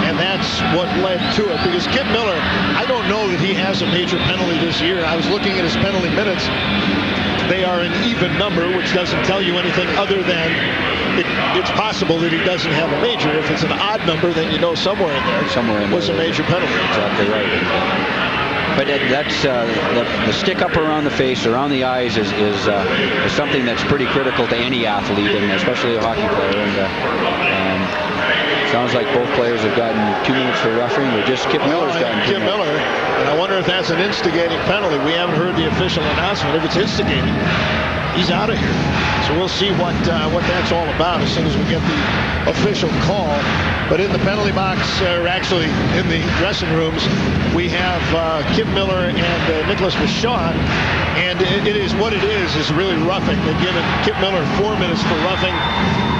and that's what led to it, because Kip Miller, I don't know that he has a major penalty this year. I was looking at his penalty minutes. They are an even number, which doesn't tell you anything other than it's possible that he doesn't have a major. If it's an odd number, then you know somewhere in there was a major penalty.
Exactly right. But that's the stick up around the face, around the eyes is something that's pretty critical to any athlete, and especially a hockey player. And sounds like both players have gotten 2 minutes for roughing, or just Kip Miller's gotten 2 minutes.
Kip Miller, and I wonder if that's an instigating penalty. We haven't heard the official announcement. If it's instigating, he's out of here. So we'll see what that's all about as soon as we get the official call. But in the penalty box, or actually in the dressing rooms, we have Kip Miller and Nicholas Vachon, and it is what it is really roughing. They've given Kip Miller 4 minutes for roughing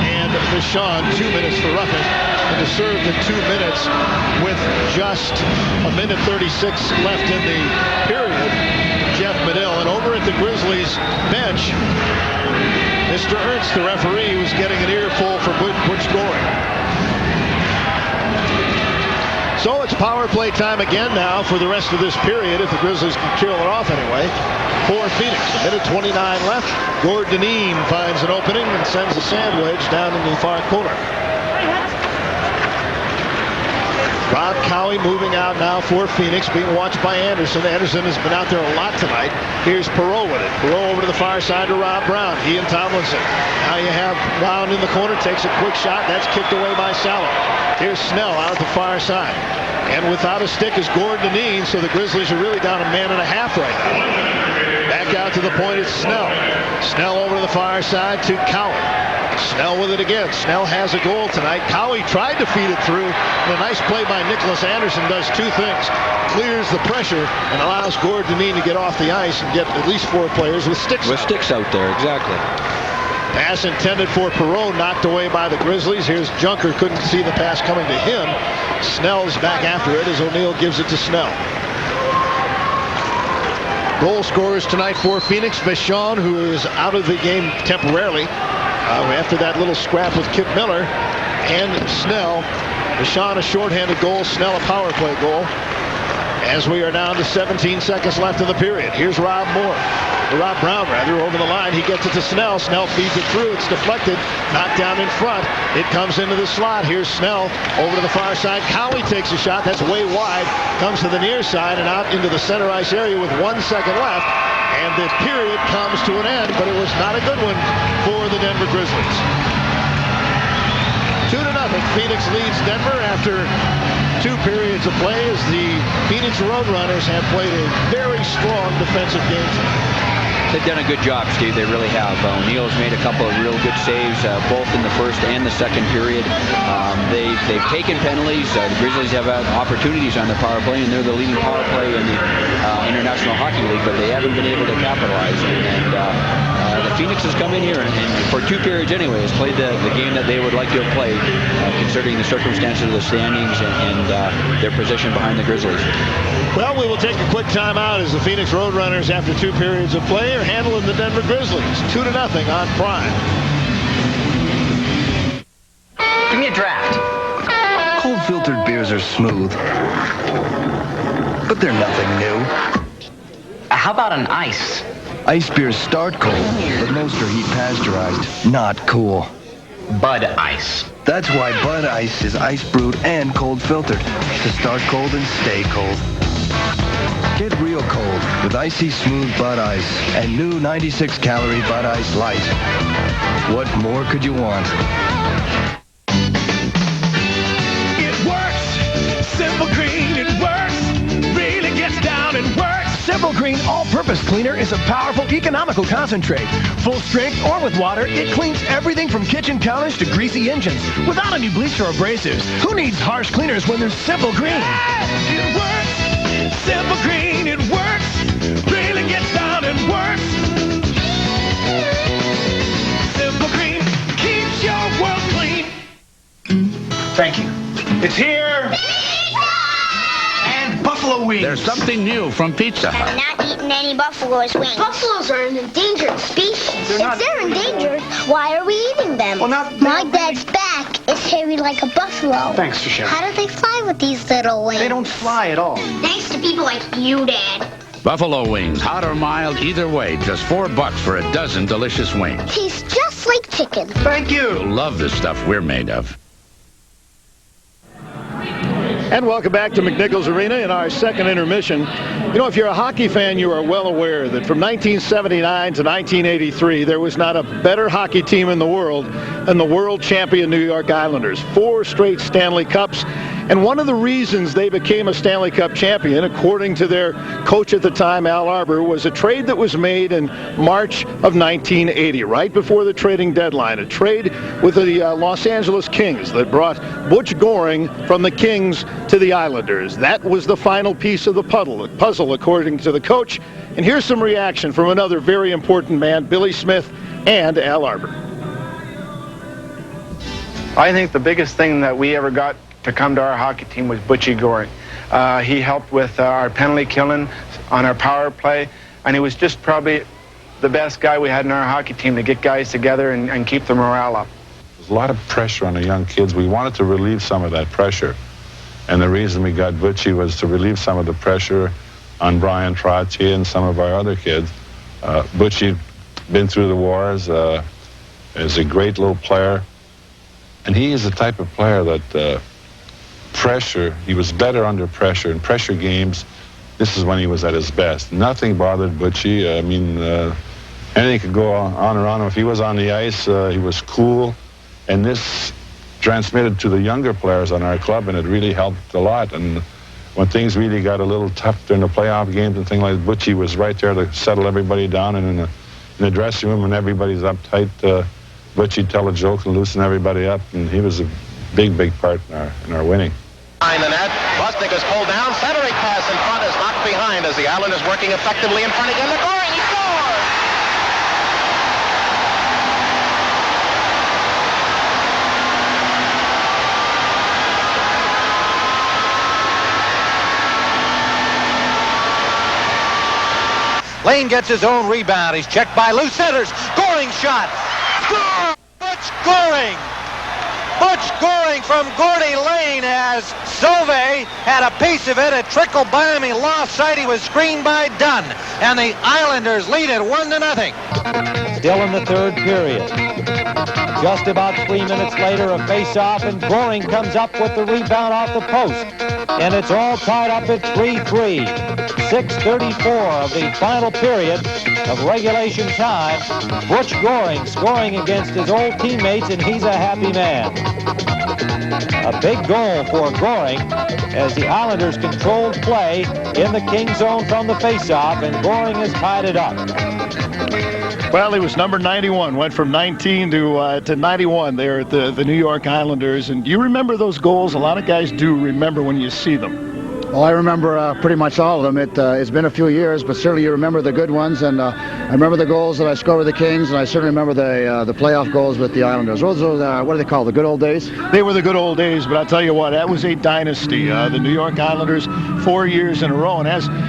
and Vachon 2 minutes for roughing, and to serve the 2 minutes with just a minute 36 left in the period, Jeff Medill. And over at the Grizzlies bench, Mr. Ernst, the referee, was getting an earful for Butch Goring. So it's power play time again now for the rest of this period, if the Grizzlies can kill it off anyway, for Phoenix. A minute 29 left. Gordon Dineen finds an opening and sends a sandwich down in the far corner. Rob Cowie moving out now for Phoenix, being watched by Anderson. Anderson has been out there a lot tonight. Here's Perreault with it. Perreault over to the far side to Rob Brown. He and Tomlinson. Now you have Brown in the corner, takes a quick shot. That's kicked away by Salo. Here's Snell out at the far side. And without a stick is Gordon Dineen, so the Grizzlies are really down a man and a half right now. Back out to the point, it's Snell. Snell over to the far side to Cowie. Snell with it again. Snell has a goal tonight. Cowie tried to feed it through, and a nice play by Nicholas Anderson does two things. Clears the pressure and allows Gordon Dineen to get off the ice and get at least 4 players with sticks.
With sticks out there, exactly.
Pass intended for Perreault, knocked away by the Grizzlies. Here's Junker, couldn't see the pass coming to him. Snell's back after it as O'Neill gives it to Snell. Goal scorers tonight for Phoenix. Vachon, who is out of the game temporarily after that little scrap with Kip Miller, and Snell. Vachon a shorthanded goal, Snell a power play goal. As we are down to 17 seconds left in the period. Here's Rob Brown over the line. He gets it to Snell. Snell feeds it through. It's deflected. Knocked down in front. It comes into the slot. Here's Snell over to the far side. Cowie takes a shot. That's way wide. Comes to the near side and out into the center ice area with 1 second left. And the period comes to an end, but it was not a good one for the Denver Grizzlies. 2-0. Phoenix leads Denver after 2 periods of play as the Phoenix Roadrunners have played a very strong defensive game tonight.
They've done a good job, Steve. They really have. O'Neill's made a couple of real good saves, both in the first and the second period. They've taken penalties. The Grizzlies have had opportunities on the power play, and they're the leading power play in the International Hockey League, but they haven't been able to capitalize. And the Phoenix has come in here, and for 2 periods anyway, has played the game that they would like to have played, considering the circumstances of the standings and their position behind the Grizzlies.
Well, we will take a quick timeout as the Phoenix Roadrunners, after 2 periods of play, are handling the Denver Grizzlies 2-0 on Prime.
Give me a draft.
Cold filtered beers are smooth, but they're nothing new.
How about an ice?
Ice beers start cold, but most are heat pasteurized. Not cool.
Bud Ice.
That's why Bud Ice is ice brewed and cold filtered to start cold and stay cold. Get real cold with icy smooth Bud Ice and new 96-calorie Bud Ice Light. What more could you want?
It works. Simple Green, it works. Really gets down and works.
Simple Green All-Purpose Cleaner is a powerful, economical concentrate. Full strength or with water, it cleans everything from kitchen counters to greasy engines without any bleach or abrasives. Who needs harsh cleaners when there's Simple Green?
It works. Simple Green, it works. Really gets down and works. Simple Green keeps your world clean.
Thank you. It's here. And buffalo wings.
There's something new from Pizza Hut.
I'm not eating any buffalo's wings. Buffaloes are an endangered species. If they're endangered, why are we eating them?
Well,
My dad's back is hairy like a buffalo.
Thanks for sharing.
How do they fly with these little wings?
They don't fly at all.
Thanks to people like you, Dad.
Buffalo wings, hot or mild, either way. Just $4 for a dozen delicious wings.
Tastes just like chicken.
Thank you.
You'll love the stuff we're made of.
And welcome back to McNichols Arena in our second intermission. You know, if you're a hockey fan, you are well aware that from 1979 to 1983, there was not a better hockey team in the world than the world champion New York Islanders. 4 straight Stanley Cups. And one of the reasons they became a Stanley Cup champion, according to their coach at the time, Al Arbour, was a trade that was made in March of 1980, right before the trading deadline. A trade with the Los Angeles Kings that brought Butch Goring from the Kings to the Islanders. That was the final piece of the puzzle, according to the coach. And here's some reaction from another very important man, Billy Smith and Al Arbour.
I think the biggest thing that we ever got to come to our hockey team was Butchie Goring. He helped with our penalty killing on our power play, and he was just probably the best guy we had in our hockey team to get guys together and keep the morale up.
There's a lot of pressure on the young kids. We wanted to relieve some of that pressure, and the reason we got Butchie was to relieve some of the pressure on Brian Trottier and some of our other kids. Butchie been through the wars, is a great little player, and he is the type of player that pressure, he was better under pressure. In pressure games, this is when he was at his best. Nothing bothered Butchie. I mean, anything could go on around him. If he was on the ice, he was cool. And this transmitted to the younger players on our club, and it really helped a lot. And when things really got a little tough during the playoff games and things like that, Butchie was right there to settle everybody down. And in the dressing room, when everybody's uptight, Butchie'd tell a joke and loosen everybody up. And he was a big, big part in our winning.
Behind the net, Bostic is pulled down, centering pass in front is knocked behind as the Islanders working effectively in front again. The Goring, he scores!
Lane gets his own rebound. He's checked by loose centers. Goring shot. Score! Butch Goring! Butch Goring from Gordy Lane as Sauvé had a piece of it. It trickled by him. He lost sight. He was screened by Dunn. And the Islanders lead it 1-0.
Still in the third period. Just about 3 minutes later, a face-off, and Goring comes up with the rebound off the post. And it's all tied up at 3-3. 6:34 of the final period of regulation time. Butch Goring scoring against his old teammates, and he's a happy man. A big goal for Goring as the Islanders controlled play in the King zone from the face-off, and Goring has tied it up.
Well, he was number 91, went from 19 to 91 there at the New York Islanders. And do you remember those goals? A lot of guys do remember when you see them.
Well, I remember pretty much all of them. It's been a few years, but certainly you remember the good ones. And I remember the goals that I scored with the Kings, and I certainly remember the playoff goals with the Islanders. Those what do they call the good old days?
They were the good old days, but I'll tell you what, that was a dynasty. The New York Islanders, 4 years in a row. And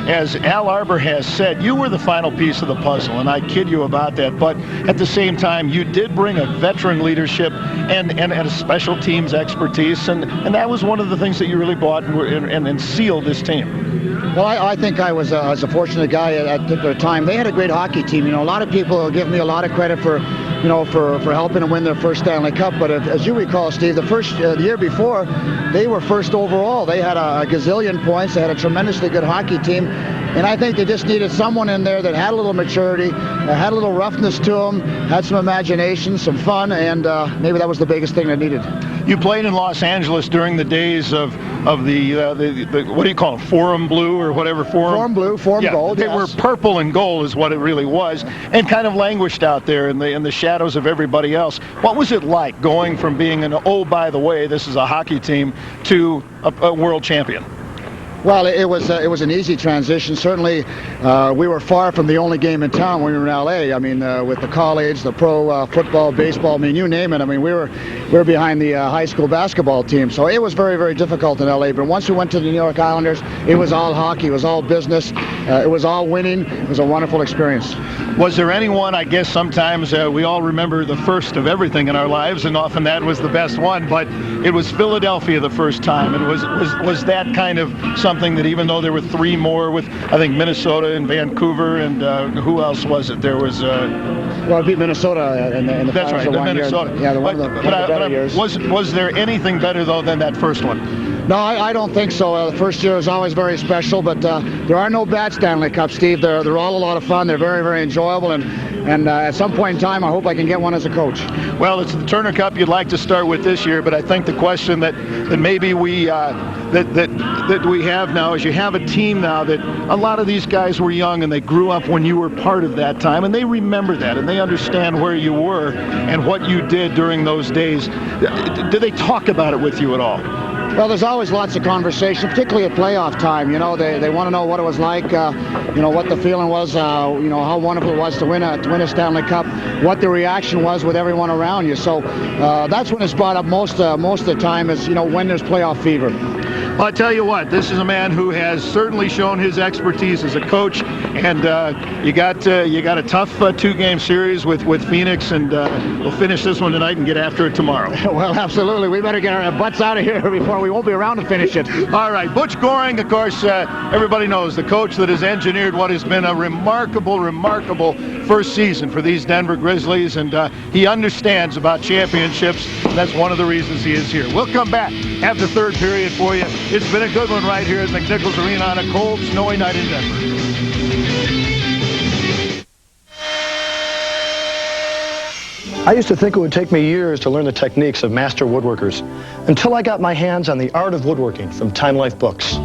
as Al Arbor has said, you were the final piece of the puzzle, and I kid you about that. But at the same time, you did bring a veteran leadership and a special teams expertise, and that was one of the things that you really bought and sealed this team.
Well, I think I was a fortunate guy at a particular time. They had a great hockey team. You know, a lot of people give me a lot of credit for helping them win their first Stanley Cup. But as you recall, Steve, the year before, they were first overall. They had a gazillion points. They had a tremendously good hockey team. And I think they just needed someone in there that had a little maturity, had a little roughness to them, had some imagination, some fun, and maybe that was the biggest thing they needed.
You played in Los Angeles during the days of the what do you call it, Forum Blue or whatever Forum?
Forum Blue, Forum Gold.
They were purple and gold is what it really was, and kind of languished out there in the shadows of everybody else. What was it like going from being an by the way, this is a hockey team to a world champion?
Well, it was an easy transition. Certainly, we were far from the only game in town when we were in L.A. I mean, with the college, the pro football, baseball, I mean, you name it. I mean, we were behind the high school basketball team. So it was very, very difficult in L.A. But once we went to the New York Islanders, it was all hockey. It was all business. It was all winning. It was a wonderful experience.
Was there anyone, I guess sometimes we all remember the first of everything in our lives, and often that was the best one, but it was Philadelphia the first time. And was that kind of something that even though there were three more with, I think, Minnesota and Vancouver, and who else was it? There was...
well, it beat Minnesota in the
that's right,
Minnesota.
Year.
Yeah, one of the better years.
Was there anything better, though, than that first one?
No, I don't think so. The first year is always very special, but there are no bad Stanley Cups, Steve. They're all a lot of fun. They're very, very enjoyable, and at some point in time, I hope I can get one as a coach.
Well, it's the Turner Cup you'd like to start with this year, but I think the question that maybe we that we have now is you have a team now that a lot of these guys were young and they grew up when you were part of that time, and they remember that and they understand where you were and what you did during those days. Do they talk about it with you at all?
Well, there's always lots of conversation, particularly at playoff time. You know, they want to know what it was like, what the feeling was, how wonderful it was to win a Stanley Cup, what the reaction was with everyone around you. So that's when it's brought up most of the time is, when there's playoff fever.
Well, I tell you what, this is a man who has certainly shown his expertise as a coach, and you got a tough two-game series with Phoenix, and we'll finish this one tonight and get after it tomorrow.
Well, absolutely. We better get our butts out of here before we won't be around to finish it.
All right, Butch Goring, of course, everybody knows the coach that has engineered what has been a remarkable first season for these Denver Grizzlies, and he understands about championships, and that's one of the reasons he is here. We'll come back, have the third period for you. It's been a good one right here at McNichols Arena on a cold, snowy night in Denver.
I used to think it would take me years to learn the techniques of master woodworkers until I got my hands on The Art of Woodworking from Time Life Books.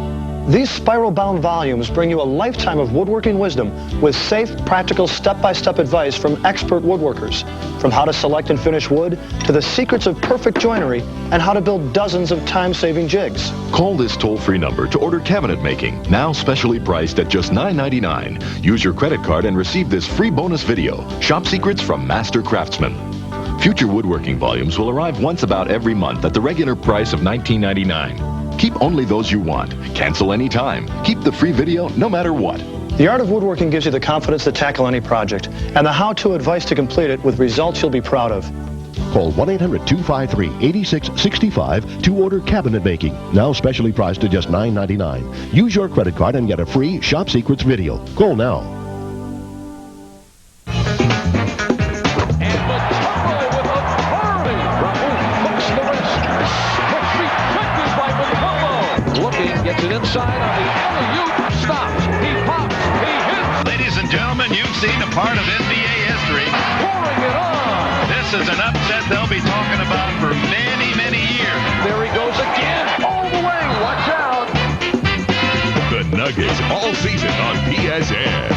These spiral-bound volumes bring you a lifetime of woodworking wisdom with safe, practical, step-by-step advice from expert woodworkers, from how to select and finish wood to the secrets of perfect joinery and how to build dozens of time-saving jigs.
Call this toll-free number to order cabinet making, now specially priced at just $9.99. Use your credit card and receive this free bonus video, Shop Secrets from Master Craftsmen. Future woodworking volumes will arrive once about every month at the regular price of $19.99. Keep only those you want. Cancel anytime. Keep the free video no matter what.
The art of woodworking gives you the confidence to tackle any project and the how-to advice to complete it with results you'll be proud of.
Call 1-800-253-8665 to order cabinet making. Now specially priced at just $9.99. Use your credit card and get a free Shop Secrets video. Call now.
Gets it inside on the alley-oop, stops, he pops, he hits.
Ladies and gentlemen, you've seen a part of NBA history.
Pouring it on.
This is an upset they'll be talking about for many, many years.
There he goes again, all the way, watch out.
The Nuggets all season on PSN.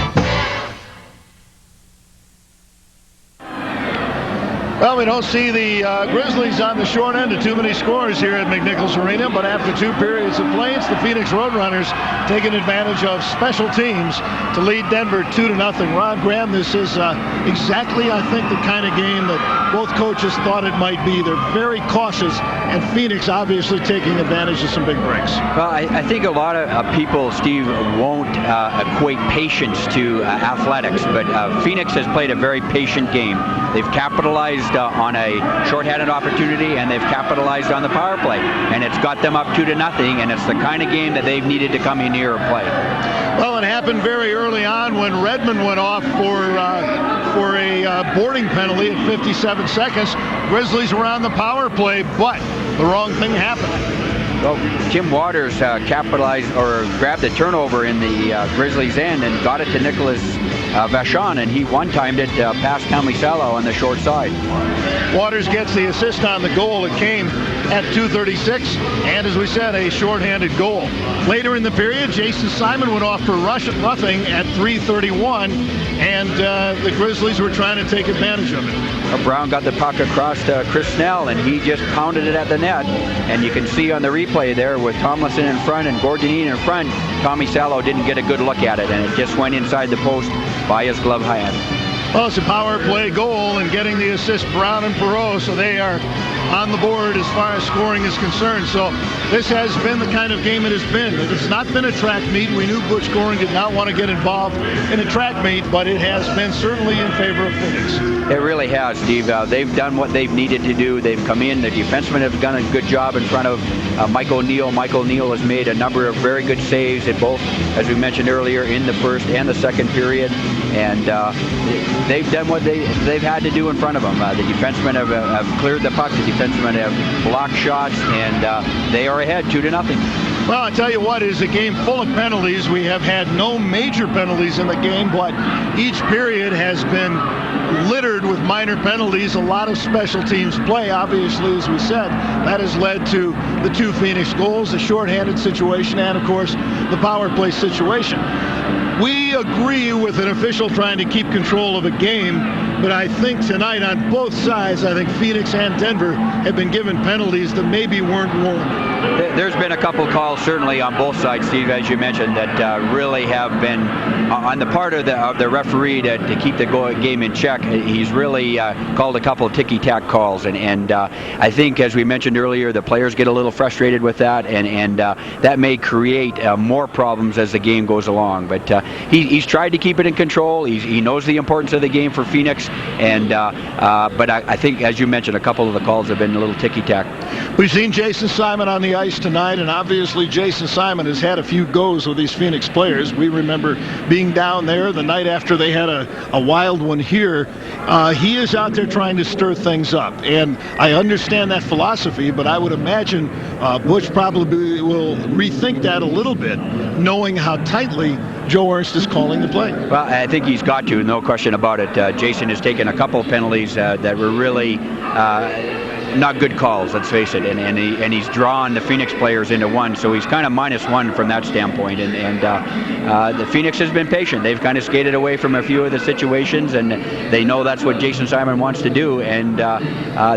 Well, we don't see the Grizzlies on the short end of too many scores here at McNichols Arena, but after 2 periods of play, it's the Phoenix Roadrunners taking advantage of special teams to lead Denver 2-0. Ron Graham, this is exactly, I think, the kind of game that both coaches thought it might be. They're very cautious, and Phoenix obviously taking advantage of some big breaks.
Well, I think a lot of people, Steve, won't equate patience to athletics, but Phoenix has played a very patient game. They've capitalized on a shorthanded opportunity, and they've capitalized on the power play, and it's got them up 2-0, and it's the kind of game that they've needed to come in here and play.
Well, it happened very early on when Redmond went off for a boarding penalty at 57 seconds. Grizzlies were on the power play, but the wrong thing happened.
Well, Tim Waters capitalized or grabbed a turnover in the Grizzlies' end and got it to Nicholas Vachon, and he one-timed it past Tomisalo on the short side.
Waters gets the assist on the goal. It came at 2:36, and as we said, a shorthanded goal. Later in the period, Jason Simon went off for roughing at 3:31, and the Grizzlies were trying to take advantage of it.
Brown got the puck across to Chris Snell, and he just pounded it at the net. And you can see on the replay there with Tomlinson in front and Gordonine in front, Tomisalo didn't get a good look at it, and it just went inside the post by his glove hand.
Well, it's a power play goal, and getting the assist, Brown and Perreault, so they are on the board as far as scoring is concerned. So this has been the kind of game it has been. It's not been a track meet. We knew Butch Goring did not want to get involved in a track meet, but it has been certainly in favor of Phoenix.
It really has, Steve. They've done what they've needed to do. They've come in. The defensemen have done a good job in front of Mike O'Neill. Mike O'Neill has made a number of very good saves at both, as we mentioned earlier, in the first and the second period. And they've done what they've had to do in front of them. The defensemen have cleared the puck. The defensemen have blocked shots, and they are ahead 2-0.
Well, I tell you what, it is a game full of penalties. We have had no major penalties in the game, but each period has been littered with minor penalties. A lot of special teams play, obviously, as we said. That has led to the 2 Phoenix goals, the shorthanded situation, and, of course, the power play situation. We agree with an official trying to keep control of a game, but I think tonight on both sides, I think Phoenix and Denver have been given penalties that maybe weren't warranted.
There's been a couple calls, certainly on both sides, Steve, as you mentioned, that really have been on the part of the referee to keep the game in check. He's really called a couple of ticky-tack calls, and I think, as we mentioned earlier, the players get a little frustrated with that, and that may create more problems as the game goes along. But he's tried to keep it in control. He knows the importance of the game for Phoenix, and but I think, as you mentioned, a couple of the calls have been a little ticky-tack.
We've seen Jason Simon on the ice tonight, and obviously Jason Simon has had a few goes with these Phoenix players. We remember being down there the night after they had a wild one here. He is out there trying to stir things up, and I understand that philosophy, but I would imagine Butch probably will rethink that a little bit, knowing how tightly Joe Ernst is calling the play.
Well, I think he's got to, no question about it. Jason has taken a couple of penalties that were really not good calls, let's face it, and he's drawn the Phoenix players into one, so he's kind of -1 from that standpoint, and the Phoenix has been patient. They've kind of skated away from a few of the situations, and they know that's what Jason Simon wants to do, and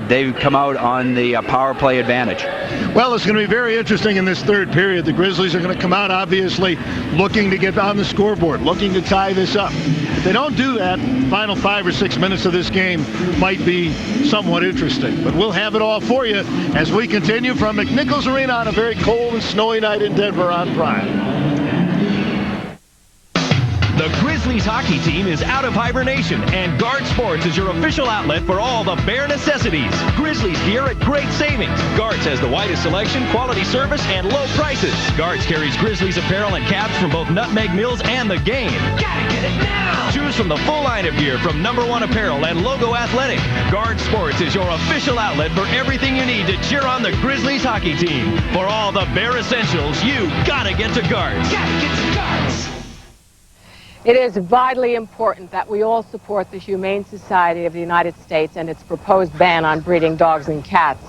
they've come out on the power play advantage.
Well, it's going to be very interesting in this third period. The Grizzlies are going to come out, obviously, looking to get on the scoreboard, looking to tie this up. If they don't do that, the final 5 or 6 minutes of this game might be somewhat interesting. But we'll have it all for you as we continue from McNichols Arena on a very cold and snowy night in Denver on Prime.
The Grizzlies hockey team is out of hibernation, and Guard Sports is your official outlet for all the bare necessities. Grizzlies gear at great savings. Guards has the widest selection, quality service, and low prices. Guards carries Grizzlies apparel and caps from both Nutmeg Mills and the game. Gotta get it now! Choose from the full line of gear from No. 1 Apparel and Logo Athletic. Guard Sports is your official outlet for everything you need to cheer on the Grizzlies hockey team. For all the bare essentials, you gotta get to Guards. Gotta get to Guards!
It is vitally important that we all support the Humane Society of the United States and its proposed ban on breeding dogs and cats.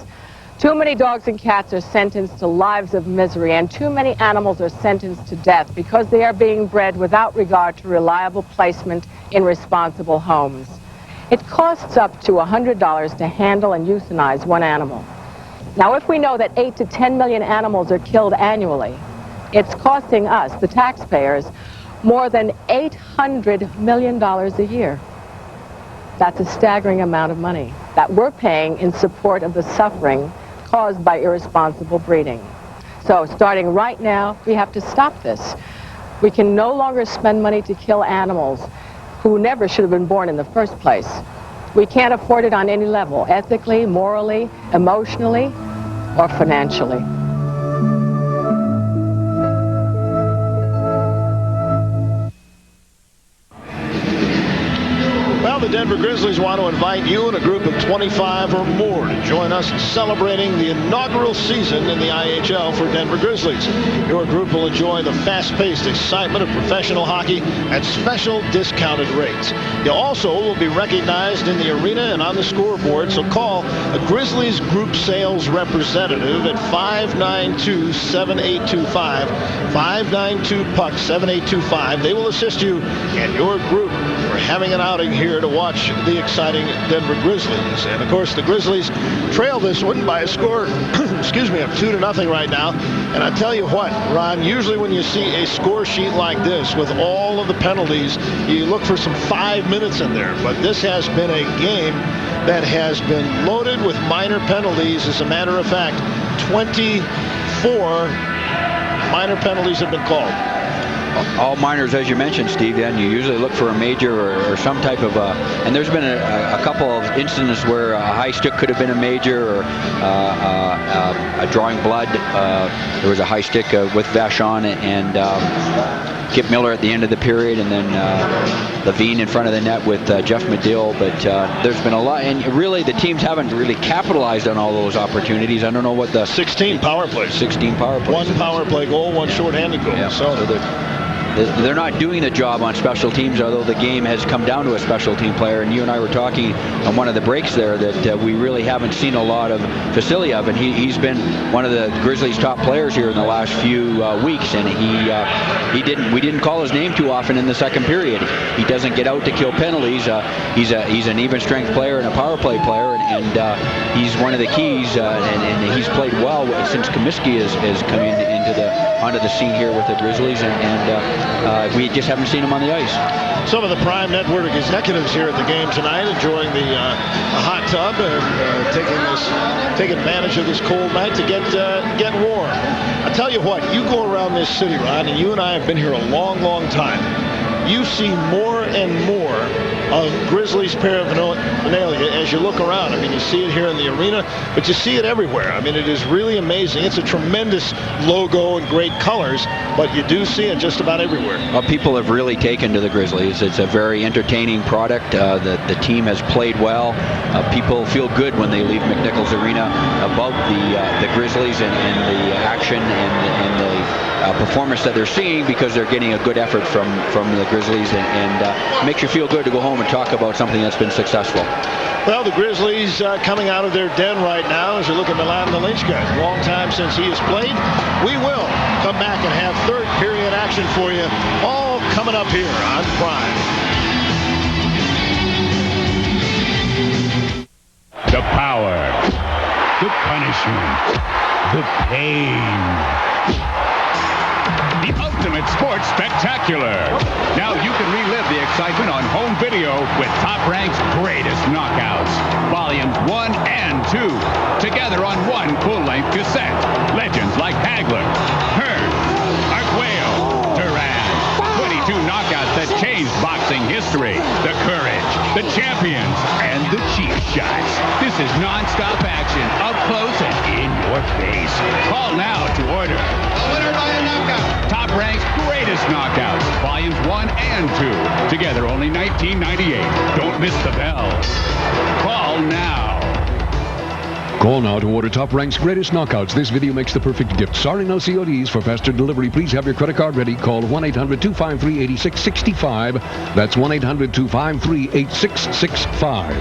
Too many dogs and cats are sentenced to lives of misery, and too many animals are sentenced to death because they are being bred without regard to reliable placement in responsible homes. It costs up to $100 to handle and euthanize one animal. Now, if we know that 8 to 10 million animals are killed annually, it's costing us, the taxpayers, more than $800 million a year. That's a staggering amount of money that we're paying in support of the suffering caused by irresponsible breeding. So starting right now, we have to stop this. We can no longer spend money to kill animals who never should have been born in the first place. We can't afford it on any level, ethically, morally, emotionally, or financially.
Well, the Denver Grizzlies want to invite you and a group of 25 or more to join us in celebrating the inaugural season in the IHL for Denver Grizzlies. Your group will enjoy the fast-paced excitement of professional hockey at special discounted rates. You also will be recognized in the arena and on the scoreboard, so call a Grizzlies group sales representative at 592-7825, 592-PUCK-7825. They will assist you and your group for having an outing here to watch the exciting Denver Grizzlies. And of course, the Grizzlies trail this one by a score, excuse me, of 2-0 right now. And I tell you what, Ron, usually when you see a score sheet like this with all of the penalties, you look for some 5 minutes in there. But this has been a game that has been loaded with minor penalties. As a matter of fact, 24 minor penalties have been called.
All minors, as you mentioned, Steve, and you usually look for a major or some type of and there's been a couple of incidents where a high stick could have been a major, or a drawing blood. There was a high stick with Vachon and Kip Miller at the end of the period, and then Levine in front of the net with Jeff Medill. But there's been a lot, and really the teams haven't really capitalized on all those opportunities. I don't know what the
16 power plays.
16 power plays.
One power play goal, one shorthanded goal.
Yeah. So they're not doing the job on special teams, although the game has come down to a special team player. And you and I were talking on one of the breaks there that we really haven't seen a lot of Vasilyev, and he's been one of the Grizzlies' top players here in the last few weeks. And we didn't call his name too often in the second period. He doesn't get out to kill penalties. He's an even strength player and a power play player, and he's one of the keys. And he's played well since Comiskey has come onto the scene here with the Grizzlies, and we just haven't seen him on the ice.
Some of the Prime Network executives here at the game tonight enjoying the hot tub and taking advantage of this cold night to get warm. I tell you what, you go around this city, Ron, and you and I have been here a long, long time. You see more and more of Grizzlies paraphernalia as you look around. I mean, you see it here in the arena, but you see it everywhere. I mean, it is really amazing. It's a tremendous logo and great colors, but you do see it just about everywhere.
Well, people have really taken to the Grizzlies. It's a very entertaining product. The team has played well. People feel good when they leave McNichols Arena about the Grizzlies and the action and the performance that they're seeing, because they're getting a good effort from the Grizzlies, and makes you feel good to go home and talk about something that's been successful.
Well, the Grizzlies coming out of their den right now as you look at Milan Malinchka. Long time since he has played. We will come back and have third period action for you, all coming up here on Prime.
The power, the punishment, the pain. The ultimate sports spectacular. Now you can relive the excitement on home video with Top Rank's greatest knockouts. Volumes 1 and 2. Together on one full-length cassette. Legends like Hagler, Hearn, Arguello, Duran. 22 knockouts that changed boxing history. The courage, the champions, and the cheap shots. This is non-stop action, up close and in your face. Call now to order. The winner by a knockout. Top Rank's greatest knockouts, volumes 1 and 2. Together only $19.98. Don't miss the bell. Call now.
Call now to order Top Rank's greatest knockouts. This video makes the perfect gift. Sorry, no CODs. For faster delivery, please have your credit card ready. Call 1-800-253-8665. That's 1-800-253-8665.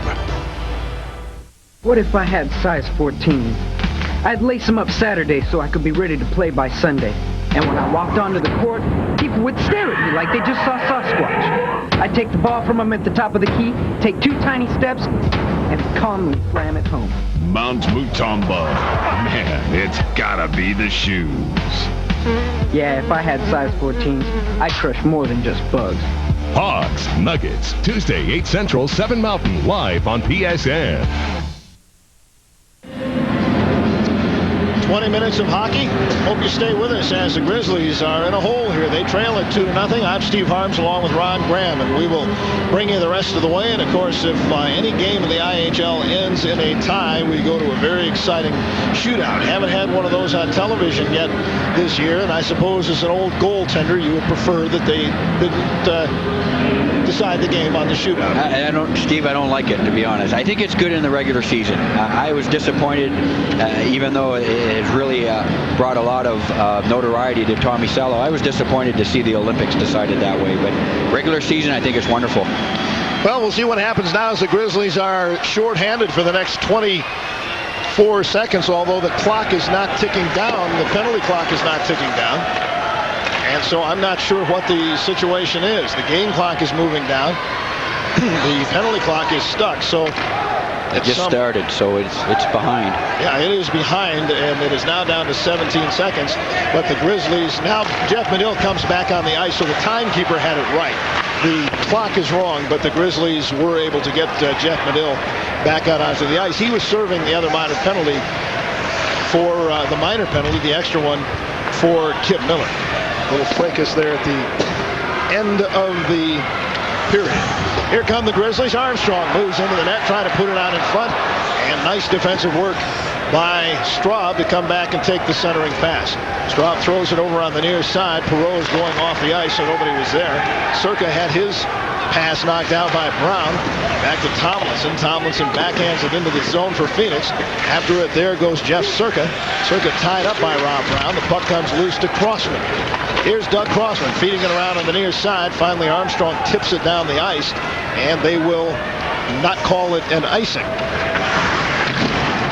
What if I had size 14? I'd lace them up Saturday so I could be ready to play by Sunday. And when I walked onto the court, people would stare at me like they just saw Sasquatch. I'd take the ball from them at the top of the key, take 2 tiny steps, and calmly slam it home.
Mount Mutombo. Man, it's gotta be the shoes.
Yeah, if I had size 14s, I'd crush more than just bugs.
Hogs Nuggets, Tuesday, 8 Central, 7 Mountain, live on PSN.
20 minutes of hockey. Hope you stay with us as the Grizzlies are in a hole here. They trail it 2-0. I'm Steve Harms along with Ron Graham, and we will bring you the rest of the way. And of course, if any game in the IHL ends in a tie, we go to a very exciting shootout. Haven't had one of those on television yet this year, and I suppose as an old goaltender, you would prefer that they didn't decide the game on the shootout.
Steve, I don't like it, to be honest. I think it's good in the regular season. I was disappointed, even though it has really brought a lot of notoriety to Tommy Salo. I was disappointed to see the Olympics decided that way, but regular season, I think it's wonderful.
Well, we'll see what happens now as the Grizzlies are shorthanded for the next 24 seconds, although the clock is not ticking down. The penalty clock is not ticking down. And so I'm not sure what the situation is. The game clock is moving down. The penalty clock is stuck. So
it just started, so it's behind.
Yeah, it is behind, and it is now down to 17 seconds. But the Grizzlies, now Jeff Medill comes back on the ice, so the timekeeper had it right. The clock is wrong, but the Grizzlies were able to get Jeff Medill back out onto the ice. He was serving the other minor penalty for the minor penalty, the extra one for Kip Miller. A little fracas there at the end of the period. Here come the Grizzlies. Armstrong moves into the net, trying to put it out in front. And nice defensive work by Straub to come back and take the centering pass. Straub throws it over on the near side. Perot's going off the ice, so nobody was there. Circa had his pass knocked out by Brown. Back to Tomlinson. Tomlinson backhands it into the zone for Phoenix. After it, there goes Jeff Circa. Circa tied up by Rob Brown. The puck comes loose to Crossman. Here's Doug Crossman feeding it around on the near side. Finally, Armstrong tips it down the ice, and they will not call it an icing.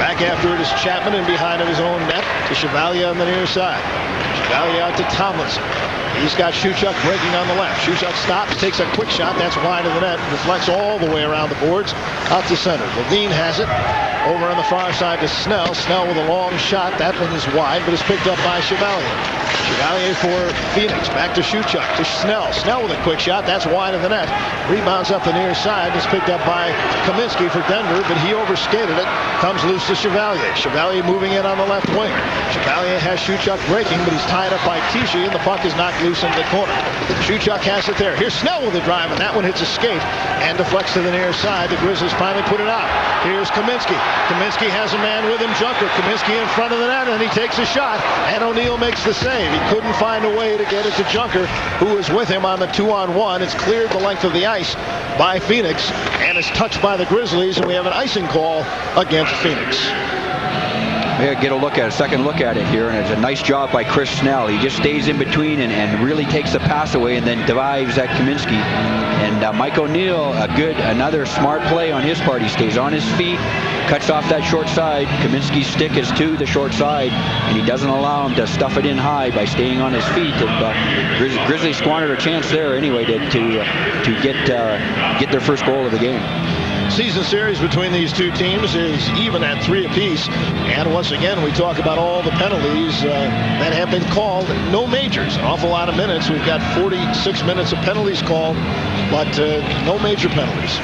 Back after it is Chapman, and behind of his own net to Chevalier on the near side. Chevalier out to Tomlinson. He's got Shewchuk breaking on the left. Shewchuk stops, takes a quick shot. That's wide of the net. Reflects all the way around the boards. Out to center. Levine has it. Over on the far side to Snell. Snell with a long shot. That one is wide, but it's picked up by Chevalier. Chevalier for Phoenix. Back to Shewchuk. To Snell. Snell with a quick shot. That's wide of the net. Rebounds up the near side. It's picked up by Kaminsky for Denver, but he overskated it. Comes loose to Chevalier. Chevalier moving in on the left wing. Chevalier has Shewchuk breaking, but he's tied up by Tichy, and the puck is knocked loose into the corner. Shewchuk has it there. Here's Snell with a drive, and that one hits a skate and deflects to the near side. The Grizzlies finally put it out. Here's Kaminsky. Kaminsky has a man with him, Junker. Kaminsky in front of the net, and he takes a shot, and O'Neill makes the save. He couldn't find a way to get it to Junker, who is with him on the 2-on-1. It's cleared the length of the ice by Phoenix, and is touched by the Grizzlies, and we have an icing call against Phoenix.
Yeah, get a second look at it here, and it's a nice job by Chris Snell. He just stays in between and really takes the pass away, and then dives at Kaminsky. And Mike O'Neill, another smart play on his part. He stays on his feet, cuts off that short side. Kaminsky's stick is to the short side, and he doesn't allow him to stuff it in high by staying on his feet. And Grizzlies squandered a chance there anyway to get their first goal of the game.
Season series between these two teams is even at 3 apiece. And once again, we talk about all the penalties that have been called. No majors. An awful lot of minutes. We've got 46 minutes of penalties called, but no major penalties.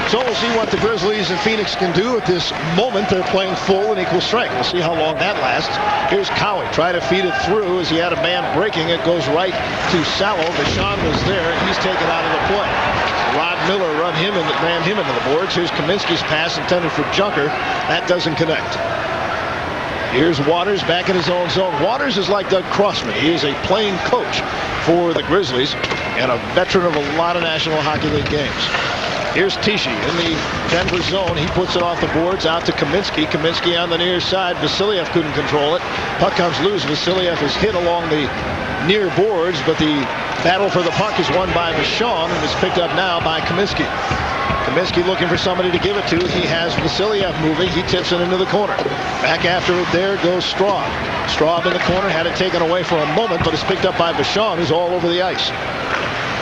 So we'll see what the Grizzlies and Phoenix can do at this moment. They're playing full and equal strength. We'll see how long that lasts. Here's Cowie. Try to feed it through as he had a man breaking it. Goes right to Sallow. Vachon was there, and he's taken out of the play. Rod Miller ran him into the boards. Here's Kaminsky's pass intended for Junker. That doesn't connect. Here's Waters back in his own zone. Waters is like Doug Crossman. He is a playing coach for the Grizzlies and a veteran of a lot of National Hockey League games. Here's Tichy in the Denver zone. He puts it off the boards out to Kaminsky. Kaminsky on the near side. Vasiliev couldn't control it. Puck comes loose. Vasiliev is hit along the near boards, but the battle for the puck is won by Vachon and is picked up now by Kaminsky. Kaminsky looking for somebody to give it to. He has Vasiliev moving. He tips it into the corner. Back after it there goes Straub. Straub in the corner, had it taken away for a moment, but it's picked up by Vachon, who's all over the ice.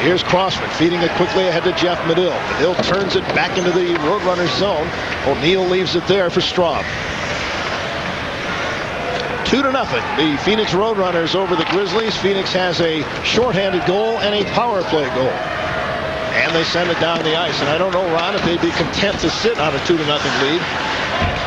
Here's Crossman feeding it quickly ahead to Jeff Medill. Medill turns it back into the Roadrunners zone. O'Neill leaves it there for Straub. 2-0. The Phoenix Roadrunners over the Grizzlies. Phoenix has a shorthanded goal and a power play goal. And they send it down the ice. And I don't know, Ron, if they'd be content to sit on a 2-0 lead.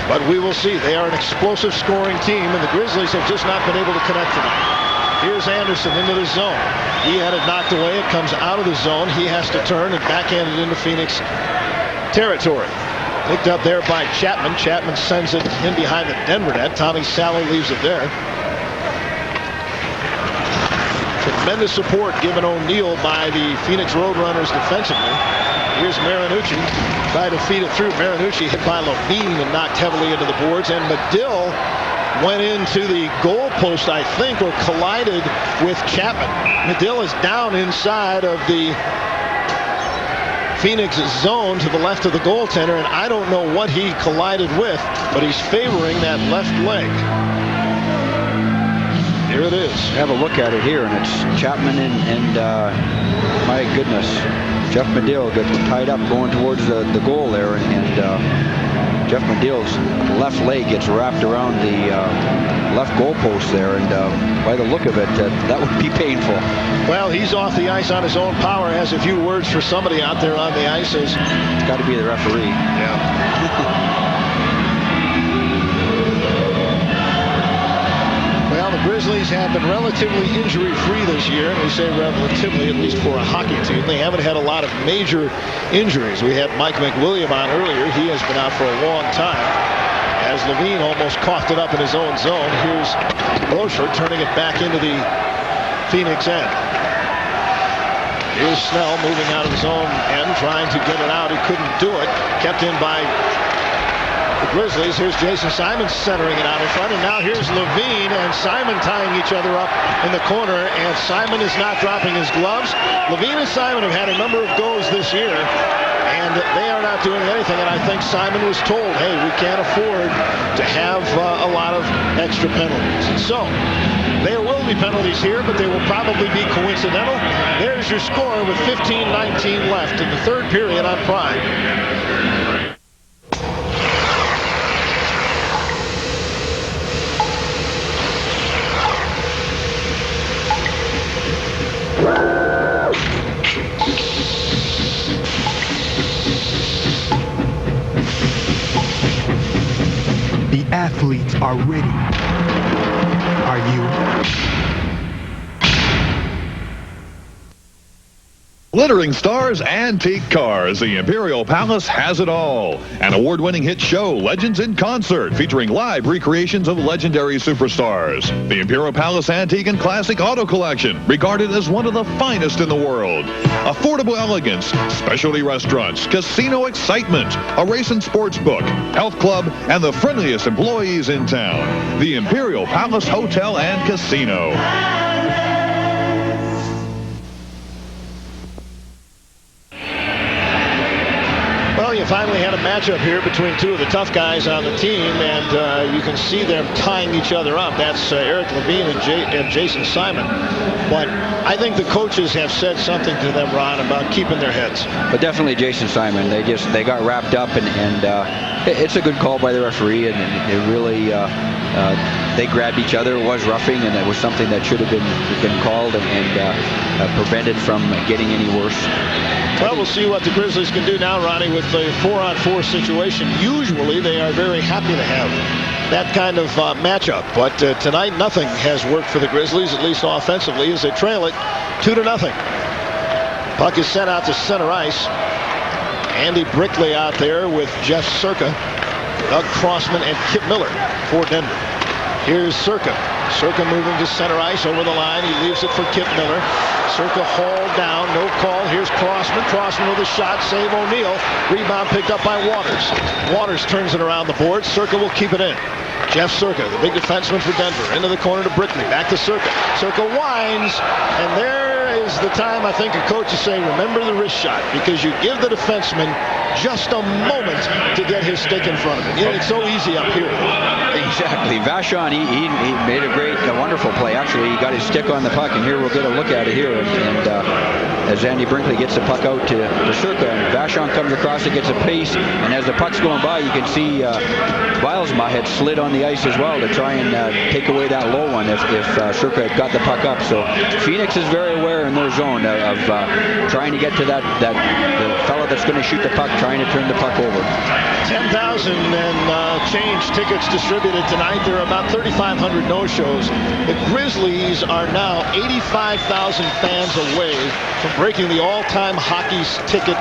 But we will see. They are an explosive scoring team, and the Grizzlies have just not been able to connect tonight. Here's Anderson into the zone. He had it knocked away. It comes out of the zone. He has to turn and backhand it into Phoenix territory. Picked up there by Chapman. Chapman sends it in behind the Denver net. Tommy Sallow leaves it there. Tremendous support given O'Neill by the Phoenix Roadrunners defensively. Here's Marinucci. Tried to feed it through. Marinucci hit by Levine and knocked heavily into the boards. And Medill went into the goal post, I think, or collided with Chapman. Medill is down inside of the Phoenix zone to the left of the goaltender, and I don't know what he collided with, but he's favoring that left leg. Here it is.
Have a look at it here, and it's Chapman and my goodness, Jeff Medill gets tied up going towards the goal there, and Jeff Medill's left leg gets wrapped around the left goalpost there, and by the look of it, that would be painful.
Well, he's off the ice on his own power, has a few words for somebody out there on the ice. It's
got to be the referee.
Yeah. Well, the Grizzlies have been relatively injury-free this year, and we say relatively, at least for a hockey team. They haven't had a lot of major injuries. We had Mike McWilliam on earlier. He has been out for a long time, as Levine almost coughed it up in his own zone. Here's Brochard turning it back into the Phoenix end. Here's Snell moving out of his own end, trying to get it out. He couldn't do it. Kept in by the Grizzlies. Here's Jason Simon centering it out in front, and now here's Levine and Simon tying each other up in the corner, and Simon is not dropping his gloves. Levine and Simon have had a number of goes this year, and they are not doing anything, and I think Simon was told, hey, we can't afford to have a lot of extra penalties. So there will be penalties here, but they will probably be coincidental. There's your score with 15-19 left in the third period on Prime.
The athletes are ready. Are you?
Glittering stars, antique cars. The Imperial Palace has it all. An award-winning hit show, Legends in Concert, featuring live recreations of legendary superstars. The Imperial Palace Antique and Classic Auto Collection, regarded as one of the finest in the world. Affordable elegance, specialty restaurants, casino excitement, a race and sports book, health club, and the friendliest employees in town. The Imperial Palace Hotel and Casino.
Well, you finally had a matchup here between two of the tough guys on the team, and you can see them tying each other up. That's Eric Levine and Jason Simon. But I think the coaches have said something to them, Ron, about keeping their heads.
But definitely Jason Simon. They got wrapped up, and it's a good call by the referee, and it really they grabbed each other. It was roughing, and it was something that should have been called and prevented from getting any worse.
Well, we'll see what the Grizzlies can do now, Ronnie, with the 4-on-4 situation. Usually they are very happy to have that kind of matchup, but tonight nothing has worked for the Grizzlies, at least offensively, as they trail it 2-0. Puck is sent out to center ice. Andy Brickley out there with Jeff Circa, Doug Crossman, and Kip Miller for Denver. Here's Circa. Circa moving to center ice over the line. He leaves it for Kip Miller. Circa hauled down, no call. Here's Crossman. Crossman with a shot, save O'Neill. Rebound picked up by Waters. Waters turns it around the board. Circa will keep it in. Jeff Circa, the big defenseman for Denver, into the corner to Brickley. Back to Circa. Circa winds, and there is the time I think a coach is saying, remember the wrist shot, because you give the defenseman just a moment to get his stick in front of him. Yeah, it's so easy up here.
Exactly. Vachon, he made a wonderful play. Actually, he got his stick on the puck, and here we'll get a look at it here. And as Andy Brinkley gets the puck out to Circa, and Vachon comes across it, gets a pace, and as the puck's going by, you can see Bilesma had slid on the ice as well to try and take away that low one if Circa had got the puck up. So Phoenix is very aware in their zone of trying to get to the fellow that's going to shoot the puck, trying to turn the puck over.
10,000 and change tickets distributed tonight. There are about 3,500 no-shows. The Grizzlies are now 85,000 fans away from breaking the all-time hockey ticket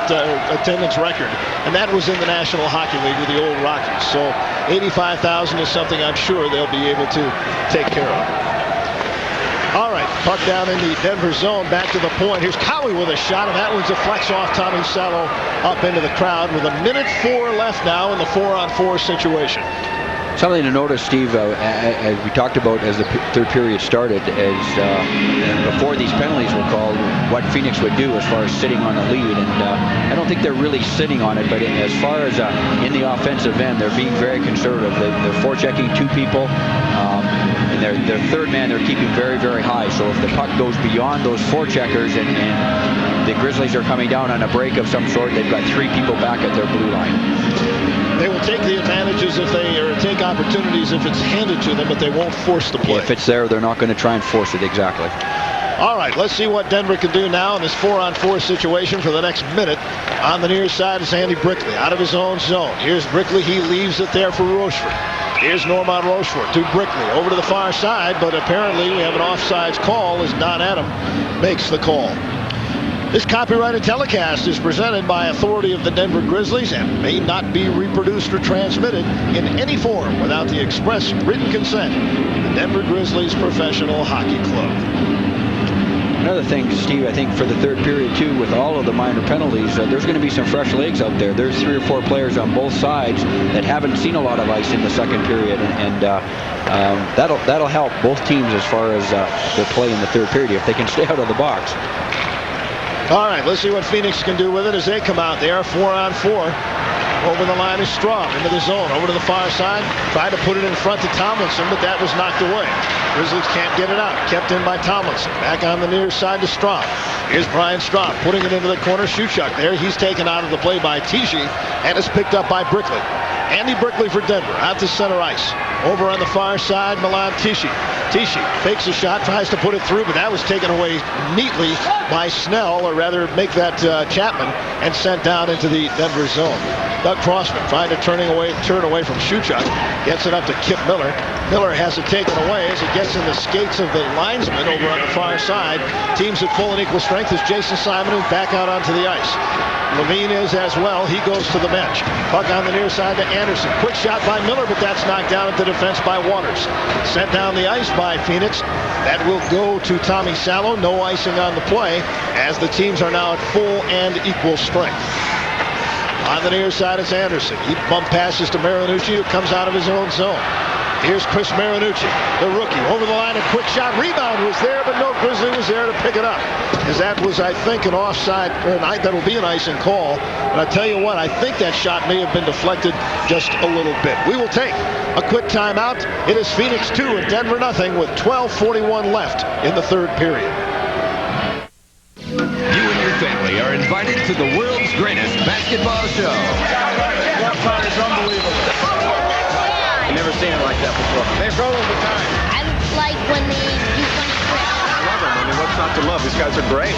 attendance record, and that was in the National Hockey League with the old Rockies. So 85,000 is something I'm sure they'll be able to take care of. All right, puck down in the Denver zone, back to the point. Here's Cowie with a shot, and that one deflects off Tommy Salo up into the crowd with 1:04 left now in the 4-on-4 situation.
Something to notice, Steve, as we talked about as the third period started, as before these penalties were called, what Phoenix would do as far as sitting on the lead. And I don't think they're really sitting on it, but as far as in the offensive end, they're being very conservative. They're forechecking two people. And their third man they're keeping very, very high. So if the puck goes beyond those forecheckers and the Grizzlies are coming down on a break of some sort, they've got three people back at their blue line.
They will take the advantages or take opportunities if it's handed to them, but they won't force the play.
If it's there, they're not going to try and force it. Exactly.
All right, let's see what Denver can do now in this 4-on-4 situation for the next minute. On the near side is Andy Brickley out of his own zone. Here's Brickley. He leaves it there for Rochefort. Here's Normand Rochefort to Brickley over to the far side, but apparently we have an offsides call as Don Adam makes the call. This copyrighted telecast is presented by authority of the Denver Grizzlies and may not be reproduced or transmitted in any form without the express written consent of the Denver Grizzlies Professional Hockey Club.
Another thing, Steve, I think for the third period, too, with all of the minor penalties, there's going to be some fresh legs out there. There's 3 or 4 players on both sides that haven't seen a lot of ice in the second period, and that'll help both teams as far as their play in the third period if they can stay out of the box.
All right, let's see what Phoenix can do with it as they come out there. 4-on-4. Over the line is Straub into the zone. Over to the far side. Tried to put it in front to Tomlinson, but that was knocked away. Grizzlies can't get it out. Kept in by Tomlinson. Back on the near side to Straub. Here's Brian Straub putting it into the corner. Shewchuk there. He's taken out of the play by Tichy and is picked up by Brickley. Andy Brickley for Denver out to center ice. Over on the far side, Milan Tichy. Tichy fakes a shot, tries to put it through, but that was taken away neatly by Snell, or rather make that Chapman, and sent down into the Denver zone. Doug Crossman trying to turn away from Shewchuk. Gets it up to Kip Miller. Miller has it taken away as it gets in the skates of the linesman over on the far side. Teams at full and equal strength as Jason Simon is back out onto the ice. Levine is as well. He goes to the bench. Puck on the near side to Anderson. Quick shot by Miller, but that's knocked down at the defense by Waters. Sent down the ice by Phoenix. That will go to Tommy Salo. No icing on the play as the teams are now at full and equal strength. On the near side is Anderson. He bump passes to Marinucci, who comes out of his own zone. Here's Chris Marinucci, the rookie. Over the line, a quick shot. Rebound was there, but no Grizzly was there to pick it up. As that was, I think, an offside, or that'll be an icing call. But I tell you what, I think that shot may have been deflected just a little bit. We will take a quick timeout. It is Phoenix 2 and Denver nothing with 12:41 left in the third period.
You and your family are invited to the world's greatest basketball show.
That part is unbelievable.
I never
seen it like that before. They roll over time.
I like when they do funny tricks.
I love them. I mean, what's not to love? These guys are great.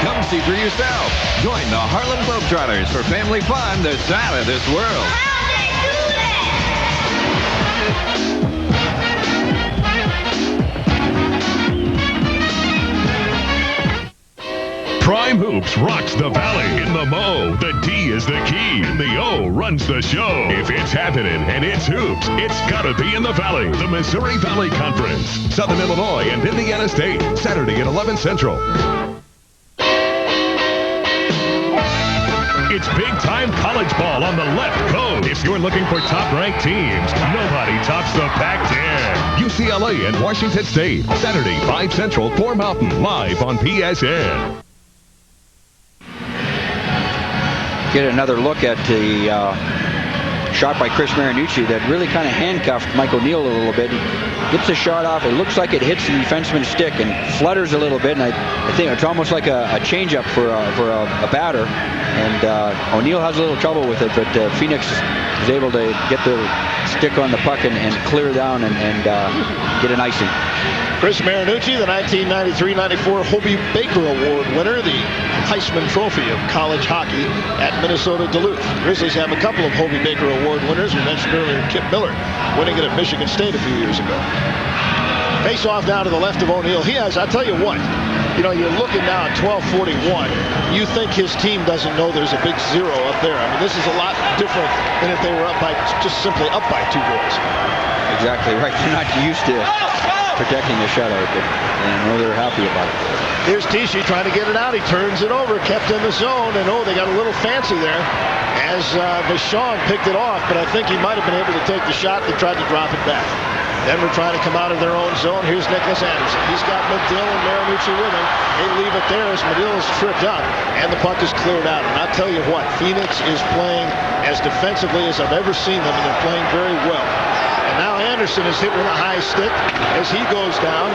Come see for yourself. Join the Harlan Globetrotters for family fun that's out of this world.
Prime Hoops rocks the Valley. In the Mo, the D is the key. And the O runs the show. If it's happening and it's hoops, it's gotta be in the Valley. The Missouri Valley Conference. Southern Illinois and Indiana State. Saturday at 11 Central. It's big-time college ball on the left coast. If you're looking for top-ranked teams, nobody tops the Pac-10. UCLA and Washington State. Saturday, 5 Central, 4 Mountain. Live on PSN.
Get another look at the shot by Chris Marinucci that really kind of handcuffed Mike O'Neill a little bit. He gets the shot off. It looks like it hits the defenseman's stick and flutters a little bit. And I think it's almost like a changeup for a batter. And O'Neill has a little trouble with it, but Phoenix is able to get the stick on the puck and clear down and get an icing.
Chris Marinucci, the 1993-94 Hobie Baker Award winner, the Heisman Trophy of college hockey at Minnesota Duluth. Grizzlies have a couple of Hobie Baker Award winners. We mentioned earlier Kip Miller winning it at Michigan State a few years ago. Face off now to the left of O'Neill. He has, I'll tell you what, you know, you're looking now at 12:41. You think his team doesn't know there's a big zero up there. I mean, this is a lot different than if they were up by, just simply up by 2 goals.
Exactly right. They're not used to protecting the shutout, but I know they're happy about it.
Here's Tichy trying to get it out. He turns it over, kept in the zone, and they got a little fancy there as Vachon picked it off, but I think he might have been able to take the shot. They tried to drop it back. Denver trying to come out of their own zone. Here's Nicholas Anderson. He's got Medill and Marinucci with him. They leave it there as Medill is tripped up, and the puck is cleared out. And I'll tell you what, Phoenix is playing as defensively as I've ever seen them, and they're playing very well. And now Anderson is hit with a high stick as he goes down.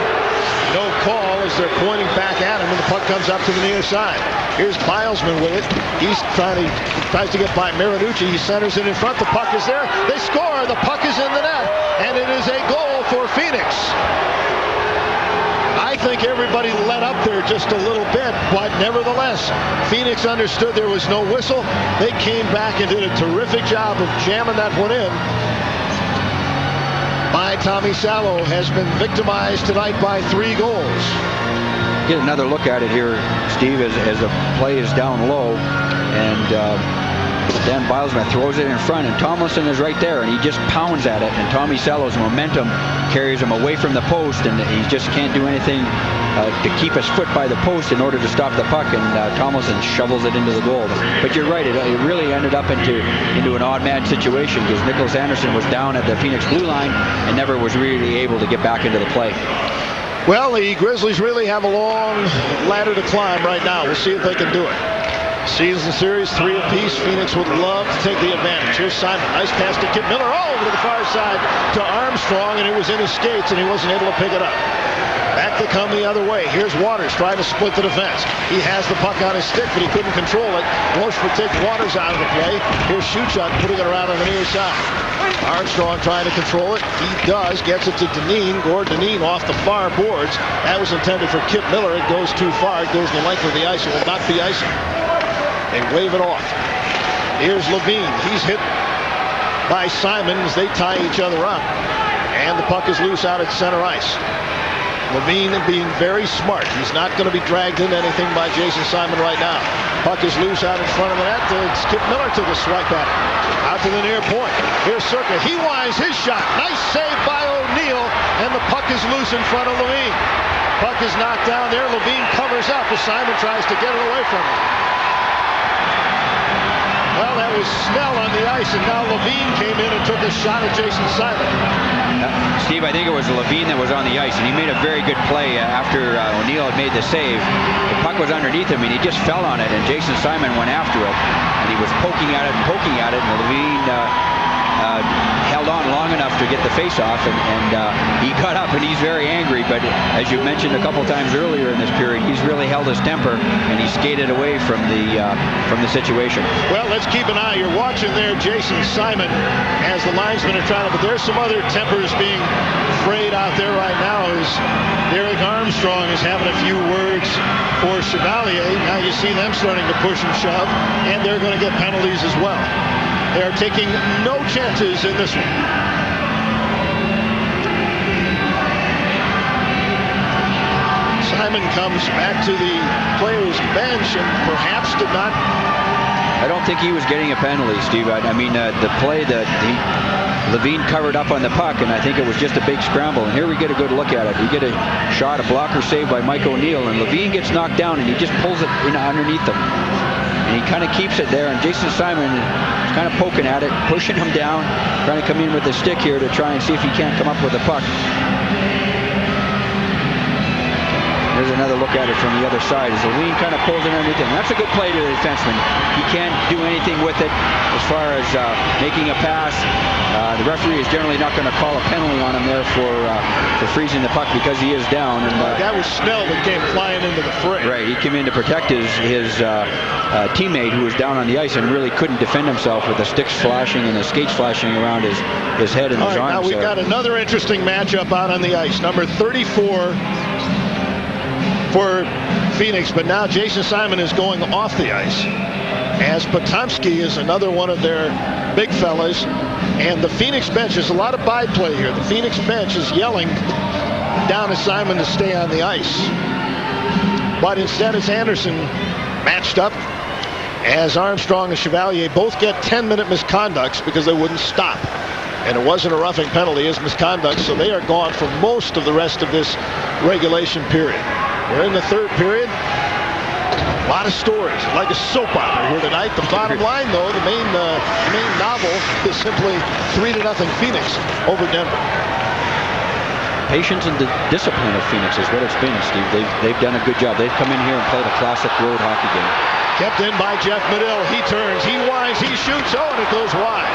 No call as they're pointing back at him, and the puck comes up to the near side. Here's Bilesman with it. He's tries to get by Marinucci. He centers it in front. The puck is there. They score. The puck is in the net, and it is a goal for Phoenix. I think everybody let up there just a little bit, but nevertheless, Phoenix understood there was no whistle. They came back and did a terrific job of jamming that one in. Tommy Salo has been victimized tonight by 3 goals.
Get another look at it here, Steve, as the play is down low, and Dan Bilesman throws it in front, and Tomlinson is right there, and he just pounds at it, and Tommy Salo's momentum carries him away from the post, and he just can't do anything to keep his foot by the post in order to stop the puck, and Tomlinson shovels it into the goal. But you're right, it really ended up into an odd man situation because Nicholas Anderson was down at the Phoenix blue line and never was really able to get back into the play.
Well, the Grizzlies really have a long ladder to climb right now. We'll see if they can do it. Season series 3 apiece. Phoenix would love to take the advantage. Here's Simon. Nice pass to Kip Miller. Over to the far side to Armstrong, and it was in his skates, and he wasn't able to pick it up. Back to come the other way. Here's Waters trying to split the defense. He has the puck on his stick, but he couldn't control it. Rochefort takes Waters out of the play. Here's Schuchuk putting it around on the near side. Armstrong trying to control it. He does. Gets it to Dineen. Gord Dineen off the far boards. That was intended for Kip Miller. It goes too far. It goes the length of the ice. It will not be icing. They wave it off. Here's Levine. He's hit by Simon as they tie each other up. And the puck is loose out at center ice. Levine being very smart. He's not going to be dragged into anything by Jason Simon right now. Puck is loose out in front of the net. It's Kip Miller to the swipe at it. Out to the near point. Here's Circa. He winds his shot. Nice save by O'Neill. And the puck is loose in front of Levine. Puck is knocked down there. Levine covers up as Simon tries to get it away from him. Well, that was Snell on the ice, and now Levine came in and took a shot at Jason Simon.
Steve, I think it was Levine that was on the ice, and he made a very good play after O'Neill had made the save. The puck was underneath him, and he just fell on it, and Jason Simon went after it, and he was poking at it, and Levine held on long enough to get the face-off, and he got up, and he's very angry. But as you mentioned a couple times earlier in this period, he's really held his temper, and he skated away from the situation.
Well, let's keep an eye. You're watching there, Jason Simon, as the linesmen are trying to, but there's some other tempers being frayed out there right now as Derek Armstrong is having a few words for Chevalier. Now you see them starting to push and shove, and they're going to get penalties as well. They are taking no chances in this one. Simon comes back to the players' bench and perhaps did not.
I don't think he was getting a penalty, Steve. I mean, the play that Levine covered up on the puck, and I think it was just a big scramble. And here we get a good look at it. We get a shot, a blocker save by Mike O'Neill, and Levine gets knocked down, and he just pulls it in underneath him. And he kind of keeps it there, and Jason Simon is kind of poking at it, pushing him down, trying to come in with a stick here to try and see if he can't come up with a puck. There's another look at it from the other side as Levine kind of pulls it underneath him. That's a good play to the defenseman. He can't do anything with it as far as making a pass. The referee is generally not going to call a penalty on him there for freezing the puck because he is down. And
that was Snell that came flying into the fray.
Right, he came in to protect his teammate who was down on the ice and really couldn't defend himself with the sticks flashing and the skates flashing around his head and his arms.
Now we've got another interesting matchup out on the ice. Number 34 for Phoenix, but now Jason Simon is going off the ice as Potomsky is another one of their big fellas, and the Phoenix bench, there's a lot of byplay here. The Phoenix bench is yelling down to Simon to stay on the ice, but instead it's Anderson matched up as Armstrong and Chevalier both get 10-minute misconducts because they wouldn't stop, and it wasn't a roughing penalty, it's misconduct, so they are gone for most of the rest of this regulation period. We're in the third period. A lot of stories, like a soap opera here tonight. The bottom line, though, the main novel is simply 3-0 Phoenix over Denver.
Patience and the discipline of Phoenix is what it's been, Steve. They've done a good job. They've come in here and played a classic road hockey game.
Kept in by Jeff Medill. He turns, he winds, he shoots. Oh, and it goes wide.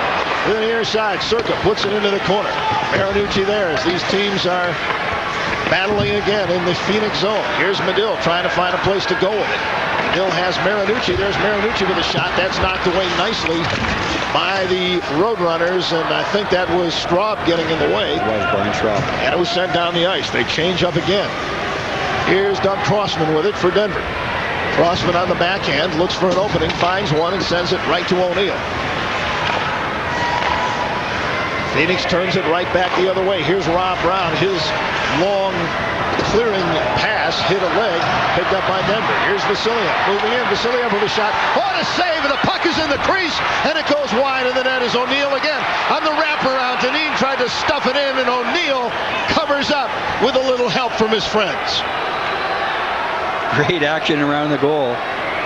To the near side, Circa puts it into the corner. Marinucci there as these teams are battling again in the Phoenix zone. Here's Medill trying to find a place to go with it. Medill has Marinucci. There's Marinucci with a shot. That's knocked away nicely by the Roadrunners, and I think that was Straub getting in the way.
It was Brian Straub.
And it was sent down the ice. They change up again. Here's Doug Crossman with it for Denver. Crossman on the backhand, looks for an opening, finds one, and sends it right to O'Neill. Phoenix turns it right back the other way. Here's Rob Brown. His long clearing pass hit a leg, picked up by Denver. Here's Vasiliev moving in. Vasiliev with a shot. What a save! And the puck is in the crease, and it goes wide, and the net is O'Neill again. On the wraparound, Dineen tried to stuff it in, and O'Neill covers up with a little help from his friends.
Great action around the goal.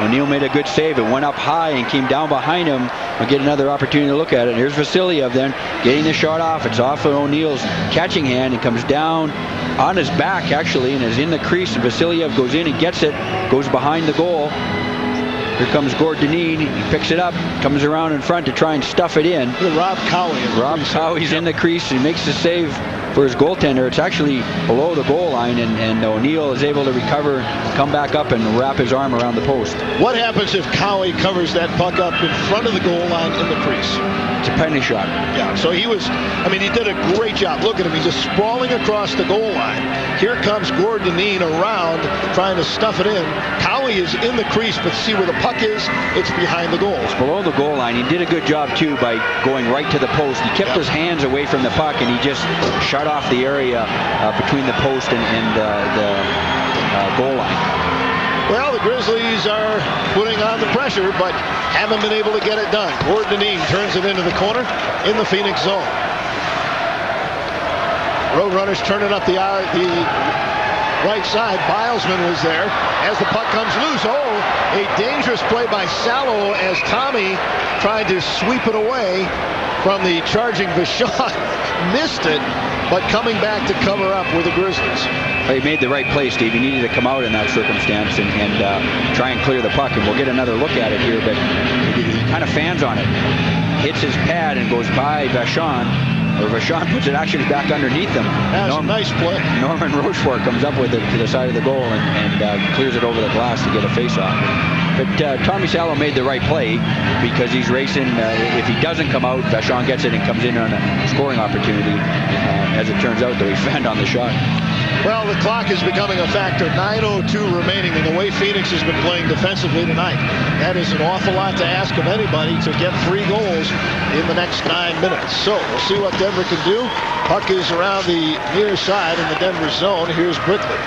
O'Neill made a good save. It went up high and came down behind him. We'll get another opportunity to look at it. Here's Vasiliev then getting the shot off. It's off of O'Neill's catching hand and comes down on his back actually and is in the crease. And Vasiliev goes in and gets it, goes behind the goal. Here comes Gord Dineen. He picks it up, comes around in front to try and stuff it in.
Rob Cowie.
Rob Cowie's in the crease. He makes the save for his goaltender. It's actually below the goal line, and O'Neill is able to recover, come back up, and wrap his arm around the post.
What happens if Cowie covers that puck up in front of the goal line in the crease?
It's a penalty shot.
Yeah, so he did a great job. Look at him. He's just sprawling across the goal line. Here comes Gord Dineen around, trying to stuff it in. Cowie is in the crease, but see where the puck is? It's behind the goal.
It's below the goal line. He did a good job, too, by going right to the post. He kept his hands away from the puck, and he just shut off the area between the post and the goal line.
Well, the Grizzlies are putting on the pressure, but haven't been able to get it done. Gord Dineen turns it into the corner in the Phoenix zone. Roadrunners turning up the right side. Bilesman was there as the puck comes loose. Oh, a dangerous play by Sallow as Tommy tried to sweep it away from the charging Vachon. Missed it, but coming back to cover up with the Grizzlies.
He made the right play, Steve. He needed to come out in that circumstance and try and clear the puck. And we'll get another look at it here, but he kind of fans on it. Hits his pad and goes by Vachon. Or Vachon puts it actually back underneath him.
That's a nice play.
Norman Rochefort comes up with it to the side of the goal and clears it over the glass to get a face-off. But Tommy Sallow made the right play because he's racing. If he doesn't come out, Vachon gets it and comes in on a scoring opportunity. As it turns out, though, he fanned on the shot.
Well, the clock is becoming a factor. 9:02 remaining, and the way Phoenix has been playing defensively tonight, that is an awful lot to ask of anybody to get 3 goals in the next 9 minutes. So we'll see what Denver can do. Puck is around the near side in the Denver zone. Here's Brickley.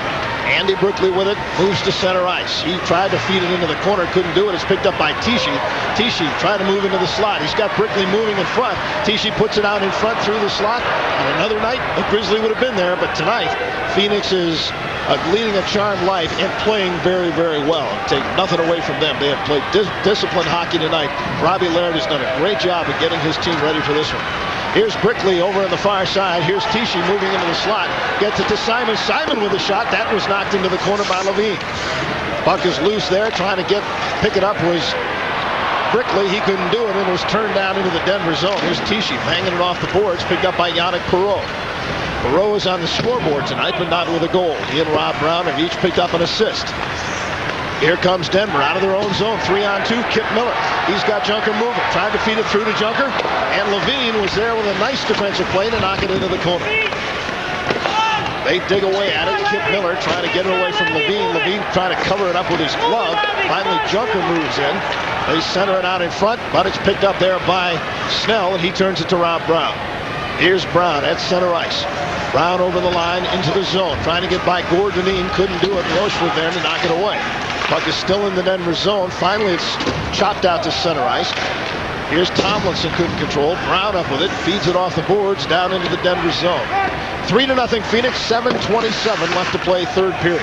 Andy Brickley with it, moves to center ice. He tried to feed it into the corner, couldn't do it. It's picked up by Tichy. Tichy trying to move into the slot. He's got Brickley moving in front. Tichy puts it out in front through the slot. And another night, a Grizzly would have been there, but tonight, Phoenix is leading a charmed life and playing very, very well. Take nothing away from them. They have played disciplined hockey tonight. Robbie Laird has done a great job of getting his team ready for this one. Here's Brickley over on the far side. Here's Tichy moving into the slot. Gets it to Simon. Simon with a shot. That was knocked into the corner by Levine. Puck is loose there. Trying to pick it up was Brickley. He couldn't do it and was turned down into the Denver zone. Here's Tichy banging it off the boards. Picked up by Yannick Perreault. Perreault is on the scoreboard tonight, but not with a goal. He and Rob Brown have each picked up an assist. Here comes Denver out of their own zone. 3-on-2. Kip Miller. He's got Junker moving. Tried to feed it through to Junker. And Levine was there with a nice defensive play to knock it into the corner. They dig away at it. Kip Miller trying to get it away from Levine. Levine trying to cover it up with his glove. Finally, Junker moves in. They center it out in front, but it's picked up there by Snell, and he turns it to Rob Brown. Here's Brown at center ice. Brown over the line into the zone. Trying to get by Gordonine. Couldn't do it. Rochefort there to knock it away. Puck is still in the Denver zone. Finally, it's chopped out to center ice. Here's Tomlinson, couldn't control. Brown up with it. Feeds it off the boards down into the Denver zone. 3-0 Phoenix. 7:27 left to play third period.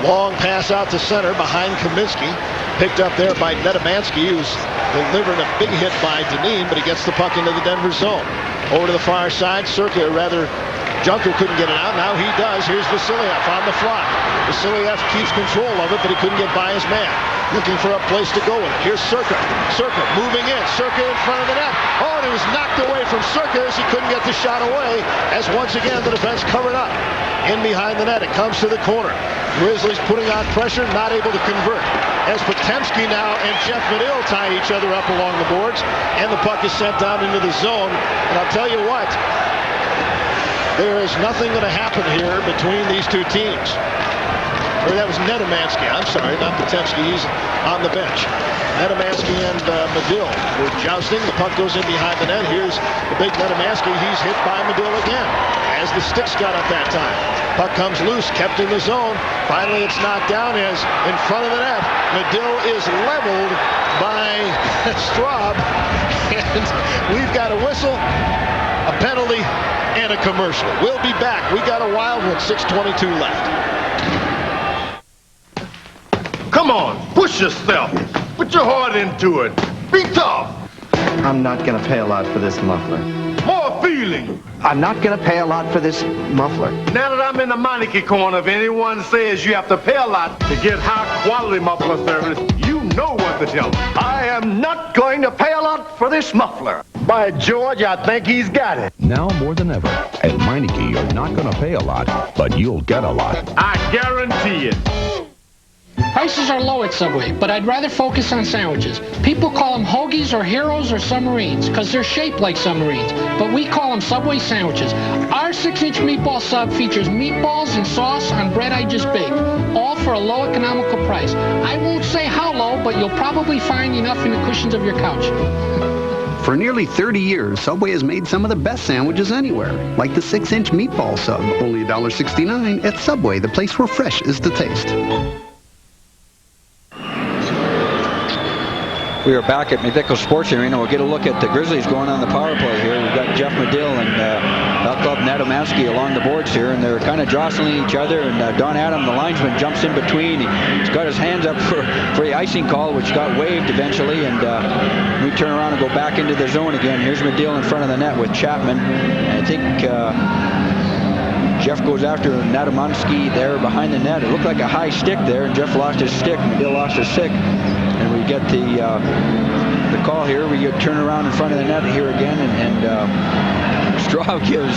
Long pass out to center behind Kaminsky. Picked up there by Nedomansky, who's delivered a big hit by Deneen, but he gets the puck into the Denver zone. Over to the far side. Junker couldn't get it out. Now he does. Here's Vasiliev on the fly. Vasiliev keeps control of it, but he couldn't get by his man. Looking for a place to go with it. Here's Circa. Circa moving in. Circa in front of the net. Oh, and it was knocked away from Circa as he couldn't get the shot away, as once again the defense covered up. In behind the net. It comes to the corner. Grizzlies putting on pressure, not able to convert. As Potemski now and Jeff Medill tie each other up along the boards, and the puck is sent down into the zone. And I'll tell you what, there is nothing going to happen here between these two teams. Or that was Nedomansky. I'm sorry, not Potemski. He's on the bench. Nedomansky and Medill were jousting. The puck goes in behind the net. Here's the big Nedomansky. He's hit by Medill again as the sticks got up that time. Puck comes loose, kept in the zone. Finally, it's knocked down as in front of the net. Medill is leveled by Straub. And we've got a whistle, a penalty, and a commercial. We'll be back. We got a wild one. 6:22 left.
Come on, push yourself. Put your heart into it. Be tough.
I'm not going to pay a lot for this muffler.
More feeling.
I'm not going to pay a lot for this muffler.
Now that I'm in the Meineke corner, if anyone says you have to pay a lot to get high-quality muffler service, you know what to tell them.
I am not going to pay a lot for this muffler.
By George, I think he's got it.
Now more than ever, at Meineke, you're not going to pay a lot, but you'll get a lot.
I guarantee it.
Prices are low at Subway, but I'd rather focus on sandwiches. People call them hoagies or heroes or submarines because they're shaped like submarines, but we call them Subway sandwiches. Our 6-inch meatball sub features meatballs and sauce on bread I just baked, all for a low economical price. I won't say how low, but you'll probably find enough in the cushions of your couch.
For nearly 30 years, Subway has made some of the best sandwiches anywhere, like the 6-inch meatball sub, only $1.69 at Subway, the place where fresh is the taste.
We are back at McNichols Sports Arena. We'll get a look at the Grizzlies going on the power play here. We've got Jeff Medill and Club Natomansky along the boards here, and they're kind of jostling each other. And Don Adam, the linesman, jumps in between. He's got his hands up for the icing call, which got waived eventually. And we turn around and go back into the zone again. Here's Medill in front of the net with Chapman. And I think Jeff goes after Natomansky there behind the net. It looked like a high stick there, and Jeff lost his stick. Medill lost his stick. And we get the call here. We get turn around in front of the net here again, and Straub gives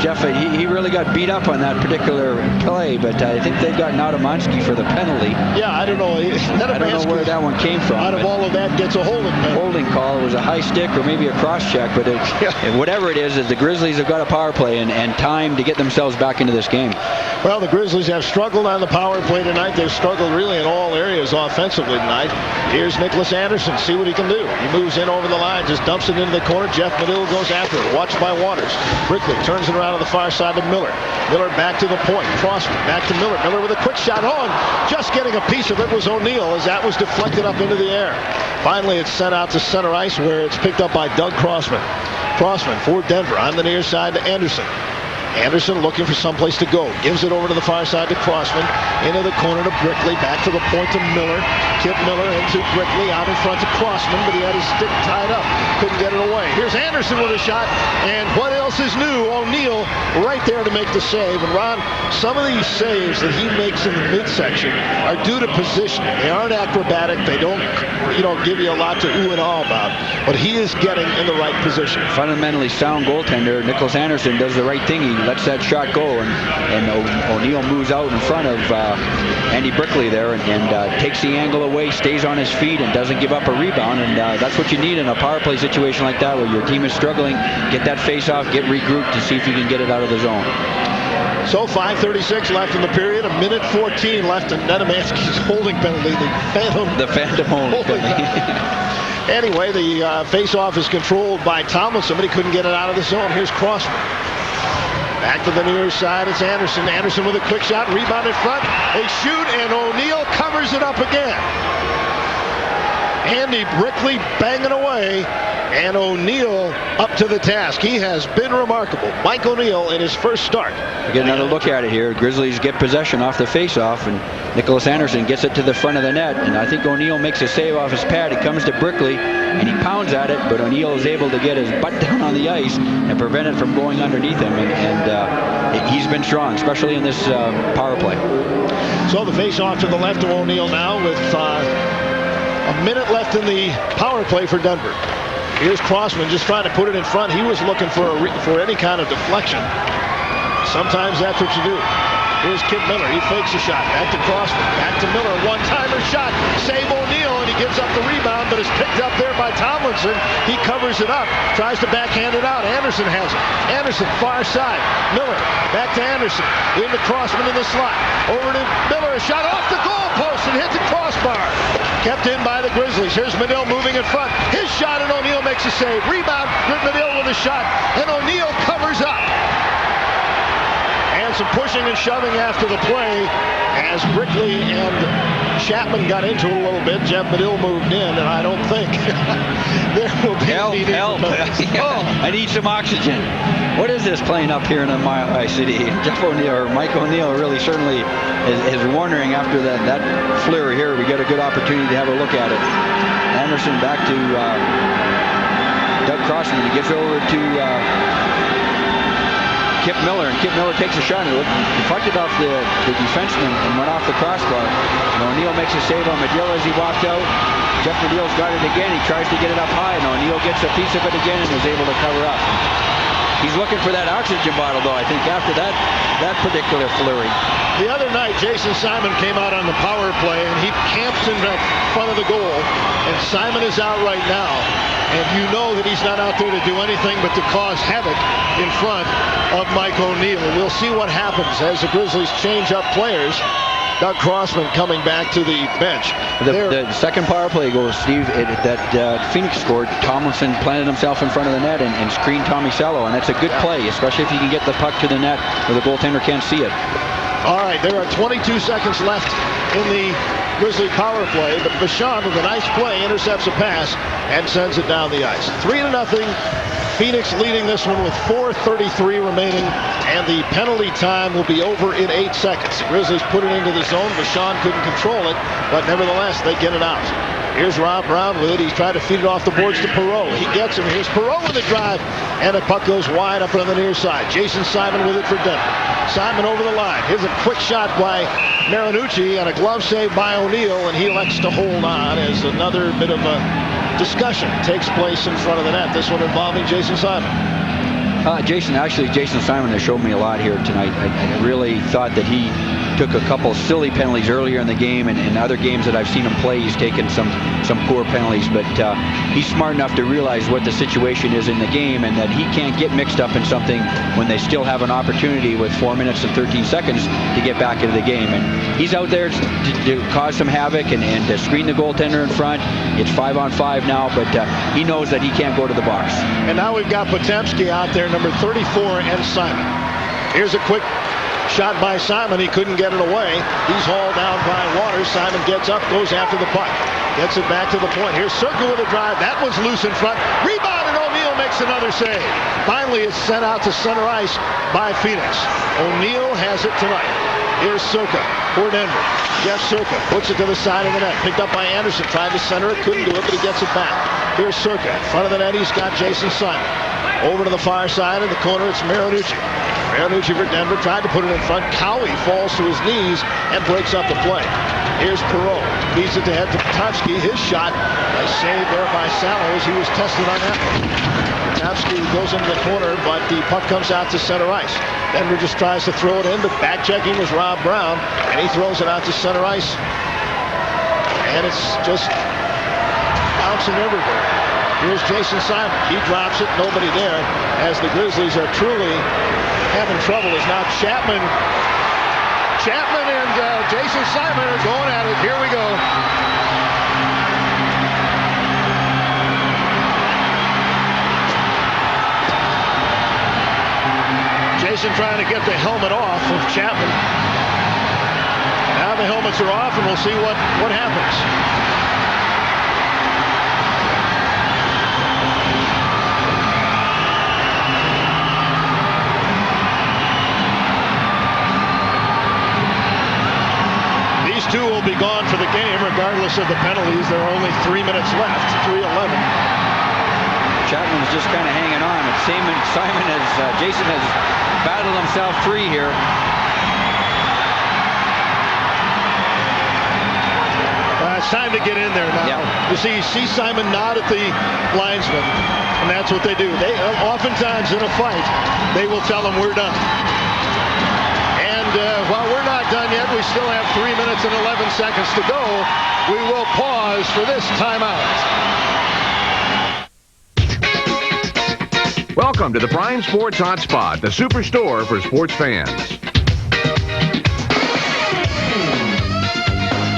Jeff he really got beat up on that particular play, but I think they've got Natomansky for the penalty.
Yeah, I don't know.
I don't know where that one came from.
Out of all of that, gets a holding
call. It was a high stick or maybe a cross check, but whatever it is the Grizzlies have got a power play and time to get themselves back into this game.
Well, the Grizzlies have struggled on the power play tonight. They've struggled really in all areas offensively tonight. Here's Nicholas Anderson. See what he can do. He moves in over the line, just dumps it into the corner. Jeff Medill goes after it. Watched by Waters. Brickley turns it around to the far side to Miller. Miller back to the point. Crossman back to Miller. Miller with a quick shot on. Just getting a piece of it was O'Neill as that was deflected up into the air. Finally, it's sent out to center ice where it's picked up by Doug Crossman. Crossman for Denver on the near side to Anderson. Anderson looking for someplace to go. Gives it over to the far side to Crossman. Into the corner to Brickley. Back to the point to Miller. Kip Miller into Brickley. Out in front to Crossman, but he had his stick tied up. Couldn't get it away. Here's Anderson with a shot. And what else is new? O'Neill right there to make the save. And Ron, some of these saves that he makes in the midsection are due to positioning. They aren't acrobatic. They don't, give you a lot to ooh and ah about. But he is getting in the right position.
Fundamentally sound goaltender. Nicholas Anderson does the right thing. He lets that shot go, and O'Neill moves out in front of Andy Brickley there and takes the angle away, stays on his feet, and doesn't give up a rebound. And that's what you need in a power play situation like that, where your team is struggling. Get that face-off, get regrouped to see if you can get it out of the zone.
So 5:36 left in the period, a minute 14 left, and Natomansky's holding penalty, the phantom holding penalty. Anyway, the face-off is controlled by Tomlinson, but he couldn't get it out of the zone. Here's Crossman. Back to the near side, it's Anderson. Anderson with a quick shot, rebound in front. They shoot, and O'Neill covers it up again. Andy Brickley banging away, and O'Neill up to the task. He has been remarkable. Mike O'Neill in his first start.
We get another look at it here. Grizzlies get possession off the face-off, and Nicholas Anderson gets it to the front of the net, and I think O'Neill makes a save off his pad. He comes to Brickley, and he pounds at it, but O'Neill is able to get his butt down on the ice and prevent it from going underneath him, and he's been strong, especially in this power play.
So the face-off to the left of O'Neill now with a minute left in the power play for Denver. Here's Crossman just trying to put it in front. He was looking for any kind of deflection. Sometimes that's what you do. Here's Kip Miller. He fakes a shot. Back to Crossman. Back to Miller. One-timer shot. Save O'Neill, and he gives up the rebound, but it's picked up there by Tomlinson. He covers it up. Tries to backhand it out. Anderson has it. Anderson, far side. Miller, back to Anderson. Into Crossman in the slot. Over to Miller. A shot off the goalpost and hit the crossbar. Kept in by the Grizzlies. Here's Medill moving in front. His shot, and O'Neill makes a save. Rebound. Medill with a shot, and O'Neill covers up. And some pushing and shoving after the play as Brickley and Chapman got into it a little bit. Jeff Medill moved in, and I don't think there will be
help. I need some oxygen. What is this playing up here in Mile High City? Jeff O'Neill or Mike O'Neill really certainly is wondering after that flurry here. We get a good opportunity to have a look at it. Anderson back to Doug Crossman. He gives over to Kip Miller, and Kip Miller takes a shot and deflected off the defenseman and went off the crossbar. And O'Neill makes a save on Medill as he walked out. Jeff Medill's got it again. He tries to get it up high, and O'Neill gets a piece of it again and is able to cover up. He's looking for that oxygen bottle, though, I think, after that particular flurry.
The other night, Jason Simon came out on the power play, and he camps in front of the goal, and Simon is out right now. And you know that he's not out there to do anything but to cause havoc in front of Mike O'Neill. We'll see what happens as the Grizzlies change up players. Doug Crossman coming back to the bench.
The second power play goal, Steve, that Phoenix scored, Tomlinson planted himself in front of the net and screened Tommy Sello, and that's a good play, especially if you can get the puck to the net where the goaltender can't see it.
All right, there are 22 seconds left in the Grizzly power play, but Vachon with a nice play intercepts a pass and sends it down the ice. 3-0. Phoenix leading this one with 4:33 remaining, and the penalty time will be over in 8 seconds. Grizzlies put it into the zone. Vachon couldn't control it, but nevertheless, they get it out. Here's Rob Brown with it. He's trying to feed it off the boards to Perreault. He gets him. Here's Perreault with the drive, and the puck goes wide up on the near side. Jason Simon with it for Denver. Simon over the line. Here's a quick shot by Marinucci and a glove save by O'Neill, and he elects to hold on as another bit of a discussion takes place in front of the net. This one involving Jason Simon.
Jason Simon has showed me a lot here tonight. I really thought that he took a couple silly penalties earlier in the game, and in other games that I've seen him play, he's taken some poor penalties, but he's smart enough to realize what the situation is in the game and that he can't get mixed up in something when they still have an opportunity with 4 minutes and 13 seconds to get back into the game. And he's out there to cause some havoc and to screen the goaltender in front. It's 5-on-5 now, but he knows that he can't go to the box.
And now we've got Potemski out there, number 34, and Simon. Here's a quick shot by Simon. He couldn't get it away. He's hauled down by Waters. Simon gets up, goes after the puck. Gets it back to the point. Here's Circa with a drive. That one's loose in front. Rebound, and O'Neill makes another save. Finally, it's sent out to center ice by Phoenix. O'Neill has it tonight. Here's Circa for Denver. Jeff Circa puts it to the side of the net. Picked up by Anderson. Tried to center it. Couldn't do it, but he gets it back. Here's Circa. In front of the net, he's got Jason Simon. Over to the far side. In the corner, it's Marinucci. Marinucci for Denver. Tried to put it in front. Cowie falls to his knees and breaks up the play. Here's Perreault. Beats it to head to Potemski. His shot. Nice save there by Sallows. He was tested on that one. Potemski goes into the corner, but the puck comes out to center ice. Denver just tries to throw it in, but back checking was Rob Brown, and he throws it out to center ice. And it's just bouncing everywhere. Here's Jason Simon. He drops it. Nobody there. As the Grizzlies are truly having trouble. Is now Chapman. Chapman and Jason Simon are going at it. Here we go. Jason trying to get the helmet off of Chapman. Now the helmets are off, and we'll see what happens. Two will be gone for the game regardless of the penalties. There are only 3 minutes left. 3:11.
Chapman's just kind of hanging on. Jason has battled himself free here.
It's time to get in there now. Yeah. You see Simon nod at the linesman, and that's what they do. They oftentimes in a fight, they will tell him we're done. While we're not done yet, we still have 3 minutes and 11 seconds to go. We will pause for this timeout.
Welcome to the Prime Sports Hotspot, the superstore for sports fans.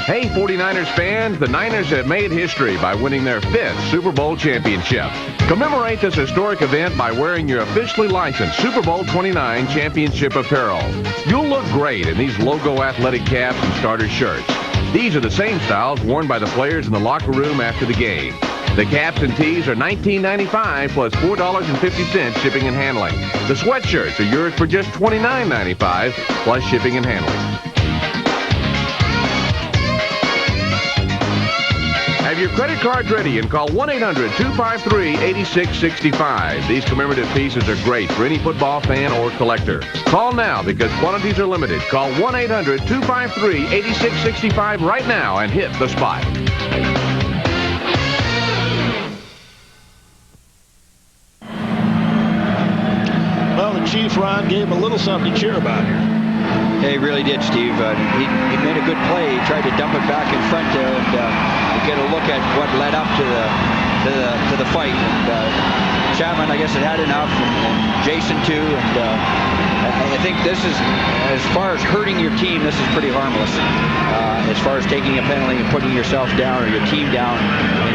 Hey, 49ers fans, the Niners have made history by winning their 5th Super Bowl championship. Commemorate this historic event by wearing your officially licensed Super Bowl 29 championship apparel. You'll look great in these logo athletic caps and starter shirts. These are the same styles worn by the players in the locker room after the game. The caps and tees are $19.95 plus $4.50 shipping and handling. The sweatshirts are yours for just $29.95 plus shipping and handling. Have your credit cards ready and call 1-800-253-8665. These commemorative pieces are great for any football fan or collector. Call now because quantities are limited. Call 1-800-253-8665 right now and hit the spot.
Well, the Chief, Ron, gave him a little something to cheer about here.
Yeah, he really did, Steve. He made a good play. He tried to dump it back in front and get a look at what led up to the fight. And Chapman, I guess, had enough, and Jason too. And I think this is, as far as hurting your team, this is pretty harmless. As far as taking a penalty and putting yourself down or your team down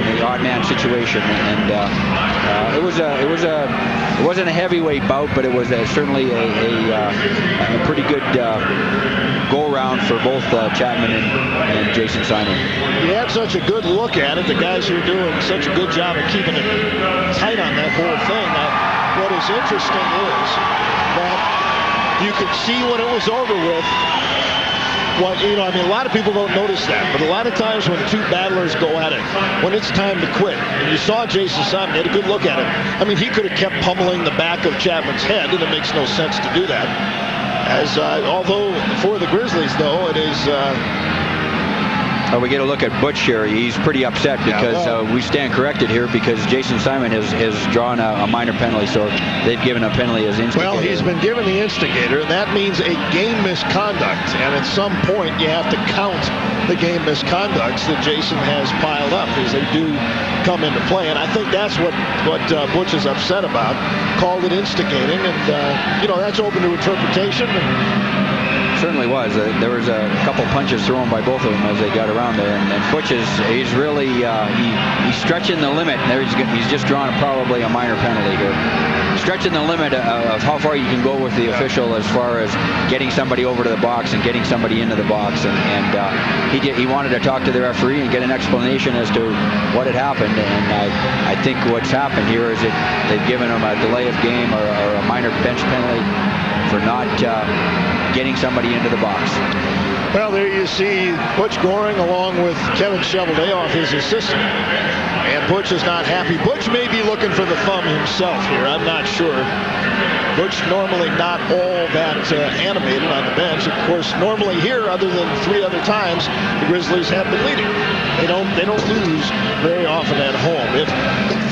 in the odd man situation. And it wasn't a heavyweight bout, but it was certainly a pretty good go-round for both Chapman and Jason Simon.
He had such a good look at it. The guys here doing such a good job of keeping it tight on that whole thing. What is interesting is that you could see when it was over with. A lot of people don't notice that, but a lot of times when two battlers go at it, when it's time to quit, and you saw Jason Simon, he had a good look at it. I mean, he could have kept pummeling the back of Chapman's head, and it makes no sense to do that. Although for the Grizzlies, though, it is...
we get a look at Butch here. He's pretty upset because we stand corrected here because Jason Simon has drawn a minor penalty, so they've given a penalty as instigator.
Well, he's been given the instigator, and that means a game misconduct. And at some point, you have to count the game misconducts that Jason has piled up because they do come into play. And I think that's what Butch is upset about. Called it instigating, and that's open to interpretation.
Certainly was. There was a couple punches thrown by both of them as they got around there, and Butch he's really he's stretching the limit. There he's just drawn probably a minor penalty here, stretching the limit of how far you can go with the official as far as getting somebody over to the box and getting somebody into the box, and he wanted to talk to the referee and get an explanation as to what had happened, and I think what's happened here is that they've given him a delay of game or a minor bench penalty for not getting somebody into the box.
Well, there you see Butch Goring along with Kevin Cheveldayoff, his assistant. And Butch is not happy. Butch may be looking for the thumb himself here. I'm not sure. Butch normally not all that animated on the bench. Of course, normally here, other than 3 other times, the Grizzlies have been leading. They don't lose very often at home. If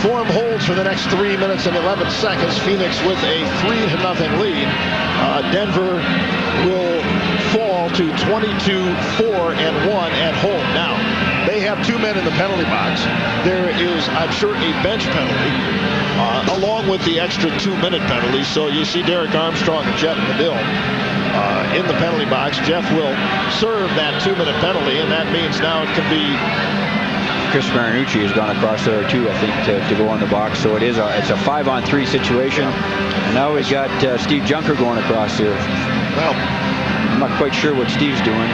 form holds for the next 3 minutes and 11 seconds, Phoenix with a 3-0 lead. Denver will fall to 22-4-1 at home. Now, they have 2 men in the penalty box. There is, I'm sure, a bench penalty, along with the extra 2-minute penalty. So you see Derek Armstrong and Jeff Medill in the penalty box. Jeff will serve that 2-minute penalty, and that means now it can be...
Chris Marinucci has gone across there too, I think, to go on the box. So it's a 5-on-3 situation. And now we've got Steve Junker going across here.
Well,
I'm not quite sure what Steve's doing.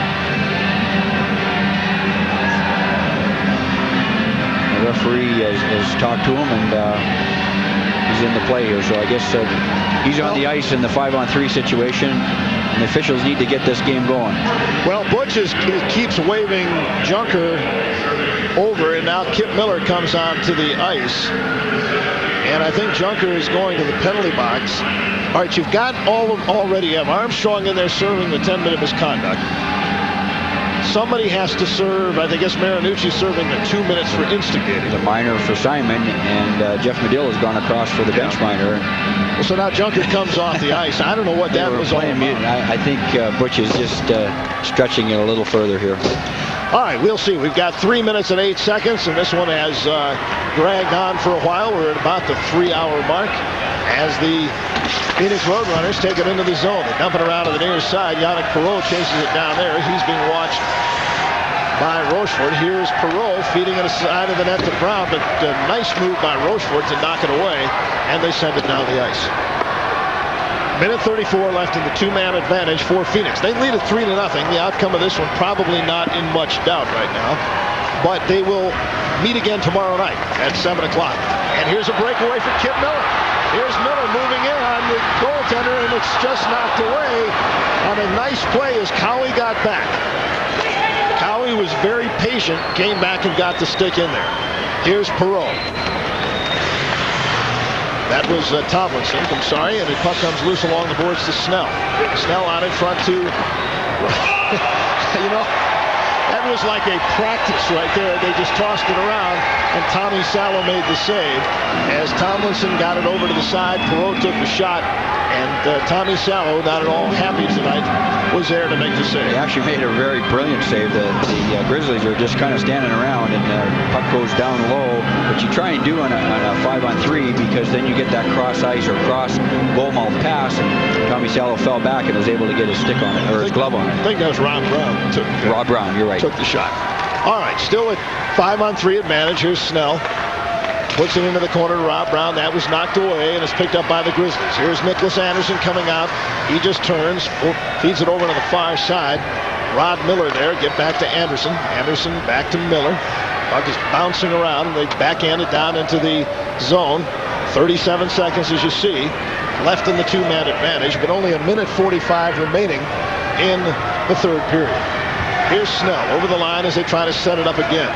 The referee has talked to him, and he's in the play here. So I guess he's on the ice in the 5-on-3 situation, and the officials need to get this game going.
Well, Butch keeps waving Junker over, and now Kip Miller comes onto the ice. And I think Junker is going to the penalty box. All right, you've got all of them already. You have Armstrong in there serving the 10-minute misconduct. Somebody has to serve, I guess Marinucci serving the 2 minutes for instigating.
The minor for Simon, and Jeff Medill has gone across for the bench minor.
Well, so now Junker comes off the ice. I don't know what that was all about.
I think Butch is just stretching it a little further here.
All right, we'll see. We've got 3 minutes and 8 seconds, and this one has dragged on for a while. We're at about the 3-hour mark as the Phoenix Roadrunners take it into the zone. They dump it around to the near side. Yannick Perreault chases it down there. He's being watched by Rochefort. Here's Perreault feeding it aside of the net to Brown, but a nice move by Rochefort to knock it away, and they send it down the ice. Minute 34 left in the 2-man advantage for Phoenix. They lead it 3-0. The outcome of this one probably not in much doubt right now. But they will meet again tomorrow night at 7 o'clock. And here's a breakaway for Kip Miller. Here's Miller moving in on the goaltender, and it's just knocked away on a nice play as Cowie got back. Cowie was very patient, came back and got the stick in there. Here's Perreault. That was Tomlinson, I'm sorry, and the puck comes loose along the boards to Snell. Snell out in front to, that was like a practice right there. They just tossed it around, and Tommy Salo made the save. As Tomlinson got it over to the side, Perreault took the shot, and Tommy Salo, not at all happy tonight, was there to make the save.
He actually made a very brilliant save. The Grizzlies are just kind of standing around, and the puck goes down low, which you try and do on a 5-on-3 because then you get that cross ice or cross goal mouth pass, and Tommy Salo fell back and was able to get his stick on it, or his glove on it.
I think that was Rob Brown.
Rob Brown, you're right.
Took the shot. All right, still at 5-on-3 advantage. Here's Snell. Puts it into the corner to Rob Brown. That was knocked away and is picked up by the Grizzlies. Here's Nicholas Anderson coming out. He just turns, feeds it over to the far side. Rod Miller there. Get back to Anderson. Anderson back to Miller. Puck is bouncing around. They backhand it down into the zone. 37 seconds, as you see, left in the two-man advantage, but only 1:45 remaining in the third period. Here's Snell over the line as they try to set it up again.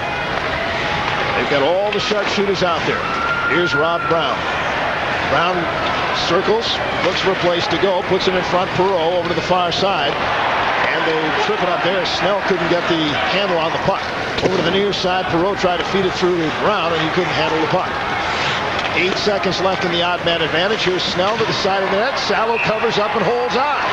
They've got all the sharpshooters out there. Here's Rob Brown. Brown circles, looks for a place to go, puts it in front. Perreault over to the far side, and they trip it up there. Snell couldn't get the handle on the puck. Over to the near side, Perreault tried to feed it through to Brown, and he couldn't handle the puck. 8 seconds left in the odd man advantage. Here's Snell to the side of the net. Salo covers up and holds on.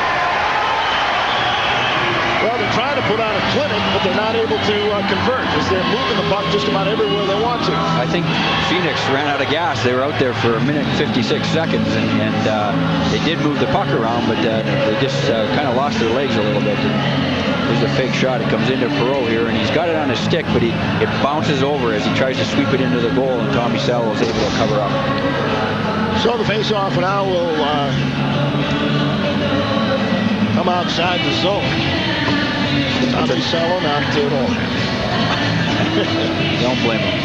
Well, they're trying to put on a clinic, but they're not able to convert as they're moving the puck just about everywhere they want to.
I think Phoenix ran out of gas. They were out there for 1:56 seconds, and they did move the puck around, but they just kind of lost their legs a little bit. There's a fake shot. It comes into Perreault here, and he's got it on his stick, but it bounces over as he tries to sweep it into the goal, and Tommy Salo is able to cover up.
So the face-off now will come outside the zone. Tommy Salo not at all happy.
Don't blame him.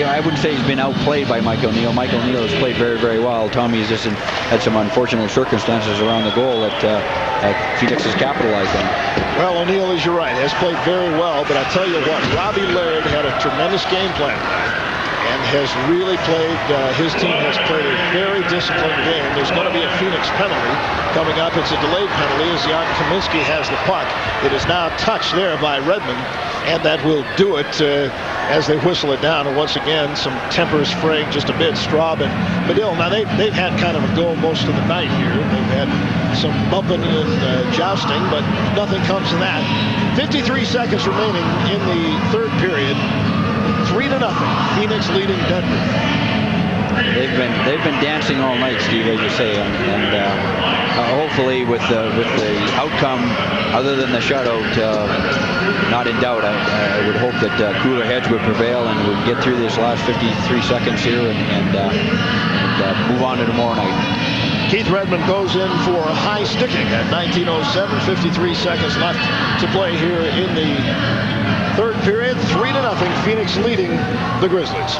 I wouldn't say he's been outplayed by Mike O'Neill. Mike O'Neill has played very, very well. Tommy has just had some unfortunate circumstances around the goal that Phoenix has capitalized on.
Well, O'Neill, as you're right, has played very well, but I tell you what, Robbie Laird had a tremendous game plan and has really played, his team has played a very disciplined game. There's going to be a Phoenix penalty coming up. It's a delayed penalty as Jan Kaminsky has the puck. It is now touched there by Redmond, and that will do it as they whistle it down. And once again, some tempers fraying just a bit. Straub and Medill. Now, they've had kind of a go most of the night here. They've had some bumping and jousting, but nothing comes of that. 53 seconds remaining in the third period. 3-0. Phoenix leading Denver.
They've been dancing all night, Steve, as you say, and hopefully with the outcome, other than the shutout, not in doubt, I would hope that cooler heads would prevail and would get through this last 53 seconds here and move on to tomorrow night.
Keith Redmond goes in for a high sticking at 19:07. 53 seconds left to play here in the third period. 3-0. Phoenix leading the Grizzlies.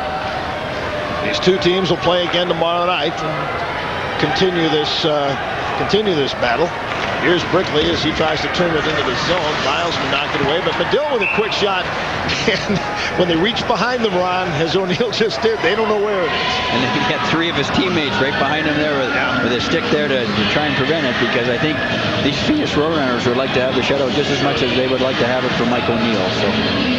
These two teams will play again tomorrow night and continue this battle. Here's Brickley as he tries to turn it into the zone. Milesman knocked it away, but Medill with a quick shot. And when they reach behind them, Ron, as O'Neill just did, they don't know where it is.
And then he had three of his teammates right behind him there with a stick there to try and prevent it, because I think these Phoenix Roadrunners would like to have the shutout just as much as they would like to have it for Mike O'Neill. So,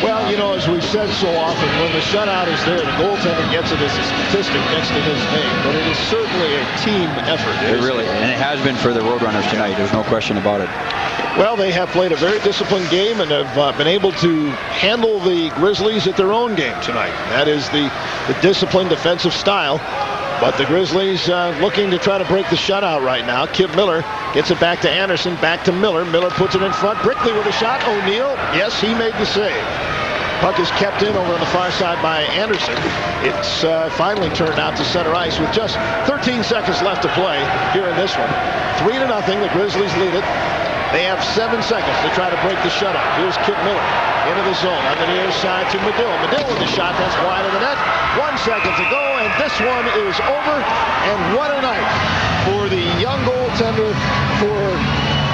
well, you know, as we've said so often, when the shutout is there, the goaltender gets it as a statistic next to his name. But it is certainly a team effort.
It really, and it has been for the Roadrunners tonight. There's no question about it.
Well, they have played a very disciplined game and have been able to handle the Grizzlies at their own game tonight. That is the disciplined defensive style. But the Grizzlies looking to try to break the shutout right now. Kip Miller gets it back to Anderson, back to Miller. Miller puts it in front. Brickley with a shot. O'Neill, yes, he made the save. Puck is kept in over on the far side by Anderson. It's finally turned out to center ice with just 13 seconds left to play here in this one. 3-0. The Grizzlies lead it. They have 7 seconds to try to break the shutout. Here's Kip Miller into the zone on the near side to Medill. Medill with the shot that's wide of the net. 1 second to go, and this one is over. And what a night for the young goaltender for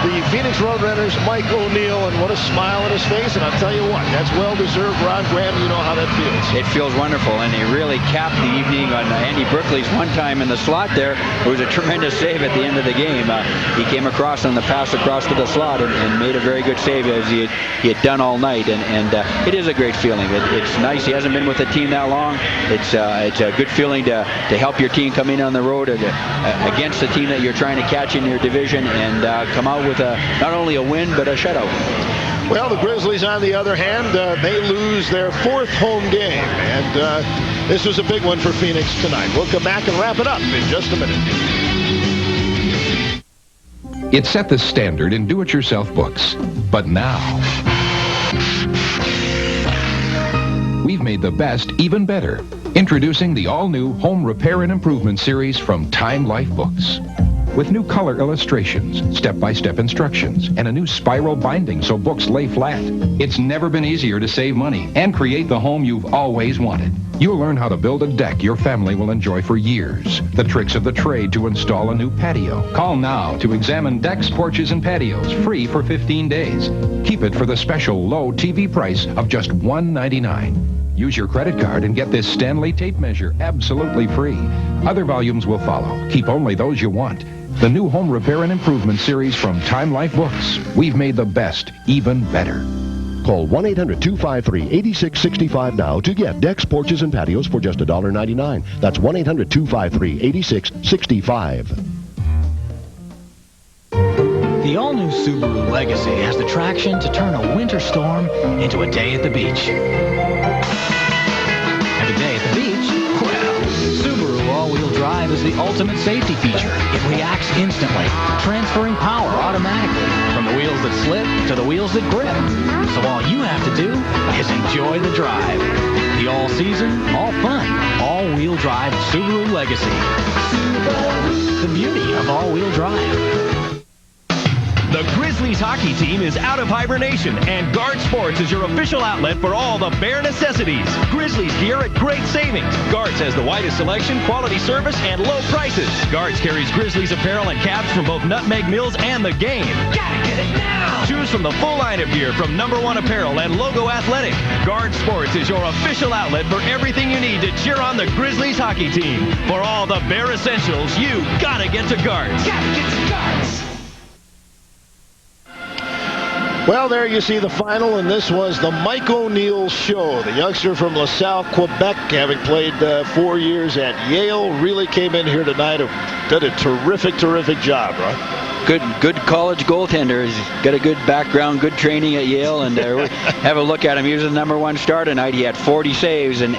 the Phoenix Roadrunners, Mike O'Neill, and what a smile on his face. And I'll tell you what, that's well-deserved. Ron Graham, you know how that feels.
It feels wonderful, and he really capped the evening on Andy Brickley's one time in the slot there. It was a tremendous save at the end of the game. He came across on the pass across to the slot and made a very good save as he had done all night. And it is a great feeling. It's nice. He hasn't been with the team that long. It's a good feeling to help your team come in on the road against the team that you're trying to catch in your division and come out with not only a win, but a shutout.
Well, the Grizzlies, on the other hand, they lose their 4th home game. And this was a big one for Phoenix tonight. We'll come back and wrap it up in just a minute.
It set the standard in do-it-yourself books. But now, we've made the best even better. Introducing the all-new Home Repair and Improvement series from Time Life Books. With new color illustrations, step-by-step instructions, and a new spiral binding so books lay flat. It's never been easier to save money and create the home you've always wanted. You'll learn how to build a deck your family will enjoy for years. The tricks of the trade to install a new patio. Call now to examine decks, porches, and patios free for 15 days. Keep it for the special low TV price of just $1.99. Use your credit card and get this Stanley tape measure absolutely free. Other volumes will follow. Keep only those you want. The new Home Repair and Improvement series from Time Life Books. We've made the best even better.
Call 1-800-253-8665 now to get decks, porches, and patios for just $1.99. That's 1-800-253-8665.
The all-new Subaru Legacy has the traction to turn a winter storm into a day at the beach. And a day at the beach, well, Subaru all-wheel drive is the ultimate safety feature. It reacts instantly, transferring power automatically from the wheels that slip to the wheels that grip. So all you have to do is enjoy the drive. The all-season, all-fun, all-wheel drive Subaru Legacy. The beauty of all-wheel drive.
The Grizzlies hockey team is out of hibernation, and Guard Sports is your official outlet for all the bare necessities. Grizzlies gear at great savings. Guards has the widest selection, quality service, and low prices. Guards carries Grizzlies apparel and caps from both Nutmeg Mills and the game. Gotta get it now! Choose from the full line of gear from No. 1 Apparel and Logo Athletic. Guard Sports is your official outlet for everything you need to cheer on the Grizzlies hockey team. For all the bare essentials, you gotta get to Guards. Gotta get to Guards!
Well, there you see the final, and this was the Mike O'Neill Show. The youngster from LaSalle, Quebec, having played 4 years at Yale, really came in here tonight. Did a terrific job, right?
Good college goaltender. He's got a good background, good training at Yale, and have a look at him. He was the #1 star tonight. He had 40 saves, and